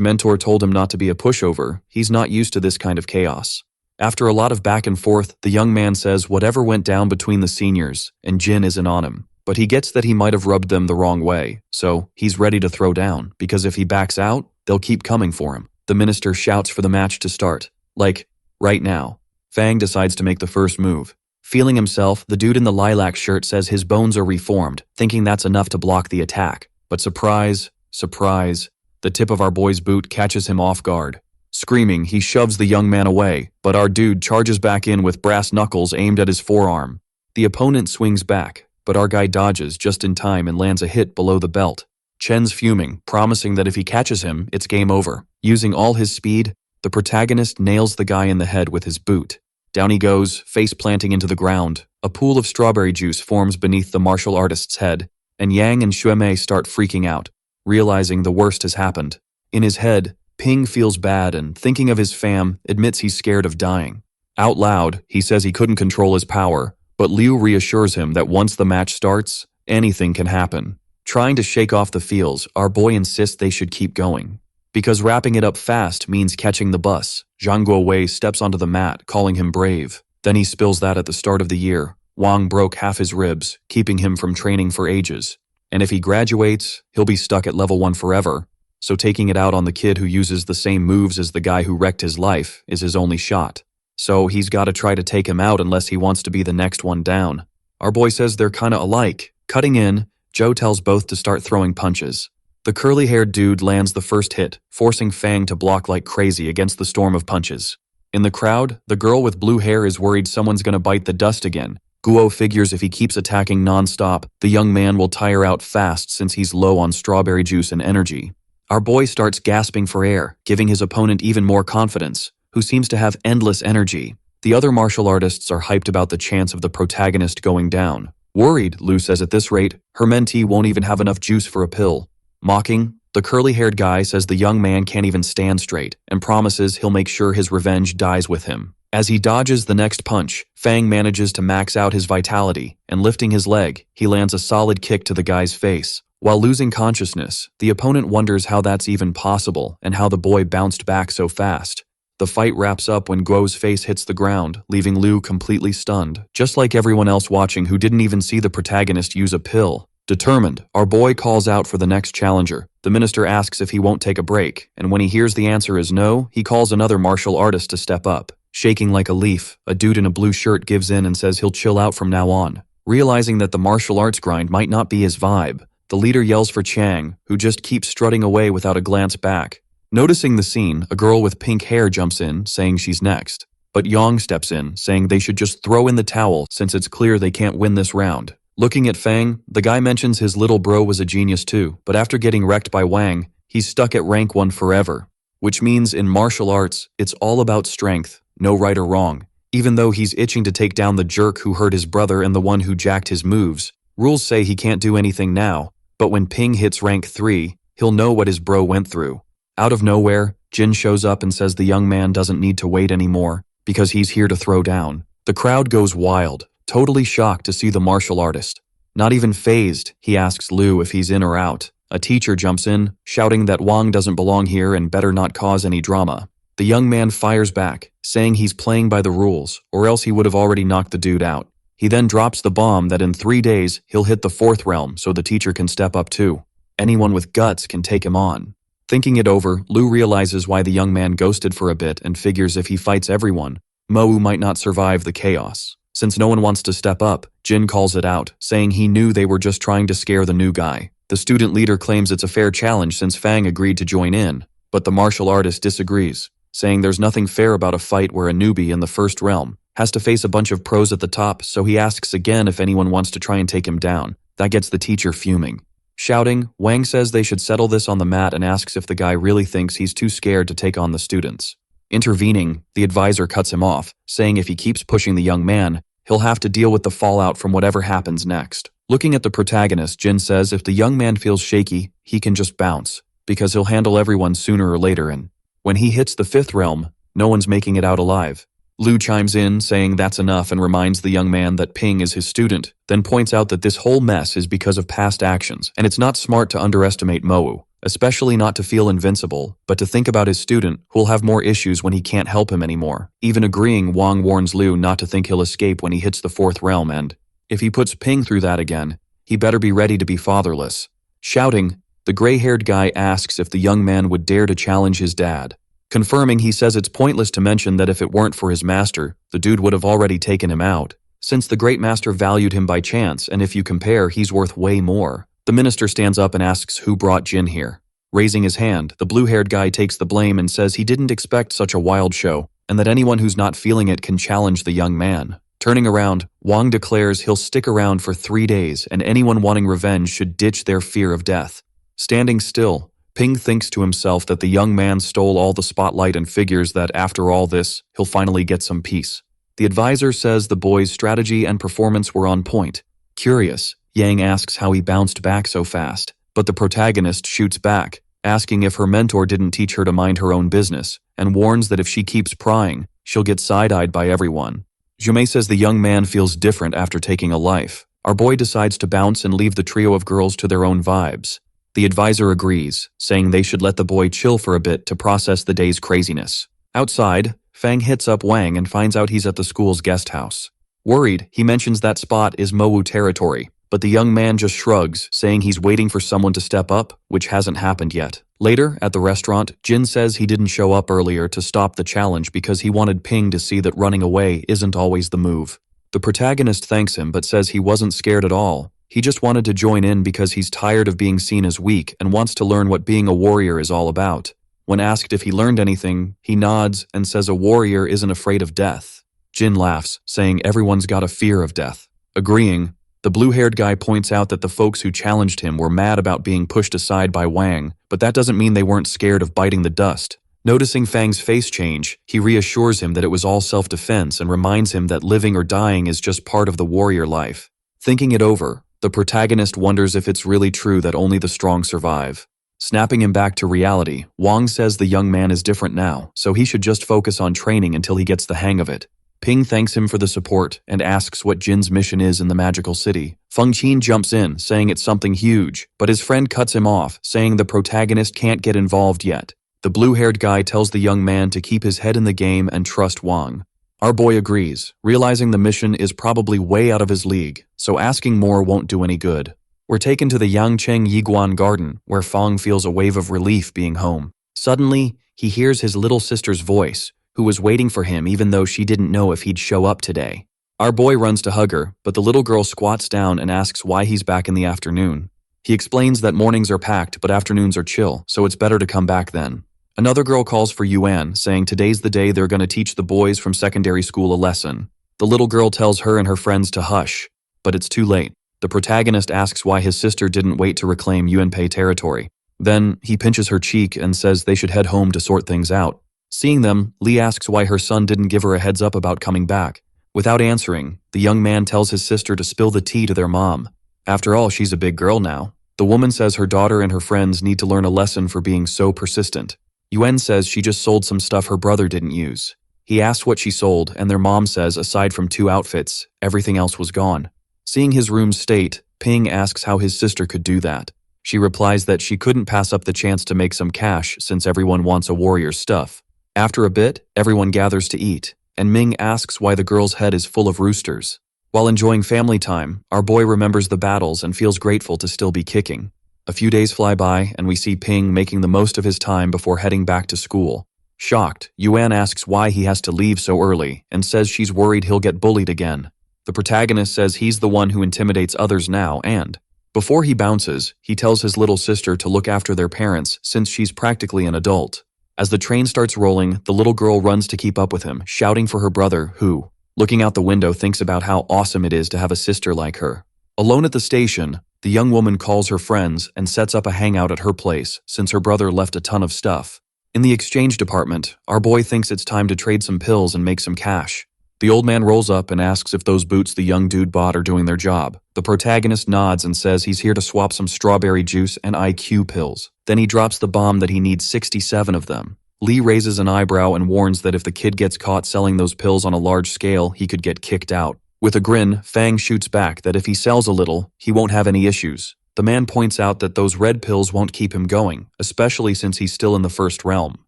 mentor told him not to be a pushover, he's not used to this kind of chaos. After a lot of back and forth, the young man says whatever went down between the seniors, and Jin isn't on him. But he gets that he might have rubbed them the wrong way, so he's ready to throw down, because if he backs out, they'll keep coming for him. The minister shouts for the match to start. Like, right now. Fang decides to make the first move. Feeling himself, the dude in the lilac shirt says his bones are reformed, thinking that's enough to block the attack. But surprise, surprise, the tip of our boy's boot catches him off guard. Screaming, he shoves the young man away, but our dude charges back in with brass knuckles aimed at his forearm. The opponent swings back, but our guy dodges just in time and lands a hit below the belt. Chen's fuming, promising that if he catches him, it's game over. Using all his speed, the protagonist nails the guy in the head with his boot. Down he goes, face planting into the ground. A pool of strawberry juice forms beneath the martial artist's head, and Yang and Xuemei start freaking out, realizing the worst has happened. In his head, Ping feels bad and, thinking of his fam, admits he's scared of dying. Out loud, he says he couldn't control his power, but Liu reassures him that once the match starts, anything can happen. Trying to shake off the feels, our boy insists they should keep going. Because wrapping it up fast means catching the bus, Zhang Guowei steps onto the mat, calling him brave. Then he spills that at the start of the year. Wang broke half his ribs, keeping him from training for ages. And if he graduates, he'll be stuck at level 1 forever. So taking it out on the kid who uses the same moves as the guy who wrecked his life is his only shot. So he's gotta try to take him out unless he wants to be the next one down. Our boy says they're kinda alike. Cutting in, Zhou tells both to start throwing punches. The curly-haired dude lands the first hit, forcing Fang to block like crazy against the storm of punches. In the crowd, the girl with blue hair is worried someone's gonna bite the dust again. Guo figures if he keeps attacking non-stop, the young man will tire out fast since he's low on strawberry juice and energy. Our boy starts gasping for air, giving his opponent even more confidence, who seems to have endless energy. The other martial artists are hyped about the chance of the protagonist going down. Worried, Liu says at this rate, her mentee won't even have enough juice for a pill. Mocking, the curly-haired guy says the young man can't even stand straight and promises he'll make sure his revenge dies with him. As he dodges the next punch, Fang manages to max out his vitality, and lifting his leg, he lands a solid kick to the guy's face. While losing consciousness, the opponent wonders how that's even possible and how the boy bounced back so fast. The fight wraps up when Guo's face hits the ground, leaving Liu completely stunned, just like everyone else watching who didn't even see the protagonist use a pill. Determined, our boy calls out for the next challenger. The minister asks if he won't take a break, and when he hears the answer is no, he calls another martial artist to step up. Shaking like a leaf, a dude in a blue shirt gives in and says he'll chill out from now on. Realizing that the martial arts grind might not be his vibe, the leader yells for Chang, who just keeps strutting away without a glance back. Noticing the scene, a girl with pink hair jumps in, saying she's next. But Yang steps in, saying they should just throw in the towel since it's clear they can't win this round. Looking at Fang, the guy mentions his little bro was a genius too, but after getting wrecked by Wang, he's stuck at rank 1 forever. Which means in martial arts, it's all about strength, no right or wrong. Even though he's itching to take down the jerk who hurt his brother and the one who jacked his moves, rules say he can't do anything now, but when Ping hits rank 3, he'll know what his bro went through. Out of nowhere, Jin shows up and says the young man doesn't need to wait anymore, because he's here to throw down. The crowd goes wild, totally shocked to see the martial artist. Not even fazed, he asks Liu if he's in or out. A teacher jumps in, shouting that Wang doesn't belong here and better not cause any drama. The young man fires back, saying he's playing by the rules, or else he would have already knocked the dude out. He then drops the bomb that in 3 days, he'll hit the 4th realm so the teacher can step up too. Anyone with guts can take him on. Thinking it over, Lu realizes why the young man ghosted for a bit and figures if he fights everyone, Mowu might not survive the chaos. Since no one wants to step up, Jin calls it out, saying he knew they were just trying to scare the new guy. The student leader claims it's a fair challenge since Fang agreed to join in, but the martial artist disagrees, saying there's nothing fair about a fight where a newbie in the first realm has to face a bunch of pros at the top, so he asks again if anyone wants to try and take him down. That gets the teacher fuming. Shouting, Wang says they should settle this on the mat and asks if the guy really thinks he's too scared to take on the students. Intervening, the advisor cuts him off, saying if he keeps pushing the young man, he'll have to deal with the fallout from whatever happens next. Looking at the protagonist, Jin says if the young man feels shaky, he can just bounce, because he'll handle everyone sooner or later, and when he hits the 5th realm, no one's making it out alive. Lu chimes in, saying that's enough, and reminds the young man that Ping is his student, then points out that this whole mess is because of past actions, and it's not smart to underestimate Mowu, especially not to feel invincible, but to think about his student, who'll have more issues when he can't help him anymore. Even agreeing, Wang warns Lu not to think he'll escape when he hits the 4th realm, and if he puts Ping through that again, he better be ready to be fatherless. Shouting, the gray-haired guy asks if the young man would dare to challenge his dad. Confirming, he says it's pointless to mention that if it weren't for his master, the dude would have already taken him out, since the great master valued him by chance, and if you compare, he's worth way more. The minister stands up and asks who brought Jin here. Raising his hand, the blue-haired guy takes the blame and says he didn't expect such a wild show, and that anyone who's not feeling it can challenge the young man. Turning around, Wang declares he'll stick around for 3 days, and anyone wanting revenge should ditch their fear of death. Standing still, Ping thinks to himself that the young man stole all the spotlight and figures that after all this, he'll finally get some peace. The advisor says the boy's strategy and performance were on point. Curious, Yang asks how he bounced back so fast, but the protagonist shoots back, asking if her mentor didn't teach her to mind her own business, and warns that if she keeps prying, she'll get side-eyed by everyone. Jumei says the young man feels different after taking a life. Our boy decides to bounce and leave the trio of girls to their own vibes. The advisor agrees, saying they should let the boy chill for a bit to process the day's craziness. Outside, Fang hits up Wang and finds out he's at the school's guest house. Worried, he mentions that spot is Mowu territory, but the young man just shrugs, saying he's waiting for someone to step up, which hasn't happened yet. Later, at the restaurant, Jin says he didn't show up earlier to stop the challenge because he wanted Ping to see that running away isn't always the move. The protagonist thanks him but says he wasn't scared at all. He just wanted to join in because he's tired of being seen as weak and wants to learn what being a warrior is all about. When asked if he learned anything, he nods and says a warrior isn't afraid of death. Jin laughs, saying everyone's got a fear of death. Agreeing, the blue-haired guy points out that the folks who challenged him were mad about being pushed aside by Wang, but that doesn't mean they weren't scared of biting the dust. Noticing Fang's face change, he reassures him that it was all self-defense and reminds him that living or dying is just part of the warrior life. Thinking it over, the protagonist wonders if it's really true that only the strong survive. Snapping him back to reality, Wang says the young man is different now, so he should just focus on training until he gets the hang of it. Ping thanks him for the support and asks what Jin's mission is in the magical city. Feng Qin jumps in, saying it's something huge, but his friend cuts him off, saying the protagonist can't get involved yet. The blue-haired guy tells the young man to keep his head in the game and trust Wang. Our boy agrees, realizing the mission is probably way out of his league, so asking more won't do any good. We're taken to the Yangcheng Yiguan garden, where Fang feels a wave of relief being home. Suddenly, he hears his little sister's voice, who was waiting for him even though she didn't know if he'd show up today. Our boy runs to hug her, but the little girl squats down and asks why he's back in the afternoon. He explains that mornings are packed but afternoons are chill, so it's better to come back then. Another girl calls for Yuan, saying today's the day they're going to teach the boys from secondary school a lesson. The little girl tells her and her friends to hush, but it's too late. The protagonist asks why his sister didn't wait to reclaim Yuanpei territory. Then, he pinches her cheek and says they should head home to sort things out. Seeing them, Lee asks why her son didn't give her a heads up about coming back. Without answering, the young man tells his sister to spill the tea to their mom. After all, she's a big girl now. The woman says her daughter and her friends need to learn a lesson for being so persistent. Yuan says she just sold some stuff her brother didn't use. He asks what she sold, and their mom says aside from 2 outfits, everything else was gone. Seeing his room's state, Ping asks how his sister could do that. She replies that she couldn't pass up the chance to make some cash since everyone wants a warrior's stuff. After a bit, everyone gathers to eat, and Ming asks why the girl's head is full of roosters. While enjoying family time, our boy remembers the battles and feels grateful to still be kicking. A few days fly by, and we see Ping making the most of his time before heading back to school. Shocked, Yuan asks why he has to leave so early and says she's worried he'll get bullied again. The protagonist says he's the one who intimidates others now, and before he bounces, he tells his little sister to look after their parents since she's practically an adult. As the train starts rolling, the little girl runs to keep up with him, shouting for her brother, who, looking out the window, thinks about how awesome it is to have a sister like her. Alone at the station, the young woman calls her friends and sets up a hangout at her place since her brother left a ton of stuff. In the exchange department, our boy thinks it's time to trade some pills and make some cash. The old man rolls up and asks if those boots the young dude bought are doing their job. The protagonist nods and says he's here to swap some strawberry juice and IQ pills. Then he drops the bomb that he needs 67 of them. Lee raises an eyebrow and warns that if the kid gets caught selling those pills on a large scale, he could get kicked out. With a grin, Fang shoots back that if he sells a little, he won't have any issues. The man points out that those red pills won't keep him going, especially since he's still in the first realm.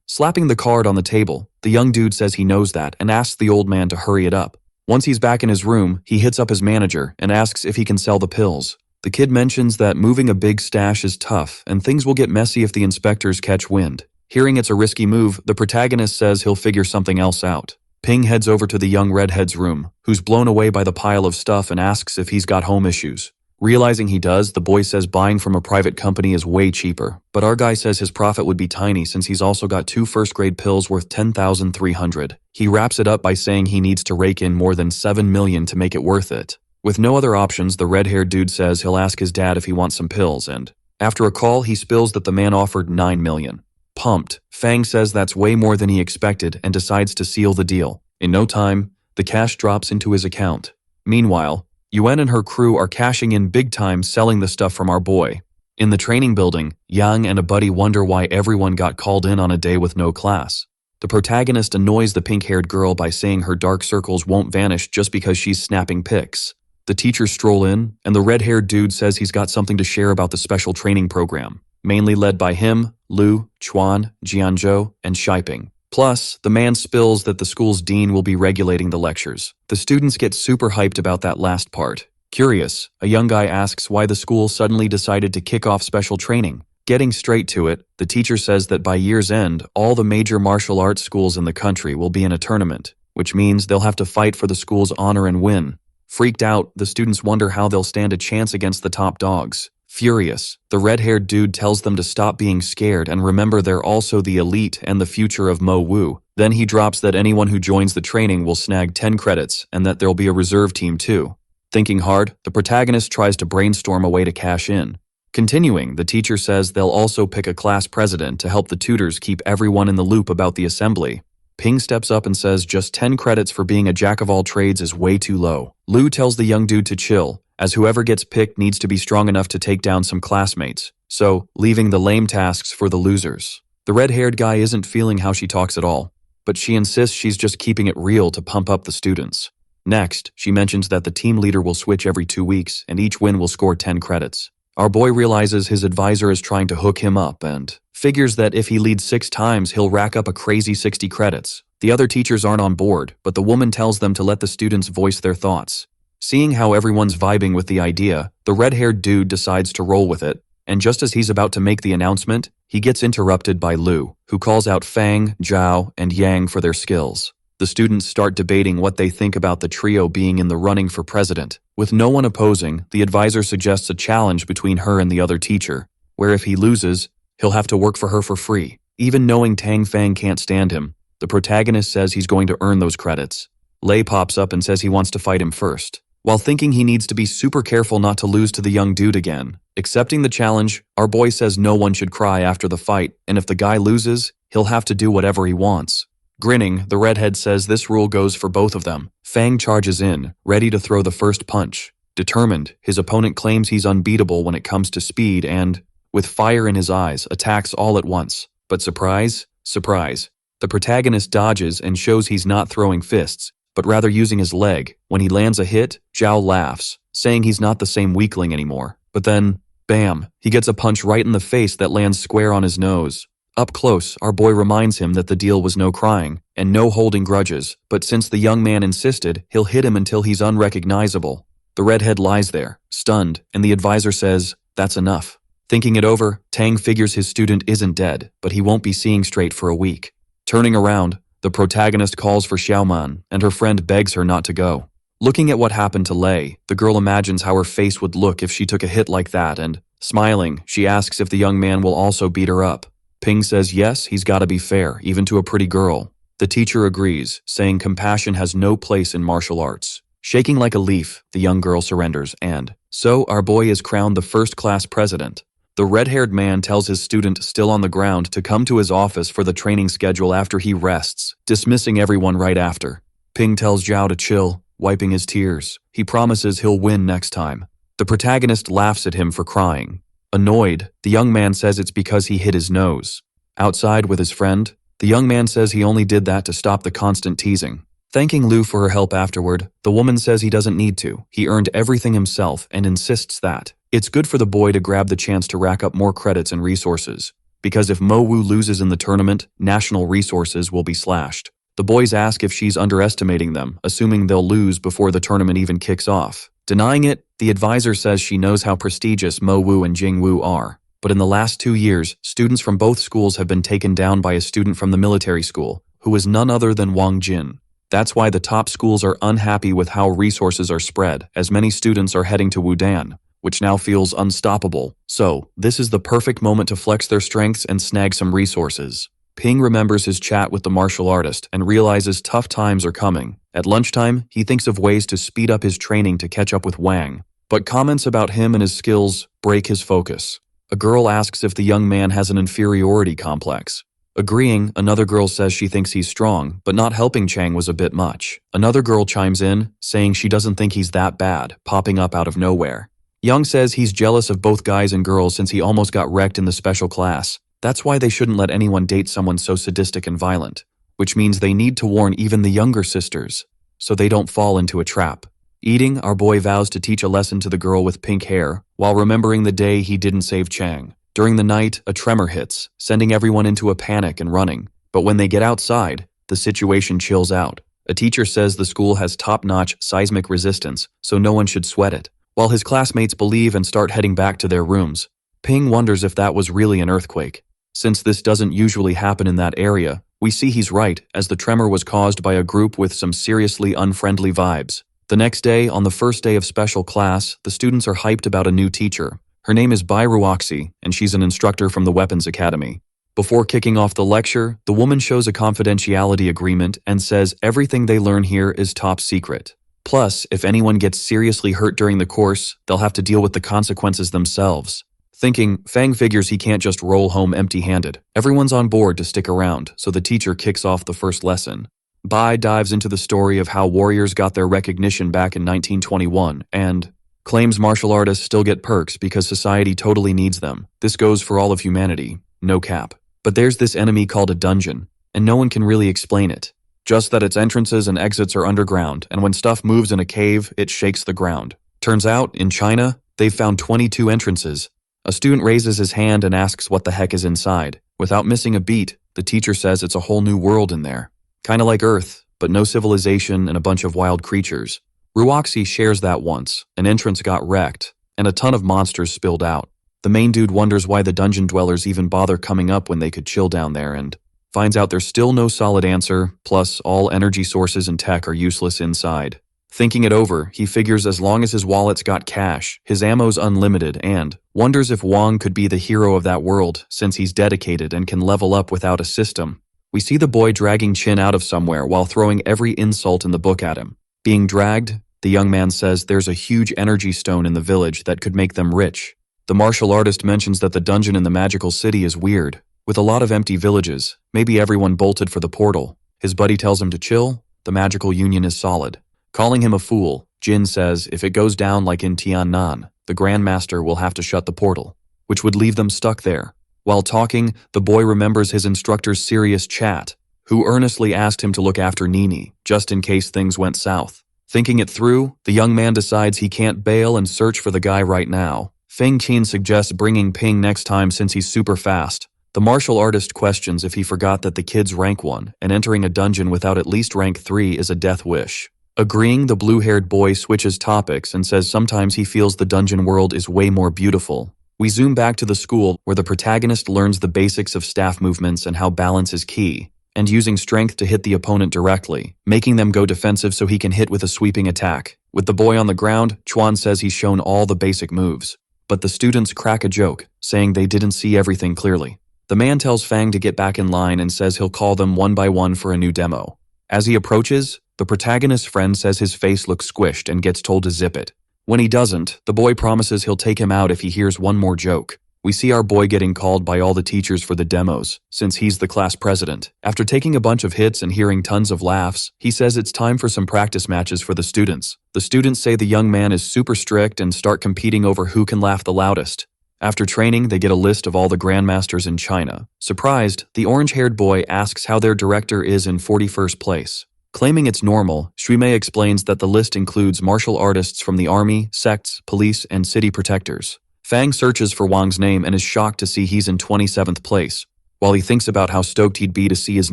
Slapping the card on the table, the young dude says he knows that and asks the old man to hurry it up. Once he's back in his room, he hits up his manager and asks if he can sell the pills. The kid mentions that moving a big stash is tough and things will get messy if the inspectors catch wind. Hearing it's a risky move, the protagonist says he'll figure something else out. Ping heads over to the young redhead's room, who's blown away by the pile of stuff and asks if he's got home issues. Realizing he does, the boy says buying from a private company is way cheaper, but our guy says his profit would be tiny since he's also got 2 first-grade pills worth 10,300. He wraps it up by saying he needs to rake in more than 7 million to make it worth it. With no other options, the red-haired dude says he'll ask his dad if he wants some pills, and after a call, he spills that the man offered 9 million. Pumped, Fang says that's way more than he expected and decides to seal the deal. In no time, the cash drops into his account. Meanwhile, Yuan and her crew are cashing in big time selling the stuff from our boy. In the training building, Yang and a buddy wonder why everyone got called in on a day with no class. The protagonist annoys the pink-haired girl by saying her dark circles won't vanish just because she's snapping pics. The teachers stroll in, and the red-haired dude says he's got something to share about the special training program, mainly led by him, Lu, Chuan, Jianzhou, and Shiping. Plus, the man spills that the school's dean will be regulating the lectures. The students get super hyped about that last part. Curious, a young guy asks why the school suddenly decided to kick off special training. Getting straight to it, the teacher says that by year's end, all the major martial arts schools in the country will be in a tournament, which means they'll have to fight for the school's honor and win. Freaked out, the students wonder how they'll stand a chance against the top dogs. Furious, the red-haired dude tells them to stop being scared and remember they're also the elite and the future of Mo Wu. Then he drops that anyone who joins the training will snag 10 credits and that there'll be a reserve team too. Thinking hard, the protagonist tries to brainstorm a way to cash in. Continuing, the teacher says they'll also pick a class president to help the tutors keep everyone in the loop about the assembly. Ping steps up and says just 10 credits for being a jack-of-all-trades is way too low. Lu tells the young dude to chill, as whoever gets picked needs to be strong enough to take down some classmates, so leaving the lame tasks for the losers. The red-haired guy isn't feeling how she talks at all, but she insists she's just keeping it real to pump up the students. Next, she mentions that the team leader will switch every 2 weeks and each win will score 10 credits. Our boy realizes his advisor is trying to hook him up and figures that if he leads 6 times, he'll rack up a crazy 60 credits. The other teachers aren't on board, but the woman tells them to let the students voice their thoughts. Seeing how everyone's vibing with the idea, the red-haired dude decides to roll with it, and just as he's about to make the announcement, he gets interrupted by Lu, who calls out Fang, Zhao, and Yang for their skills. The students start debating what they think about the trio being in the running for president. With no one opposing, the advisor suggests a challenge between her and the other teacher, where if he loses, he'll have to work for her for free. Even knowing Tang Fang can't stand him, the protagonist says he's going to earn those credits. Lei pops up and says he wants to fight him first. While thinking he needs to be super careful not to lose to the young dude again. Accepting the challenge, our boy says no one should cry after the fight, and if the guy loses, he'll have to do whatever he wants. Grinning, the redhead says this rule goes for both of them. Fang charges in, ready to throw the first punch. Determined, his opponent claims he's unbeatable when it comes to speed and, with fire in his eyes, attacks all at once. But surprise, surprise, the protagonist dodges and shows he's not throwing fists, but rather using his leg. When he lands a hit, Zhao laughs, saying he's not the same weakling anymore. But then, bam, he gets a punch right in the face that lands square on his nose. Up close, our boy reminds him that the deal was no crying, and no holding grudges, but since the young man insisted, he'll hit him until he's unrecognizable. The redhead lies there, stunned, and the advisor says, "That's enough." Thinking it over, Tang figures his student isn't dead, but he won't be seeing straight for a week. Turning around, the protagonist calls for Xiaoman, and her friend begs her not to go. Looking at what happened to Lei, the girl imagines how her face would look if she took a hit like that and, smiling, she asks if the young man will also beat her up. Ping says yes, he's gotta be fair, even to a pretty girl. The teacher agrees, saying compassion has no place in martial arts. Shaking like a leaf, the young girl surrenders and, so our boy is crowned the first-class president. The red-haired man tells his student still on the ground to come to his office for the training schedule after he rests, dismissing everyone right after. Ping tells Zhao to chill, wiping his tears. He promises he'll win next time. The protagonist laughs at him for crying. Annoyed, the young man says it's because he hit his nose. Outside with his friend, the young man says he only did that to stop the constant teasing. Thanking Lu for her help afterward, the woman says he doesn't need to. He earned everything himself and insists that it's good for the boy to grab the chance to rack up more credits and resources. Because if Mo Wu loses in the tournament, national resources will be slashed. The boys ask if she's underestimating them, assuming they'll lose before the tournament even kicks off. Denying it, the advisor says she knows how prestigious Mo Wu and Jing Wu are. But in the last 2 years, students from both schools have been taken down by a student from the military school, who is none other than Wang Jin. That's why the top schools are unhappy with how resources are spread, as many students are heading to Wudan, which now feels unstoppable. So, this is the perfect moment to flex their strengths and snag some resources. Ping remembers his chat with the martial artist and realizes tough times are coming. At lunchtime, he thinks of ways to speed up his training to catch up with Wang, but comments about him and his skills break his focus. A girl asks if the young man has an inferiority complex. Agreeing, another girl says she thinks he's strong, but not helping Chang was a bit much. Another girl chimes in, saying she doesn't think he's that bad, popping up out of nowhere. Young says he's jealous of both guys and girls since he almost got wrecked in the special class. That's why they shouldn't let anyone date someone so sadistic and violent, which means they need to warn even the younger sisters, so they don't fall into a trap. Eating, our boy vows to teach a lesson to the girl with pink hair, while remembering the day he didn't save Chang. During the night, a tremor hits, sending everyone into a panic and running. But when they get outside, the situation chills out. A teacher says the school has top-notch seismic resistance, so no one should sweat it. While his classmates believe and start heading back to their rooms, Ping wonders if that was really an earthquake. Since this doesn't usually happen in that area, we see he's right, as the tremor was caused by a group with some seriously unfriendly vibes. The next day, on the first day of special class, the students are hyped about a new teacher. Her name is Bai Ruoxi, and she's an instructor from the Weapons Academy. Before kicking off the lecture, the woman shows a confidentiality agreement and says everything they learn here is top secret. Plus, if anyone gets seriously hurt during the course, they'll have to deal with the consequences themselves. Thinking, Fang figures he can't just roll home empty-handed. Everyone's on board to stick around, so the teacher kicks off the first lesson. Bai dives into the story of how warriors got their recognition back in 1921 and claims martial artists still get perks because society totally needs them. This goes for all of humanity, no cap. But there's this enemy called a dungeon, and no one can really explain it. Just that its entrances and exits are underground, and when stuff moves in a cave, it shakes the ground. Turns out, in China, they've found 22 entrances. A student raises his hand and asks what the heck is inside. Without missing a beat, the teacher says it's a whole new world in there. Kinda like Earth, but no civilization and a bunch of wild creatures. Ruoxi shares that once. An entrance got wrecked, and a ton of monsters spilled out. The main dude wonders why the dungeon dwellers even bother coming up when they could chill down there and finds out there's still no solid answer, plus all energy sources and tech are useless inside. Thinking it over, he figures as long as his wallet's got cash, his ammo's unlimited and wonders if Wang could be the hero of that world since he's dedicated and can level up without a system. We see the boy dragging Chin out of somewhere while throwing every insult in the book at him. Being dragged, the young man says there's a huge energy stone in the village that could make them rich. The martial artist mentions that the dungeon in the magical city is weird, with a lot of empty villages. Maybe everyone bolted for the portal. His buddy tells him to chill. The magical union is solid. Calling him a fool, Jin says if it goes down like in Tiannan, the Grandmaster will have to shut the portal, which would leave them stuck there. While talking, the boy remembers his instructor's serious chat, who earnestly asked him to look after Nini, just in case things went south. Thinking it through, the young man decides he can't bail and search for the guy right now. Feng Qin suggests bringing Ping next time since he's super fast. The martial artist questions if he forgot that the kid's rank 1, and entering a dungeon without at least rank 3 is a death wish. Agreeing, the blue-haired boy switches topics and says sometimes he feels the dungeon world is way more beautiful. We zoom back to the school where the protagonist learns the basics of staff movements and how balance is key, and using strength to hit the opponent directly, making them go defensive so he can hit with a sweeping attack. With the boy on the ground, Chuan says he's shown all the basic moves, but the students crack a joke, saying they didn't see everything clearly. The man tells Fang to get back in line and says he'll call them one by one for a new demo. As he approaches, the protagonist's friend says his face looks squished and gets told to zip it. When he doesn't, the boy promises he'll take him out if he hears one more joke. We see our boy getting called by all the teachers for the demos, since he's the class president. After taking a bunch of hits and hearing tons of laughs, he says it's time for some practice matches for the students. The students say the young man is super strict and start competing over who can laugh the loudest. After training, they get a list of all the grandmasters in China. Surprised, the orange-haired boy asks how their director is in 41st place. Claiming it's normal, Shuimei explains that the list includes martial artists from the army, sects, police, and city protectors. Fang searches for Wang's name and is shocked to see he's in 27th place. While he thinks about how stoked he'd be to see his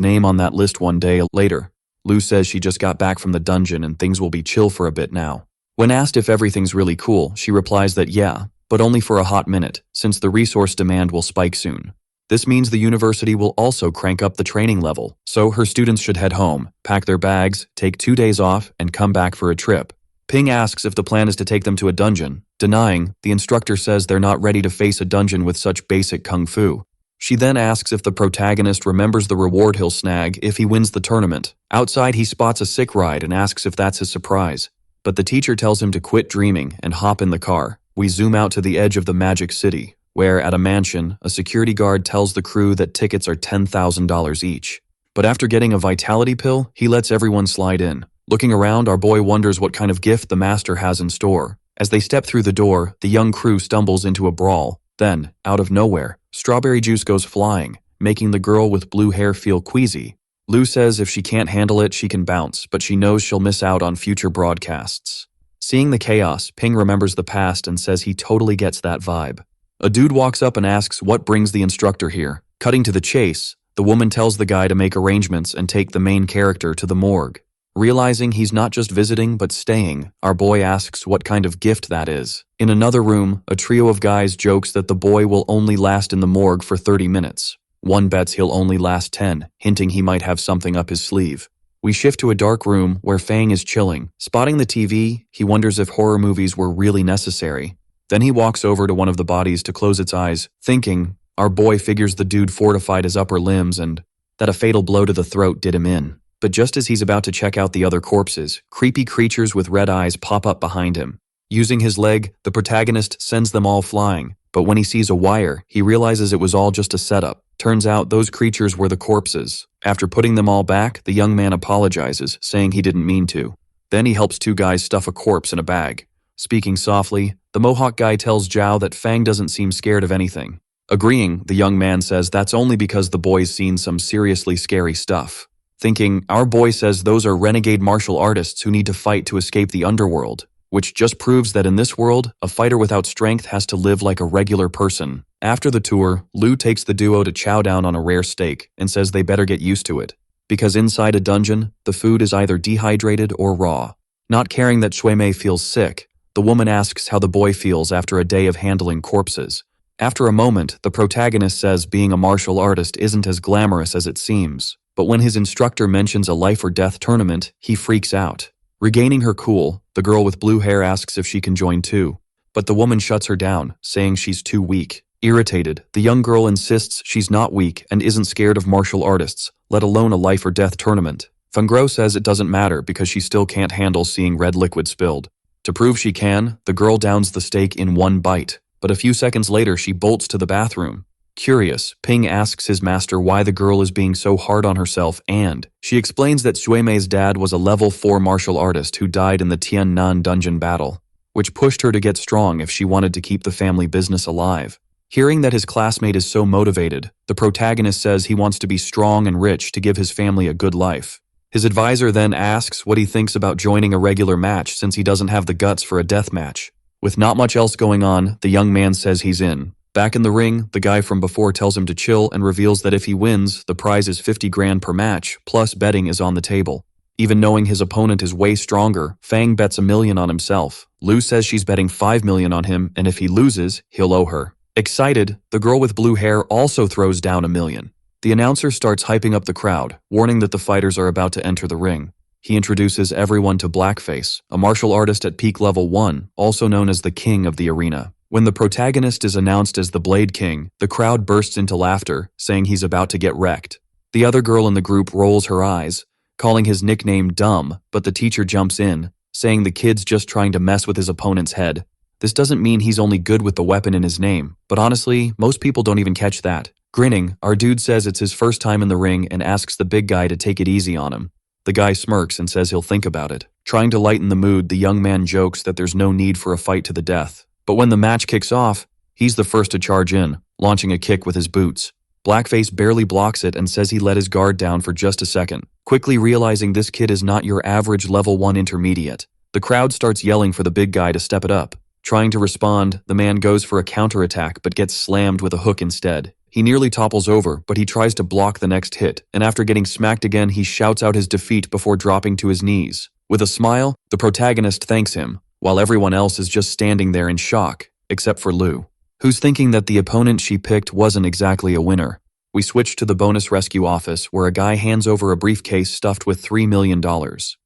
name on that list one day later, Lu says she just got back from the dungeon and things will be chill for a bit now. When asked if everything's really cool, she replies that yeah, but only for a hot minute, since the resource demand will spike soon. This means the university will also crank up the training level, so her students should head home, pack their bags, take 2 days off, and come back for a trip. Ping asks if the plan is to take them to a dungeon. Denying, the instructor says they're not ready to face a dungeon with such basic kung fu. She then asks if the protagonist remembers the reward he'll snag if he wins the tournament. Outside, he spots a sick ride and asks if that's his surprise. But the teacher tells him to quit dreaming and hop in the car. We zoom out to the edge of the Magic City, where, at a mansion, a security guard tells the crew that tickets are $10,000 each. But after getting a vitality pill, he lets everyone slide in. Looking around, our boy wonders what kind of gift the master has in store. As they step through the door, the young crew stumbles into a brawl. Then, out of nowhere, strawberry juice goes flying, making the girl with blue hair feel queasy. Lu says if she can't handle it, she can bounce, but she knows she'll miss out on future broadcasts. Seeing the chaos, Ping remembers the past and says he totally gets that vibe. A dude walks up and asks what brings the instructor here. Cutting to the chase, the woman tells the guy to make arrangements and take the main character to the morgue. Realizing he's not just visiting but staying, our boy asks what kind of gift that is. In another room, a trio of guys jokes that the boy will only last in the morgue for 30 minutes. One bets he'll only last 10, hinting he might have something up his sleeve. We shift to a dark room where Fang is chilling. Spotting the TV, he wonders if horror movies were really necessary. Then he walks over to one of the bodies to close its eyes, thinking, our boy figures the dude fortified his upper limbs and that a fatal blow to the throat did him in. But just as he's about to check out the other corpses, creepy creatures with red eyes pop up behind him. Using his leg, the protagonist sends them all flying, but when he sees a wire, he realizes it was all just a setup. Turns out those creatures were the corpses. After putting them all back, the young man apologizes, saying he didn't mean to. Then he helps 2 guys stuff a corpse in a bag. Speaking softly, the Mohawk guy tells Zhao that Fang doesn't seem scared of anything. Agreeing, the young man says that's only because the boy's seen some seriously scary stuff. Thinking, our boy says those are renegade martial artists who need to fight to escape the underworld, which just proves that in this world, a fighter without strength has to live like a regular person. After the tour, Lu takes the duo to chow down on a rare steak and says they better get used to it, because inside a dungeon, the food is either dehydrated or raw. Not caring that Shuimei feels sick, the woman asks how the boy feels after a day of handling corpses. After a moment, the protagonist says being a martial artist isn't as glamorous as it seems. But when his instructor mentions a life-or-death tournament, he freaks out. Regaining her cool, the girl with blue hair asks if she can join too. But the woman shuts her down, saying she's too weak. Irritated, the young girl insists she's not weak and isn't scared of martial artists, let alone a life-or-death tournament. Fengro says it doesn't matter because she still can't handle seeing red liquid spilled. To prove she can, the girl downs the steak in one bite, but a few seconds later she bolts to the bathroom. Curious, Ping asks his master why the girl is being so hard on herself, and she explains that Shuimei's dad was a level 4 martial artist who died in the Tiannan dungeon battle, which pushed her to get strong if she wanted to keep the family business alive. Hearing that his classmate is so motivated, the protagonist says he wants to be strong and rich to give his family a good life. His advisor then asks what he thinks about joining a regular match since he doesn't have the guts for a death match. With not much else going on, the young man says he's in. Back in the ring, the guy from before tells him to chill and reveals that if he wins, the prize is 50 grand per match, plus betting is on the table. Even knowing his opponent is way stronger, Fang bets $1 million on himself. Lu says she's betting $5 million on him, and if he loses, he'll owe her. Excited, the girl with blue hair also throws down $1 million. The announcer starts hyping up the crowd, warning that the fighters are about to enter the ring. He introduces everyone to Blackface, a martial artist at peak level 1, also known as the king of the arena. When the protagonist is announced as the Blade King, the crowd bursts into laughter, saying he's about to get wrecked. The other girl in the group rolls her eyes, calling his nickname dumb, but the teacher jumps in, saying the kid's just trying to mess with his opponent's head. This doesn't mean he's only good with the weapon in his name, but honestly, most people don't even catch that. Grinning, our dude says it's his first time in the ring and asks the big guy to take it easy on him. The guy smirks and says he'll think about it. Trying to lighten the mood, the young man jokes that there's no need for a fight to the death. But when the match kicks off, he's the first to charge in, launching a kick with his boots. Blackface barely blocks it and says he let his guard down for just a second, quickly realizing this kid is not your average level 1 intermediate. The crowd starts yelling for the big guy to step it up. Trying to respond, the man goes for a counterattack but gets slammed with a hook instead. He nearly topples over, but he tries to block the next hit, and after getting smacked again, he shouts out his defeat before dropping to his knees. With a smile, the protagonist thanks him, while everyone else is just standing there in shock, except for Lou, who's thinking that the opponent she picked wasn't exactly a winner. We switch to the bonus rescue office, where a guy hands over a briefcase stuffed with $3 million.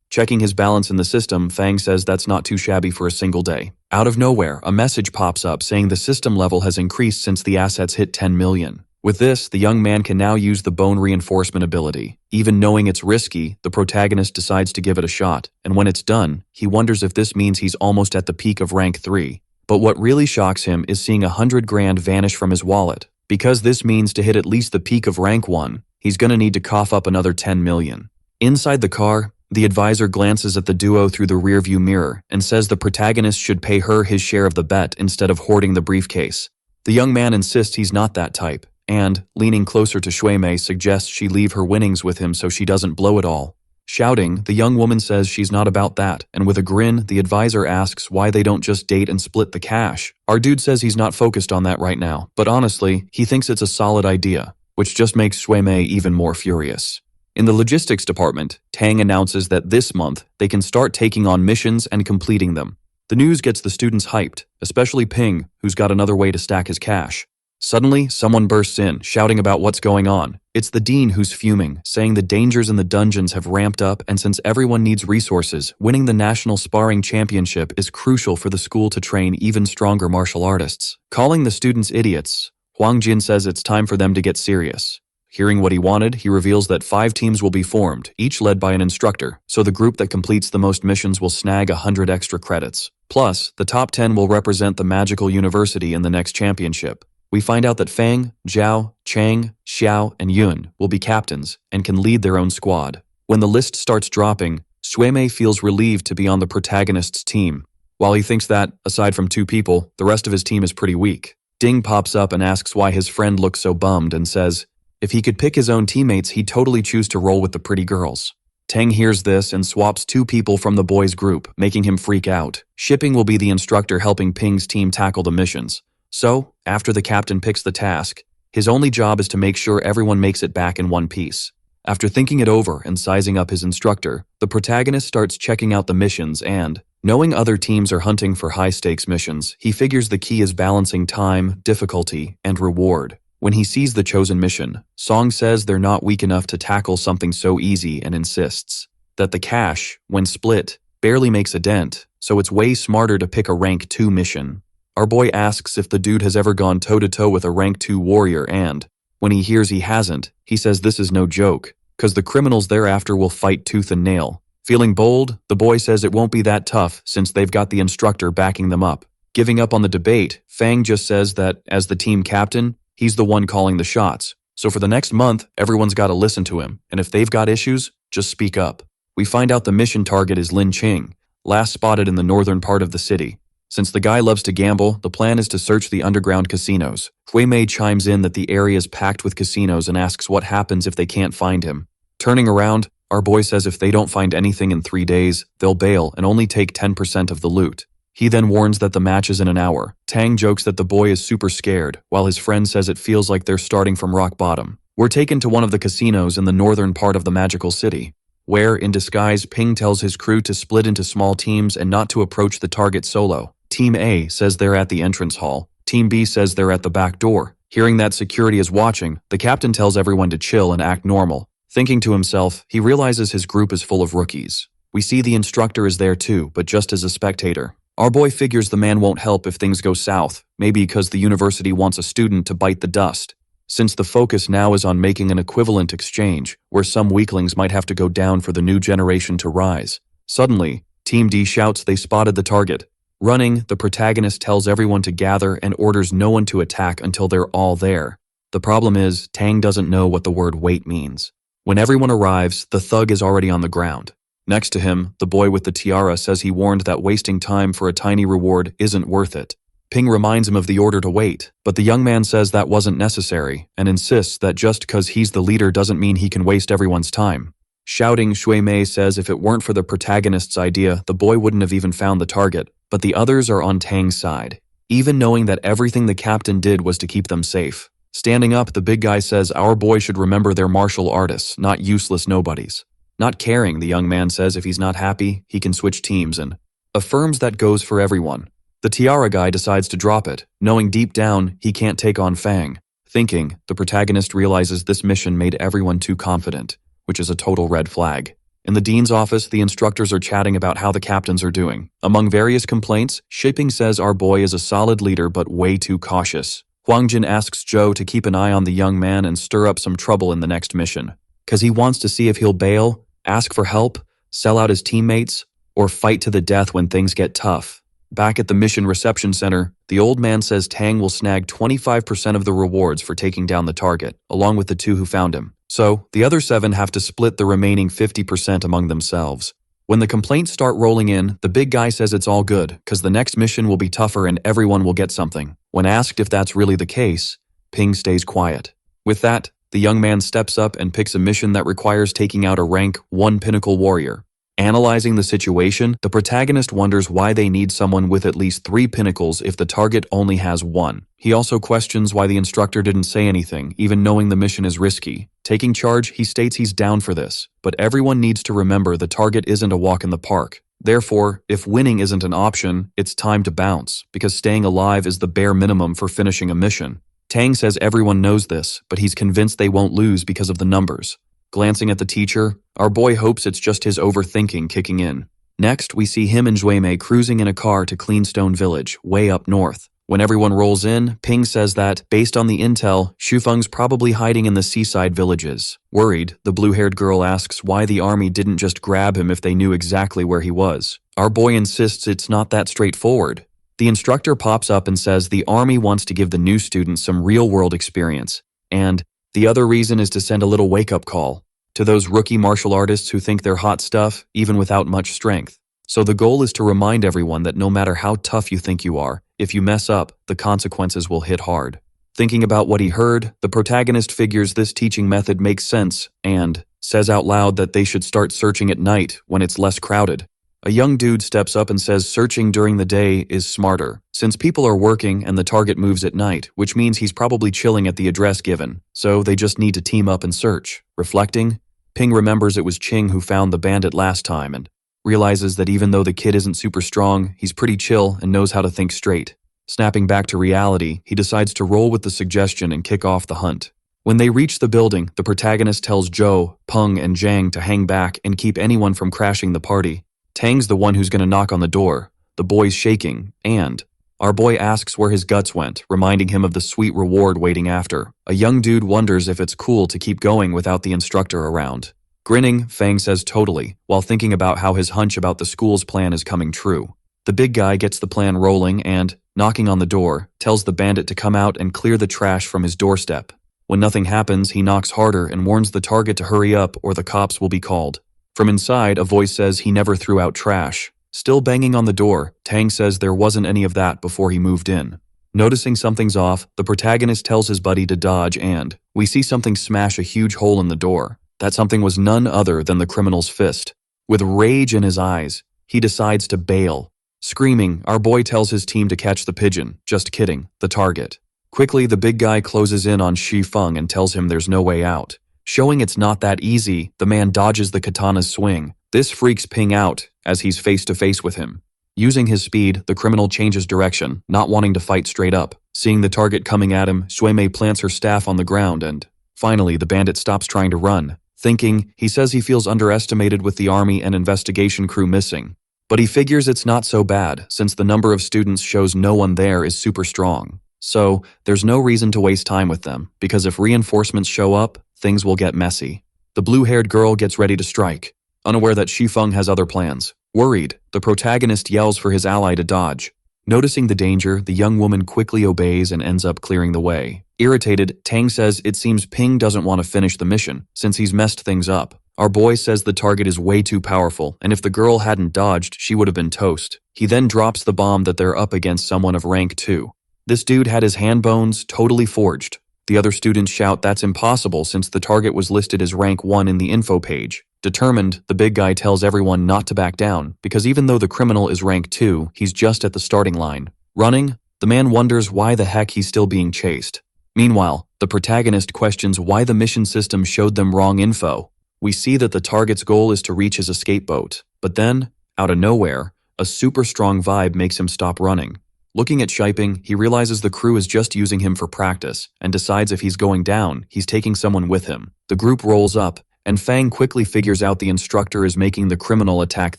Checking his balance in the system, Fang says that's not too shabby for a single day. Out of nowhere, a message pops up saying the system level has increased since the assets hit 10 million. With this, the young man can now use the bone reinforcement ability. Even knowing it's risky, the protagonist decides to give it a shot, and when it's done, he wonders if this means he's almost at the peak of rank 3. But what really shocks him is seeing $100 grand vanish from his wallet. Because this means to hit at least the peak of rank 1, he's gonna need to cough up another 10 million. Inside the car, the advisor glances at the duo through the rearview mirror and says the protagonist should pay her his share of the bet instead of hoarding the briefcase. The young man insists he's not that type, and, leaning closer to Shuimei, suggests she leave her winnings with him so she doesn't blow it all. Shouting, the young woman says she's not about that, and with a grin, the advisor asks why they don't just date and split the cash. Our dude says he's not focused on that right now, but honestly, he thinks it's a solid idea, which just makes Shuimei even more furious. In the logistics department, Tang announces that this month, they can start taking on missions and completing them. The news gets the students hyped, especially Ping, who's got another way to stack his cash. Suddenly, someone bursts in, shouting about what's going on. It's the dean who's fuming, saying the dangers in the dungeons have ramped up, and since everyone needs resources, winning the National Sparring Championship is crucial for the school to train even stronger martial artists. Calling the students idiots, Huang Jin says it's time for them to get serious. Hearing what he wanted, he reveals that 5 teams will be formed, each led by an instructor, so the group that completes the most missions will snag 100 extra credits. Plus, the top 10 will represent the magical university in the next championship. We find out that Fang, Zhao, Chang, Xiao, and Yun will be captains and can lead their own squad. When the list starts dropping, Shuimei feels relieved to be on the protagonist's team. While he thinks that, aside from 2 people, the rest of his team is pretty weak. Ding pops up and asks why his friend looks so bummed and says, if he could pick his own teammates, he'd totally choose to roll with the pretty girls. Tang hears this and swaps 2 people from the boys' group, making him freak out. Shipping will be the instructor helping Ping's team tackle the missions. So, after the captain picks the task, his only job is to make sure everyone makes it back in one piece. After thinking it over and sizing up his instructor, the protagonist starts checking out the missions and, knowing other teams are hunting for high-stakes missions, he figures the key is balancing time, difficulty, and reward. When he sees the chosen mission, Song says they're not weak enough to tackle something so easy and insists that the cash, when split, barely makes a dent, so it's way smarter to pick a rank 2 mission. Our boy asks if the dude has ever gone toe-to-toe with a rank 2 warrior and, when he hears he hasn't, he says this is no joke, cause the criminals thereafter will fight tooth and nail. Feeling bold, the boy says it won't be that tough since they've got the instructor backing them up. Giving up on the debate, Fang just says that, as the team captain, he's the one calling the shots. So for the next month, everyone's got to listen to him, and if they've got issues, just speak up. We find out the mission target is Lin Qing, last spotted in the northern part of the city. Since the guy loves to gamble, the plan is to search the underground casinos. Huimei chimes in that the area is packed with casinos and asks what happens if they can't find him. Turning around, our boy says if they don't find anything in 3 days, they'll bail and only take 10% of the loot. He then warns that the match is in an hour. Tang jokes that the boy is super scared, while his friend says it feels like they're starting from rock bottom. We're taken to one of the casinos in the northern part of the magical city, where, in disguise, Ping tells his crew to split into small teams and not to approach the target solo. Team A says they're at the entrance hall. Team B says they're at the back door. Hearing that security is watching, the captain tells everyone to chill and act normal. Thinking to himself, he realizes his group is full of rookies. We see the instructor is there too, but just as a spectator. Our boy figures the man won't help if things go south, maybe because the university wants a student to bite the dust. Since the focus now is on making an equivalent exchange, where some weaklings might have to go down for the new generation to rise. Suddenly, Team D shouts they spotted the target. Running, the protagonist tells everyone to gather and orders no one to attack until they're all there. The problem is, Tang doesn't know what the word wait means. When everyone arrives, the thug is already on the ground. Next to him, the boy with the tiara says he warned that wasting time for a tiny reward isn't worth it. Ping reminds him of the order to wait, but the young man says that wasn't necessary and insists that just because he's the leader doesn't mean he can waste everyone's time. Shouting, Shui Mei says if it weren't for the protagonist's idea, the boy wouldn't have even found the target, but the others are on Tang's side, even knowing that everything the captain did was to keep them safe. Standing up, the big guy says our boy should remember they're martial artists, not useless nobodies. Not caring, the young man says if he's not happy, he can switch teams and affirms that goes for everyone. The tiara guy decides to drop it, knowing deep down he can't take on Fang. Thinking, the protagonist realizes this mission made everyone too confident, which is a total red flag. In the dean's office, the instructors are chatting about how the captains are doing. Among various complaints, Shaping says our boy is a solid leader but way too cautious. Huangjin asks Zhou to keep an eye on the young man and stir up some trouble in the next mission, cause he wants to see if he'll bail, ask for help, sell out his teammates, or fight to the death when things get tough. Back at the mission reception center, the old man says Tang will snag 25% of the rewards for taking down the target, along with the 2 who found him. So, the other 7 have to split the remaining 50% among themselves. When the complaints start rolling in, the big guy says it's all good, cause the next mission will be tougher and everyone will get something. When asked if that's really the case, Ping stays quiet. With that, the young man steps up and picks a mission that requires taking out a rank 1 pinnacle warrior. Analyzing the situation, the protagonist wonders why they need someone with at least 3 pinnacles if the target only has 1. He also questions why the instructor didn't say anything, even knowing the mission is risky. Taking charge, he states he's down for this, but everyone needs to remember the target isn't a walk in the park. Therefore, if winning isn't an option, it's time to bounce, because staying alive is the bare minimum for finishing a mission. Tang says everyone knows this, but he's convinced they won't lose because of the numbers. Glancing at the teacher, our boy hopes it's just his overthinking kicking in. Next, we see him and Zhuimei cruising in a car to Cleanstone Village, way up north. When everyone rolls in, Ping says that, based on the intel, Shufeng's probably hiding in the seaside villages. Worried, the blue-haired girl asks why the army didn't just grab him if they knew exactly where he was. Our boy insists it's not that straightforward. The instructor pops up and says the army wants to give the new students some real-world experience, and the other reason is to send a little wake-up call to those rookie martial artists who think they're hot stuff, even without much strength. So the goal is to remind everyone that no matter how tough you think you are, if you mess up, the consequences will hit hard. Thinking about what he heard, the protagonist figures this teaching method makes sense and says out loud that they should start searching at night when it's less crowded. A young dude steps up and says searching during the day is smarter, since people are working and the target moves at night, which means he's probably chilling at the address given, so they just need to team up and search. Reflecting, Ping remembers it was Ching who found the bandit last time and realizes that even though the kid isn't super strong, he's pretty chill and knows how to think straight. Snapping back to reality, he decides to roll with the suggestion and kick off the hunt. When they reach the building, the protagonist tells Zhou, Peng, and Zhang to hang back and keep anyone from crashing the party. Tang's the one who's gonna knock on the door. The boy's shaking, and our boy asks where his guts went, reminding him of the sweet reward waiting after. A young dude wonders if it's cool to keep going without the instructor around. Grinning, Fang says totally, while thinking about how his hunch about the school's plan is coming true. The big guy gets the plan rolling and, knocking on the door, tells the bandit to come out and clear the trash from his doorstep. When nothing happens, he knocks harder and warns the target to hurry up or the cops will be called. From inside, a voice says he never threw out trash. Still banging on the door, Tang says there wasn't any of that before he moved in. Noticing something's off, the protagonist tells his buddy to dodge and we see something smash a huge hole in the door. That something was none other than the criminal's fist. With rage in his eyes, he decides to bail. Screaming, our boy tells his team to catch the pigeon. Just kidding, the target. Quickly, the big guy closes in on Shifeng and tells him there's no way out. Showing it's not that easy, the man dodges the katana's swing. This freaks Ping out, as he's face to face with him. Using his speed, the criminal changes direction, not wanting to fight straight up. Seeing the target coming at him, Shuimei plants her staff on the ground and, finally, the bandit stops trying to run. Thinking, he says he feels underestimated with the army and investigation crew missing. But he figures it's not so bad, since the number of students shows no one there is super strong. So, there's no reason to waste time with them, because if reinforcements show up, things will get messy. The blue-haired girl gets ready to strike, unaware that Shifeng has other plans. Worried, the protagonist yells for his ally to dodge. Noticing the danger, the young woman quickly obeys and ends up clearing the way. Irritated, Tang says it seems Ping doesn't want to finish the mission, since he's messed things up. Our boy says the target is way too powerful, and if the girl hadn't dodged, she would have been toast. He then drops the bomb that they're up against someone of rank 2. This dude had his hand bones totally forged. The other students shout that's impossible since the target was listed as rank 1 in the info page. Determined, the big guy tells everyone not to back down, because even though the criminal is rank 2, he's just at the starting line. Running, the man wonders why the heck he's still being chased. Meanwhile, the protagonist questions why the mission system showed them wrong info. We see that the target's goal is to reach his escape boat, but then, out of nowhere, a super strong vibe makes him stop running. Looking at Shiping, he realizes the crew is just using him for practice, and decides if he's going down, he's taking someone with him. The group rolls up, and Fang quickly figures out the instructor is making the criminal attack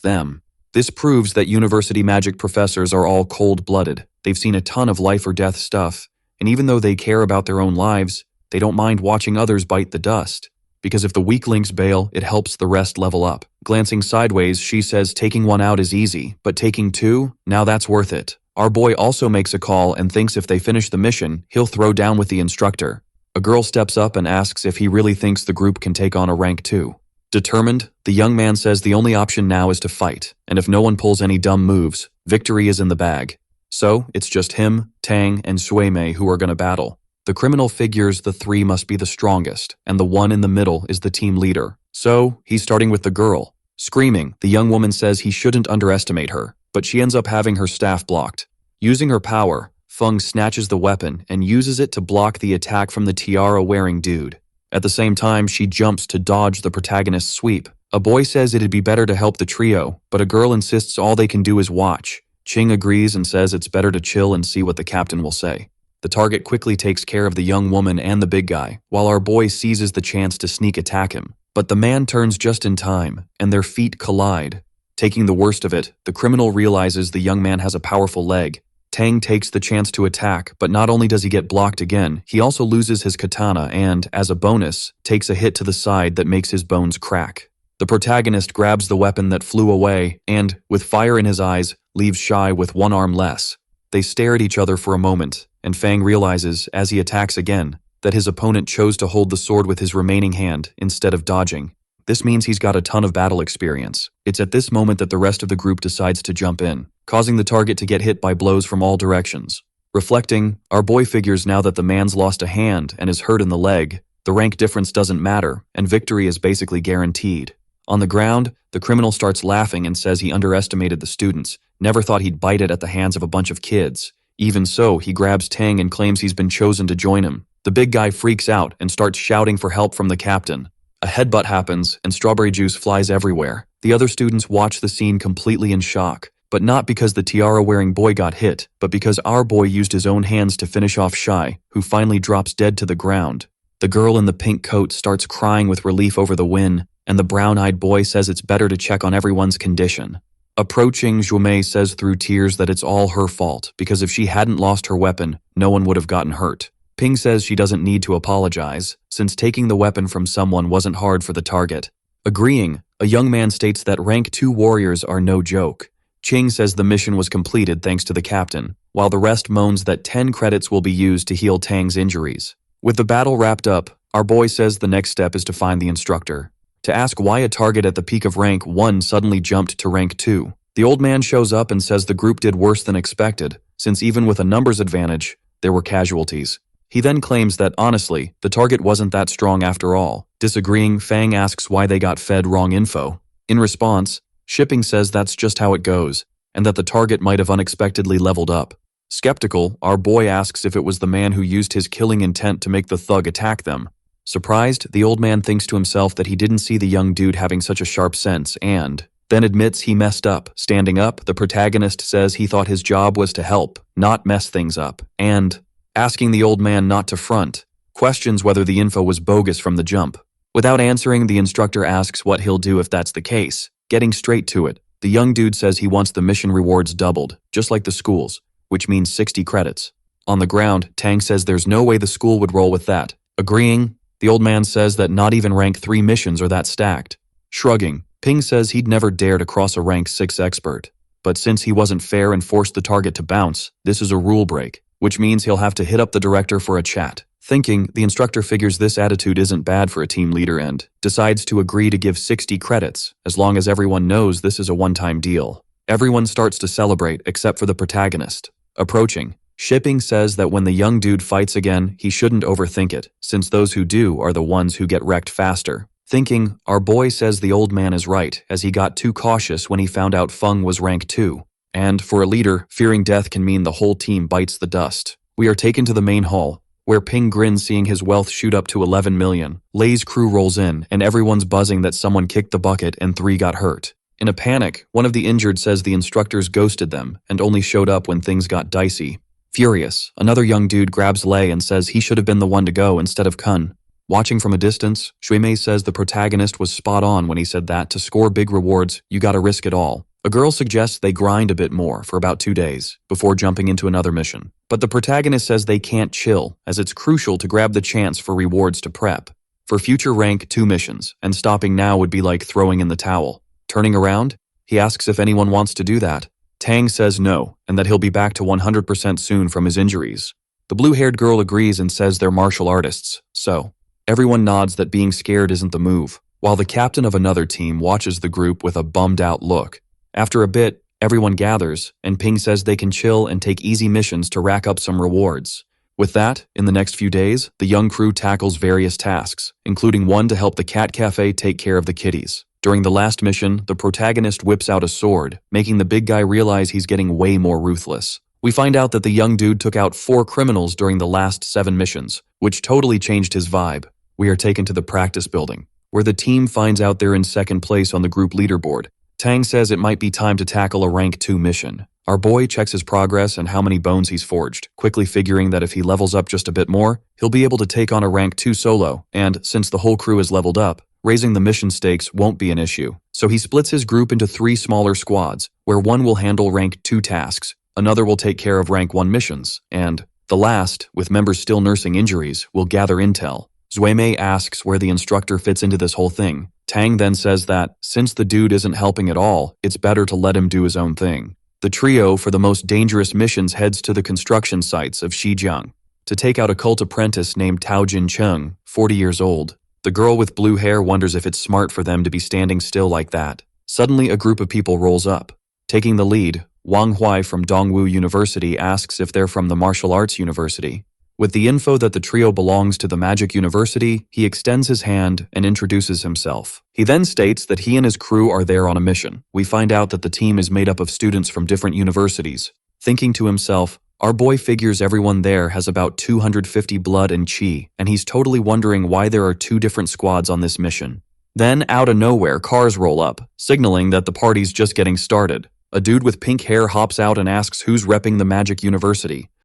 them. This proves that university magic professors are all cold-blooded. They've seen a ton of life-or-death stuff, and even though they care about their own lives, they don't mind watching others bite the dust. Because if the weak links bail, it helps the rest level up. Glancing sideways, she says taking one out is easy, but taking 2? Now that's worth it. Our boy also makes a call and thinks if they finish the mission, he'll throw down with the instructor. A girl steps up and asks if he really thinks the group can take on a rank 2. Determined, the young man says the only option now is to fight, and if no one pulls any dumb moves, victory is in the bag. So, it's just him, Tang, and Shuimei who are gonna battle. The criminal figures the 3 must be the strongest, and the one in the middle is the team leader. So, he's starting with the girl. Screaming, the young woman says he shouldn't underestimate her, but she ends up having her staff blocked. Using her power, Feng snatches the weapon and uses it to block the attack from the tiara-wearing dude. At the same time, she jumps to dodge the protagonist's sweep. A boy says it'd be better to help the trio, but a girl insists all they can do is watch. Ching agrees and says it's better to chill and see what the captain will say. The target quickly takes care of the young woman and the big guy, while our boy seizes the chance to sneak attack him. But the man turns just in time, and their feet collide. Taking the worst of it, the criminal realizes the young man has a powerful leg. Tang takes the chance to attack, but not only does he get blocked again, he also loses his katana and, as a bonus, takes a hit to the side that makes his bones crack. The protagonist grabs the weapon that flew away and, with fire in his eyes, leaves Shy with one arm less. They stare at each other for a moment, and Fang realizes, as he attacks again, that his opponent chose to hold the sword with his remaining hand instead of dodging. This means he's got a ton of battle experience. It's at this moment that the rest of the group decides to jump in, causing the target to get hit by blows from all directions. Reflecting, our boy figures now that the man's lost a hand and is hurt in the leg, the rank difference doesn't matter, and victory is basically guaranteed. On the ground, the criminal starts laughing and says he underestimated the students, never thought he'd bite it at the hands of a bunch of kids. Even so, he grabs Tang and claims he's been chosen to join him. The big guy freaks out and starts shouting for help from the captain. A headbutt happens, and strawberry juice flies everywhere. The other students watch the scene completely in shock, but not because the tiara-wearing boy got hit, but because our boy used his own hands to finish off Shy, who finally drops dead to the ground. The girl in the pink coat starts crying with relief over the win, and the brown-eyed boy says it's better to check on everyone's condition. Approaching, Shuimei says through tears that it's all her fault, because if she hadn't lost her weapon, no one would have gotten hurt. Ping says she doesn't need to apologize, since taking the weapon from someone wasn't hard for the target. Agreeing, a young man states that rank 2 warriors are no joke. Ching says the mission was completed thanks to the captain, while the rest moans that 10 credits will be used to heal Tang's injuries. With the battle wrapped up, our boy says the next step is to find the instructor, to ask why a target at the peak of rank 1 suddenly jumped to rank 2. The old man shows up and says the group did worse than expected, since even with a numbers advantage, there were casualties. He then claims that, honestly, the target wasn't that strong after all. Disagreeing, Fang asks why they got fed wrong info. In response, Shipping says that's just how it goes, and that the target might have unexpectedly leveled up. Skeptical, our boy asks if it was the man who used his killing intent to make the thug attack them. Surprised, the old man thinks to himself that he didn't see the young dude having such a sharp sense and then admits he messed up. Standing up, the protagonist says he thought his job was to help, not mess things up, and asking the old man not to front, questions whether the info was bogus from the jump. Without answering, the instructor asks what he'll do if that's the case. Getting straight to it, the young dude says he wants the mission rewards doubled, just like the school's, which means 60 credits. On the ground, Tang says there's no way the school would roll with that. Agreeing, the old man says that not even rank 3 missions are that stacked. Shrugging, Ping says he'd never dare to cross a rank 6 expert. But since he wasn't fair and forced the target to bounce, this is a rule break, which means he'll have to hit up the director for a chat. Thinking, the instructor figures this attitude isn't bad for a team leader and decides to agree to give 60 credits, as long as everyone knows this is a one-time deal. Everyone starts to celebrate except for the protagonist. Approaching, Shipping says that when the young dude fights again, he shouldn't overthink it, since those who do are the ones who get wrecked faster. Thinking, our boy says the old man is right, as he got too cautious when he found out Feng was rank 2. And, for a leader, fearing death can mean the whole team bites the dust. We are taken to the main hall, where Ping grins seeing his wealth shoot up to 11 million. Lei's crew rolls in, and everyone's buzzing that someone kicked the bucket and 3 got hurt. In a panic, one of the injured says the instructors ghosted them and only showed up when things got dicey. Furious, another young dude grabs Lei and says he should have been the one to go instead of Kun. Watching from a distance, Shuimei says the protagonist was spot on when he said that to score big rewards, you gotta risk it all. A girl suggests they grind a bit more for about 2 days, before jumping into another mission. But the protagonist says they can't chill, as it's crucial to grab the chance for rewards to prep for future rank 2 missions, and stopping now would be like throwing in the towel. Turning around, he asks if anyone wants to do that. Tang says no, and that he'll be back to 100% soon from his injuries. The blue-haired girl agrees and says they're martial artists, so everyone nods that being scared isn't the move, while the captain of another team watches the group with a bummed-out look. After a bit, everyone gathers, and Ping says they can chill and take easy missions to rack up some rewards. With that, in the next few days, the young crew tackles various tasks, including one to help the cat cafe take care of the kitties. During the last mission, the protagonist whips out a sword, making the big guy realize he's getting way more ruthless. We find out that the young dude took out 4 criminals during the last 7 missions, which totally changed his vibe. We are taken to the practice building, where the team finds out they're in second place on the group leaderboard. Tang says it might be time to tackle a rank 2 mission. Our boy checks his progress and how many bones he's forged, quickly figuring that if he levels up just a bit more, he'll be able to take on a rank 2 solo, and since the whole crew is leveled up, raising the mission stakes won't be an issue. So he splits his group into 3 smaller squads, where one will handle rank 2 tasks, another will take care of rank 1 missions, and the last, with members still nursing injuries, will gather intel. Zuimei asks where the instructor fits into this whole thing. Tang then says that, since the dude isn't helping at all, it's better to let him do his own thing. The trio for the most dangerous missions heads to the construction sites of Shijiang to take out a cult apprentice named Tao Jin Cheng, 40 years old. The girl with blue hair wonders if it's smart for them to be standing still like that. Suddenly, a group of people rolls up. Taking the lead, Wang Huai from Dongwu University asks if they're from the Martial Arts University. With the info that the trio belongs to the Magic University, he extends his hand and introduces himself. He then states that he and his crew are there on a mission. We find out that the team is made up of students from different universities. Thinking to himself, our boy figures everyone there has about 250 blood and chi, and he's totally wondering why there are 2 different squads on this mission. Then, out of nowhere, cars roll up, signaling that the party's just getting started. A dude with pink hair hops out and asks who's repping the Magic University.